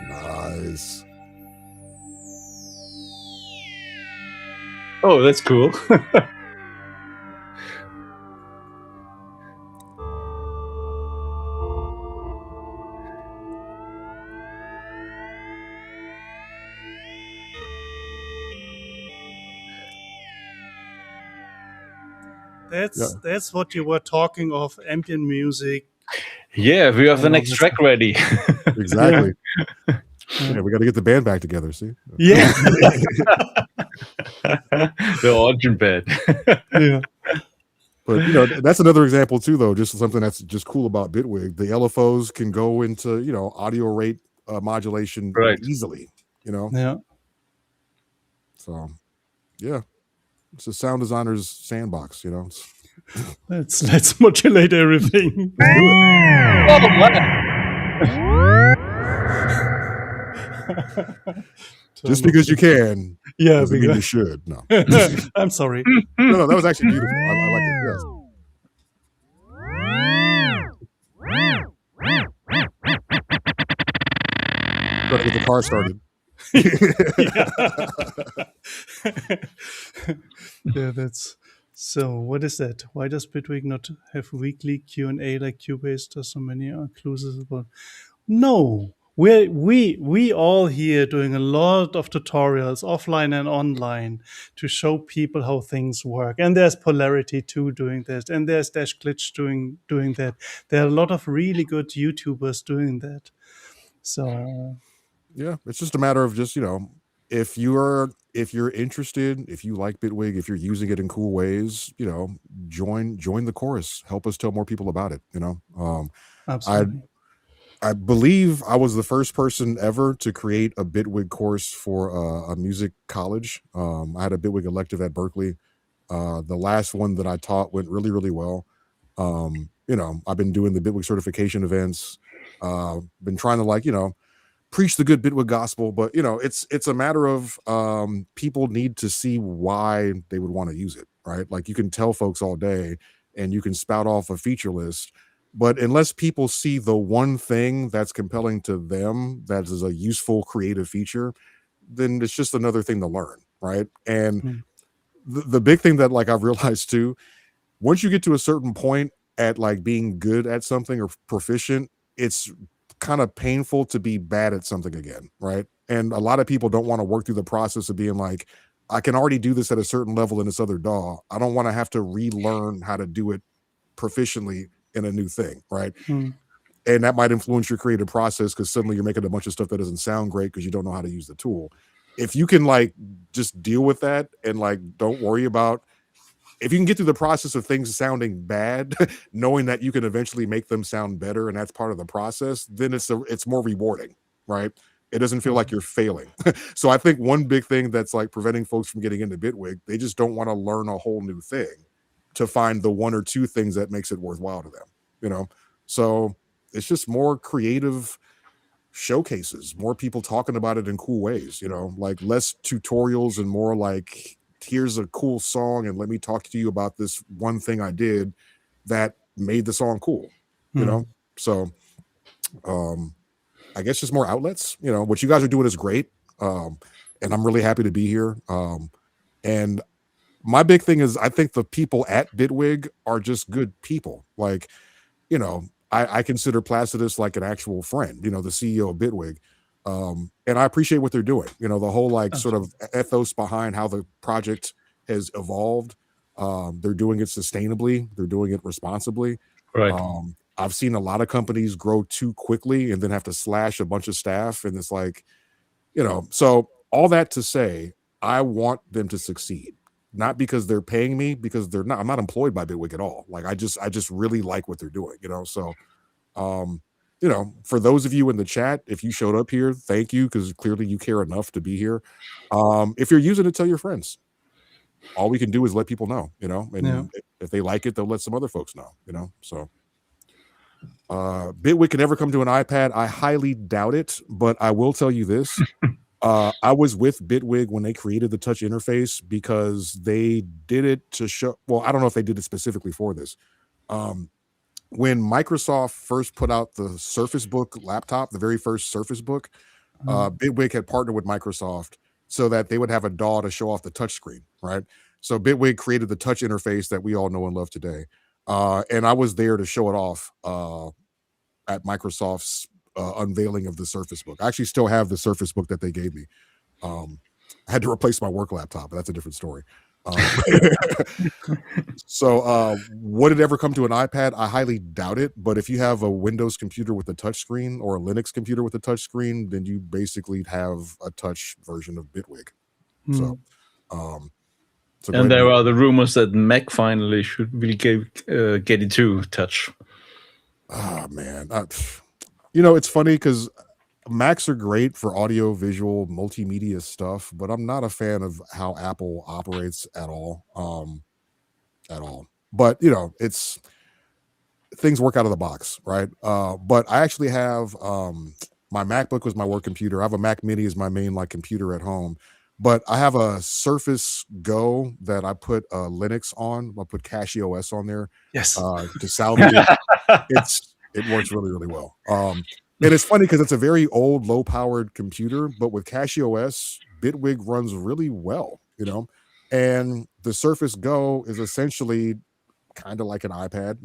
Nice. Oh, that's cool. That's what you were talking of, ambient music. Yeah, we have the next track ready. Exactly. Yeah, we got to get the band back together, see? Yeah. The origin bed. Yeah. But that's another example too, though. Just something that's just cool about Bitwig. The LFOs can go into audio rate modulation easily. Yeah. So, yeah, it's a sound designer's sandbox. Let's modulate everything. Let's do it. Just because you can, doesn't mean you should. No, I'm sorry. No, that was actually beautiful. I like it. Yes. Gotta get the car started. Yeah, that's so. What is that? Why does Bitwig not have weekly Q&A like Cubase does so many clues about? No, we all here doing a lot of tutorials offline and online to show people how things work. And there's Polarity too doing that, and there's Dash Glitch doing that. There are a lot of really good YouTubers doing that. So yeah, it's just a matter of just if you're interested, if you like Bitwig, if you're using it in cool ways, join the chorus. Help us tell more people about it. Absolutely. I believe I was the first person ever to create a Bitwig course for a music college. I had a Bitwig elective at Berkeley. The last one that I taught went really, really well. I've been doing the Bitwig certification events. Been trying to preach the good Bitwig gospel, but it's a matter of people need to see why they would want to use it, right? Like you can tell folks all day and you can spout off a feature list, but unless people see the one thing that's compelling to them that is a useful creative feature, then it's just another thing to learn, right? And the big thing that I've realized too, once you get to a certain point at being good at something or proficient, it's kind of painful to be bad at something again, right? And a lot of people don't want to work through the process of being like, I can already do this at a certain level in this other DAW. I don't want to have to relearn how to do it proficiently in a new thing, right? And that might influence your creative process because suddenly you're making a bunch of stuff that doesn't sound great because you don't know how to use the tool. If you can just deal with that and don't worry about, if you can get through the process of things sounding bad, knowing that you can eventually make them sound better, and that's part of the process, then it's more rewarding, right? It doesn't feel like you're failing. So I think one big thing that's preventing folks from getting into Bitwig, they just don't want to learn a whole new thing to find the one or two things that makes it worthwhile to them, So it's just more creative showcases, more people talking about it in cool ways, less tutorials and more here's a cool song and let me talk to you about this one thing I did that made the song cool, So I guess just more outlets. What you guys are doing is great. And I'm really happy to be here. And my big thing is I think the people at Bitwig are just good people. Like, I consider Placidus like an actual friend, the CEO of Bitwig. And I appreciate what they're doing. The whole sort of ethos behind how the project has evolved. They're doing it sustainably. They're doing it responsibly. Right. I've seen a lot of companies grow too quickly and then have to slash a bunch of staff. And it's like, so all that to say, I want them to succeed. Not because they're paying me, because they're not. I'm not employed by Bitwig at all. Like I just really like what they're doing. So, for those of you in the chat, if you showed up here, thank you, because clearly you care enough to be here. If you're using it, tell your friends. All we can do is let people know. And if they like it, they'll let some other folks know. So. Bitwig can never come to an iPad. I highly doubt it, but I will tell you this. I was with Bitwig when they created the touch interface because they did it to show, well, I don't know if they did it specifically for this. When Microsoft first put out the Surface Book laptop, the very first Surface Book, Bitwig had partnered with Microsoft so that they would have a DAW to show off the touch screen, right? So Bitwig created the touch interface that we all know and love today. And I was there to show it off at Microsoft's unveiling of the Surface Book. I actually still have the Surface Book that they gave me. I had to replace my work laptop, but that's a different story. So would it ever come to an iPad? I highly doubt it. But if you have a Windows computer with a touch screen or a Linux computer with a touch screen, then you basically have a touch version of Bitwig. So and there are the rumors that Mac finally will get it to touch. Oh man, it's funny because Macs are great for audio, visual, multimedia stuff, but I'm not a fan of how Apple operates at all. But it's things work out of the box, right? But I actually have my MacBook was my work computer. I have a Mac Mini as my main computer at home. But I have a Surface Go that I put Linux on. I put Casio S on there. Yes. To salvage it. It works really, really well. And it's funny because it's a very old, low-powered computer, but with Casio S, Bitwig runs really well, And the Surface Go is essentially kind of like an iPad,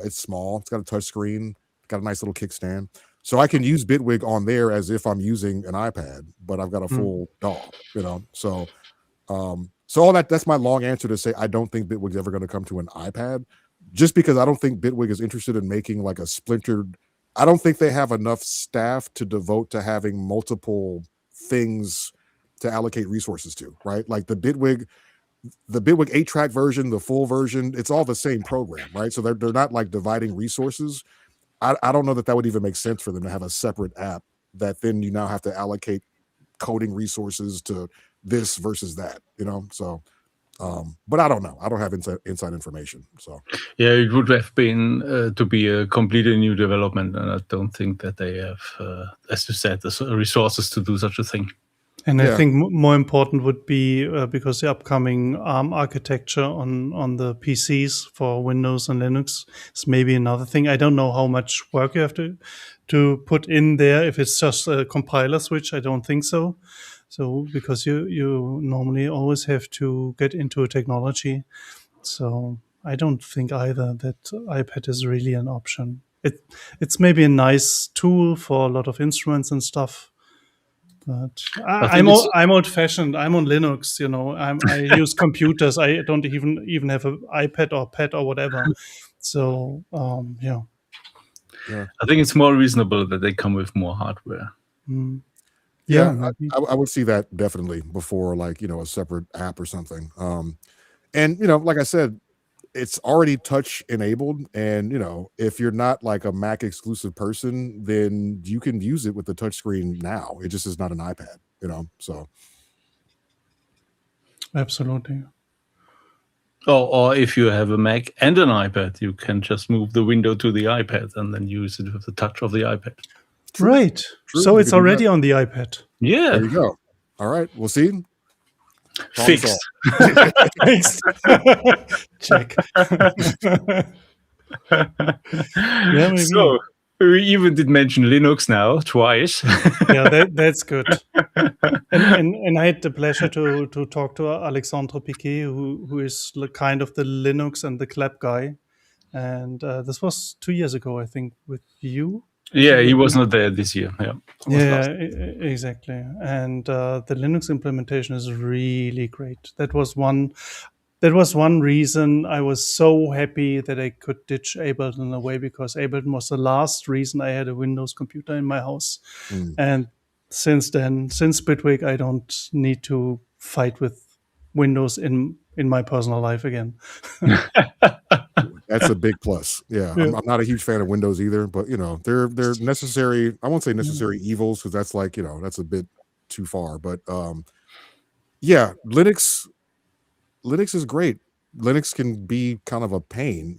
It's small. It's got a touch screen. Got a nice little kickstand. So I can use Bitwig on there as if I'm using an iPad, but I've got a full DAW, So all that's my long answer to say I don't think Bitwig's ever going to come to an iPad, just because I don't think Bitwig is interested in making like a splintered. I don't think they have enough staff to devote to having multiple things to allocate resources to, right? Like the Bitwig 8-track version, the full version, it's all the same program, right? So they're not like dividing resources. I don't know that would even make sense for them to have a separate app that then you now have to allocate coding resources to this versus that, So, but I don't know. I don't have inside information. So yeah, it would have been to be a completely new development, and I don't think that they have, as you said, the resources to do such a thing. And I think more important would be because the upcoming ARM architecture on the PCs for Windows and Linux is maybe another thing. I don't know how much work you have to put in there. If it's just a compiler switch, I don't think so. So because you normally always have to get into a technology. So I don't think either that iPad is really an option. It's maybe a nice tool for a lot of instruments and stuff. But I'm old-fashioned. I'm on Linux, I use computers. I don't even have an iPad or pad or whatever. So, yeah. I think it's more reasonable that they come with more hardware. Yeah, I would see that definitely before, a separate app or something. And like I said, it's already touch enabled, and if you're not like a Mac exclusive person, then you can use it with the touch screen now. It just is not an iPad, so absolutely. Or if you have a Mac and an iPad, you can just move the window to the iPad and then use it with the touch of the iPad. True. Right. True. So it's already on the iPad. Yeah. There you go. All right. We'll see. Fixed. Fixed. Check. Yeah, maybe. So We even did mention Linux now twice. Yeah, that's good. And I had the pleasure to talk to Alexandre Piquet, who is kind of the Linux and the clap guy. And this was 2 years ago, I think, with you. Yeah, he was not there this year. Yeah, exactly. And the Linux implementation is really great. That was one reason I was so happy that I could ditch Ableton away, because Ableton was the last reason I had a Windows computer in my house. And since then, since Bitwig, I don't need to fight with Windows in my personal life again. That's a big plus. Yeah. I'm not a huge fan of Windows either, but they're necessary. I won't say necessary evils, because that's like, that's a bit too far. But yeah, Linux is great. Linux can be kind of a pain,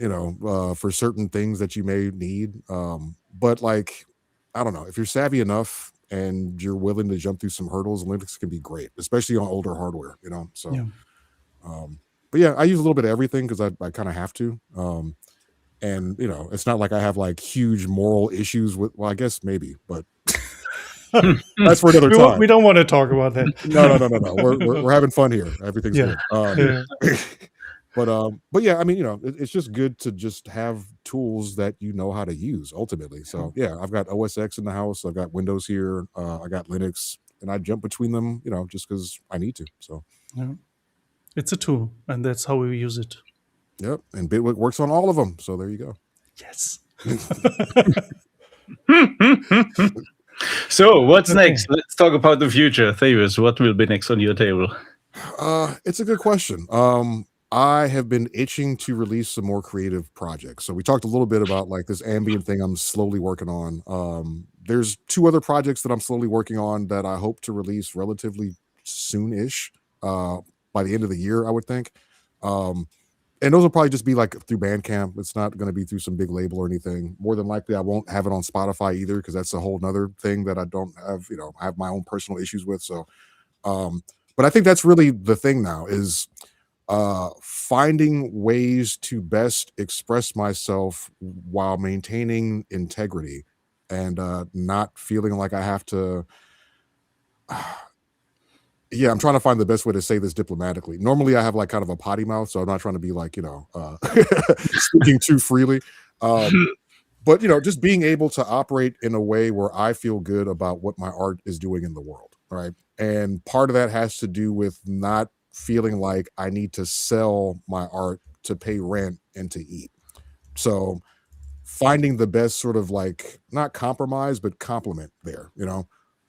for certain things that you may need. But like, I don't know, if you're savvy enough and you're willing to jump through some hurdles, Linux can be great, especially on older hardware, So, but yeah, I use a little bit of everything because I kind of have to. And it's not like I have like huge moral issues with. Well, I guess maybe, but that's for another time. We don't want to talk about that. No. We're having fun here. Everything's good. But yeah, I mean, it's just good to just have tools that you know how to use ultimately. So yeah, I've got OS X in the house. I've got Windows here. I got Linux, and I jump between them, just because I need to. So it's a tool, and that's how we use it. Yep, and Bitwig works on all of them. So there you go. Yes. So what's next? Let's talk about the future. Thavius, what will be next on your table? It's a good question. I have been itching to release some more creative projects. So we talked a little bit about like this ambient thing I'm slowly working on. There's 2 other projects that I'm slowly working on that I hope to release relatively soon-ish, by the end of the year, I would think. And those will probably just be like through Bandcamp. It's not going to be through some big label or anything. More than likely, I won't have it on Spotify either, because that's a whole nother thing that I don't have, I have my own personal issues with. So, but I think that's really the thing now is finding ways to best express myself while maintaining integrity and not feeling like I have to. Yeah, I'm trying to find the best way to say this diplomatically. Normally, I have like kind of a potty mouth, so I'm not trying to be like, speaking too freely. But, just being able to operate in a way where I feel good about what my art is doing in the world, right? And part of that has to do with not feeling like I need to sell my art to pay rent and to eat. So finding the best sort of like, not compromise, but complement there,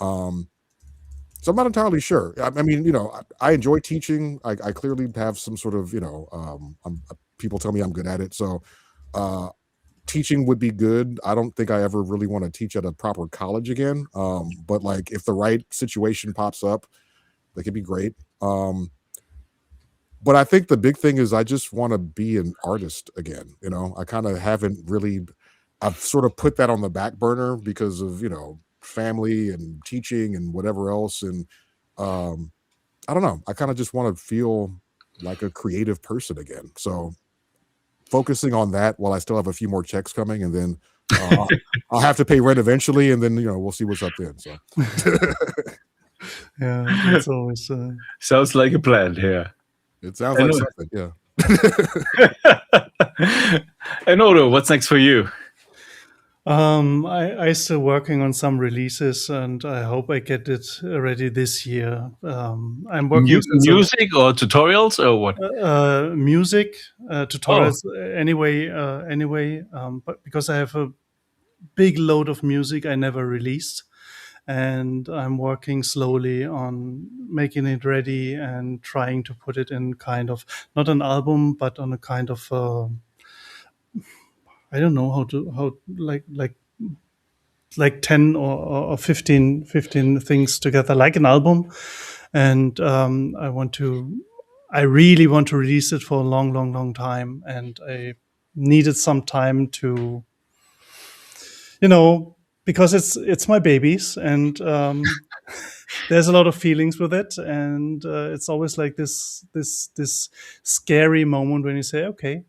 So I'm not entirely sure. I mean, I enjoy teaching. I clearly have some sort of, people tell me I'm good at it. So teaching would be good. I don't think I ever really want to teach at a proper college again. But like if the right situation pops up, that could be great. But I think the big thing is I just want to be an artist again. I kind of haven't really, I've sort of put that on the back burner because of, family and teaching and whatever else. And I don't know. I kind of just want to feel like a creative person again. So focusing on that while I still have a few more checks coming, and then I'll have to pay rent eventually, and then we'll see what's up then. So yeah, it's always sounds like a plan. Yeah, it sounds like something. Yeah. And Odo, what's next for you? I still working on some releases, and I hope I get it ready this year. I'm working music or tutorials or what? Music tutorials anyway. But because I have a big load of music I never released, and I'm working slowly on making it ready and trying to put it in kind of not an album, but on a kind of I don't know how like 10 or 15 things together like an album. And I really want to release it for a long time, and I needed some time to because it's my babies, and there's a lot of feelings with it, and it's always like this scary moment when you say, okay,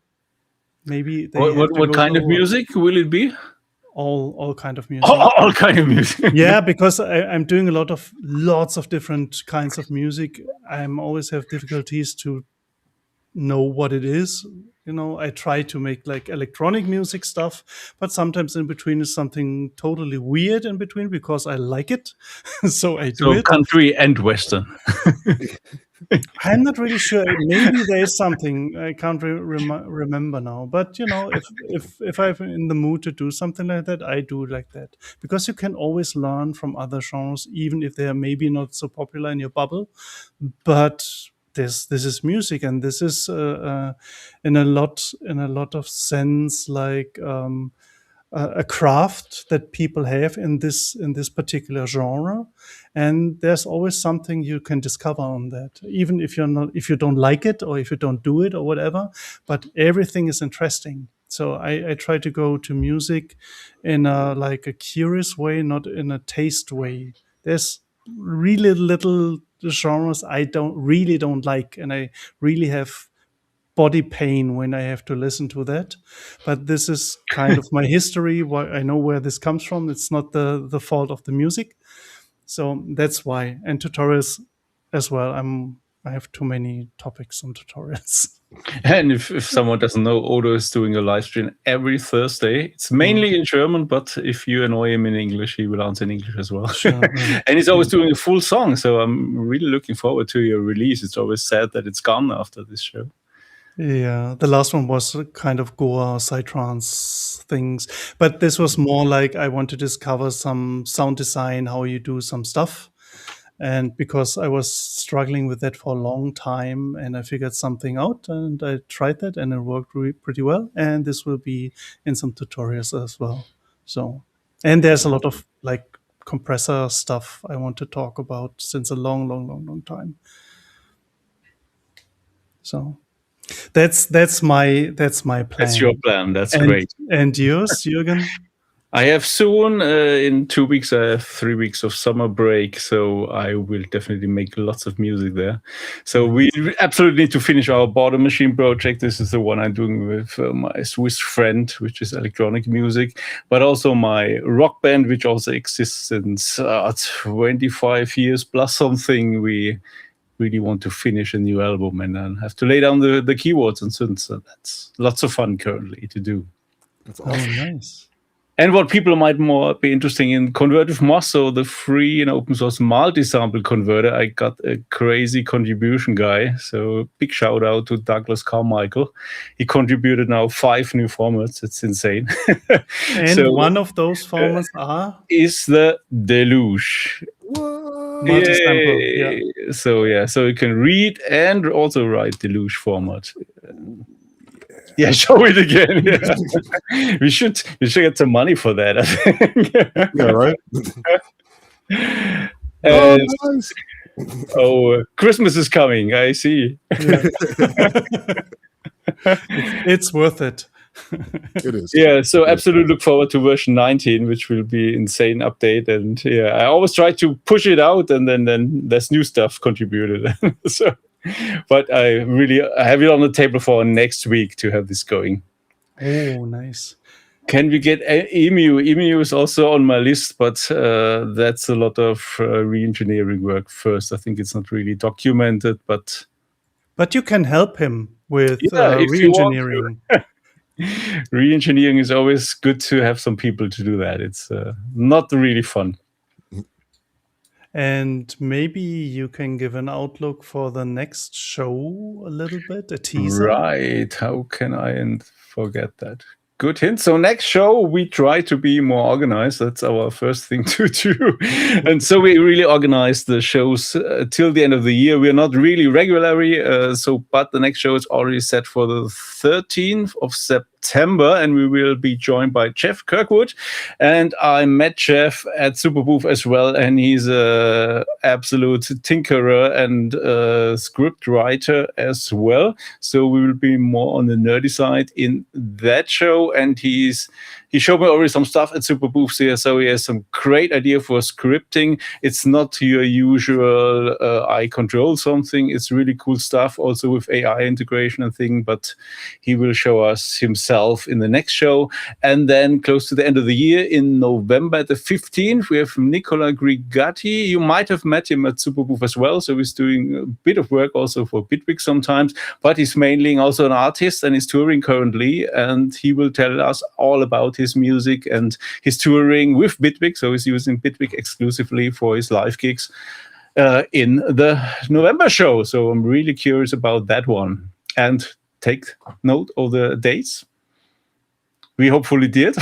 maybe what kind of music will it be? all kind of music. All kind of music. Yeah, because I'm doing lots of different kinds of music. I'm always have difficulties to know what it is. I try to make like electronic music stuff, but sometimes in between is something totally weird in between because I like it. So I do it. Country and Western. I'm not really sure. Maybe there is something I can't remember now. But if I'm in the mood to do something like that, I do like that, because you can always learn from other genres, even if they are maybe not so popular in your bubble. But this is music, and this is in a lot of sense like a craft that people have in this particular genre, and there's always something you can discover on that, even if you don't like it or if you don't do it or whatever. But everything is interesting. So I try to go to music in a curious way, not in a taste way. There's really little genres I don't like, and I really have body pain when I have to listen to that. But this is kind of my history. Why I know where this comes from. It's not the fault of the music. So that's why. And tutorials as well. I have too many topics on tutorials. And if someone doesn't know, Odo is doing a live stream every Thursday. It's mainly in German, but if you annoy him in English, he will answer in English as well. Sure. And he's always doing a full song. So I'm really looking forward to your release. It's always sad that it's gone after this show. Yeah, the last one was kind of Goa psytrance things, but this was more like I want to discover some sound design, how you do some stuff. And because I was struggling with that for a long time, and I figured something out, and I tried that, and it worked pretty well. And this will be in some tutorials as well. So, and there's a lot of like compressor stuff I want to talk about since a long time. So that's my plan. That's your plan. That's great. And yours, Jürgen? I have soon, in 2 weeks, I have 3 weeks of summer break, so I will definitely make lots of music there. So we absolutely need to finish our border machine project. This is the one I'm doing with my Swiss friend, which is electronic music, but also my rock band, which also exists since 25 years plus something. We really want to finish a new album and then have to lay down the keyboards and synths. So that's lots of fun currently to do. That's awesome. Oh, nice. And what people might more be interested in, Convertive Mosso, the free and open source multi-sample converter. I got a crazy contribution guy. So big shout out to Douglas Carmichael. He contributed now 5 new formats. It's insane. And so, one of those formats is the Deluge. Multi-sample. Yeah. So you can read and also write Deluge format. Yeah, show it again. Yeah. we should get some money for that, I think. Yeah, right. Nice. Christmas is coming. I see. Yeah. It's worth it. It is. Yeah, so absolutely look forward to version 19, which will be insane update. And yeah, I always try to push it out, and then there's new stuff contributed. So. But I have it on the table for next week to have this going. Oh, nice. Can we get EMU? EMU is also on my list, but that's a lot of re-engineering work first. I think it's not really documented, but you can help him with re-engineering. Re-engineering is always good to have some people to do that. It's not really fun. And maybe you can give an outlook for the next show a little bit, a teaser. Right. How can I forget that? Good hint. So next show, we try to be more organized. That's our first thing to do. And so we really organize the shows till the end of the year. We're not really regularly. But the next show is already set for the 13th of September, and we will be joined by Jeff Kirkwood. And I met Jeff at Superbooth as well, and he's an absolute tinkerer and script writer as well. So we will be more on the nerdy side in that show, and he's he showed me already some stuff at Super Booths here, so he has some great idea for scripting. It's not your usual I control something. It's really cool stuff, also with AI integration and thing, but he will show us himself in the next show. And then close to the end of the year, in November the 15th, we have Nicola Grigatti. You might have met him at Super Booth as well, so he's doing a bit of work also for Bitwig sometimes, but he's mainly also an artist and is touring currently, and he will tell us all about his music and his touring with Bitwig. So he's using Bitwig exclusively for his live gigs in the November show. So I'm really curious about that one. And take note of the dates. We hopefully did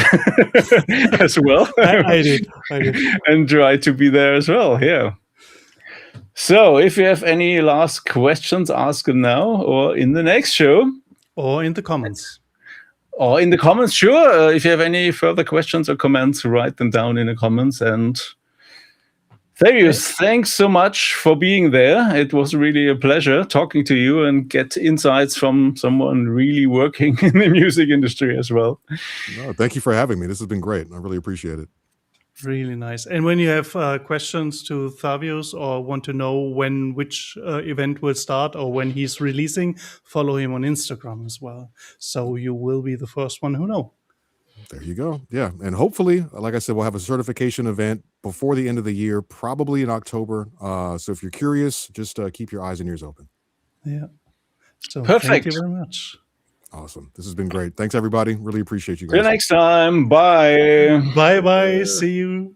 as well. I did. And try to be there as well, yeah. So if you have any last questions, ask them now or in the next show. Or in the comments. Or in the comments, sure. If you have any further questions or comments, write them down in the comments. And Thavius, thanks so much for being there. It was really a pleasure talking to you and get insights from someone really working in the music industry as well. No, thank you for having me. This has been great. I really appreciate it. Really nice. And when you have questions to Thavius or want to know which event will start or when he's releasing, follow him on Instagram as well. So you will be the first one who know. There you go. Yeah. And hopefully, like I said, we'll have a certification event before the end of the year, probably in October. So if you're curious, just keep your eyes and ears open. Yeah. So perfect. Thank you very much. Awesome. This has been great. Thanks, everybody. Really appreciate you guys. See you next time. Bye. Bye-bye. See you.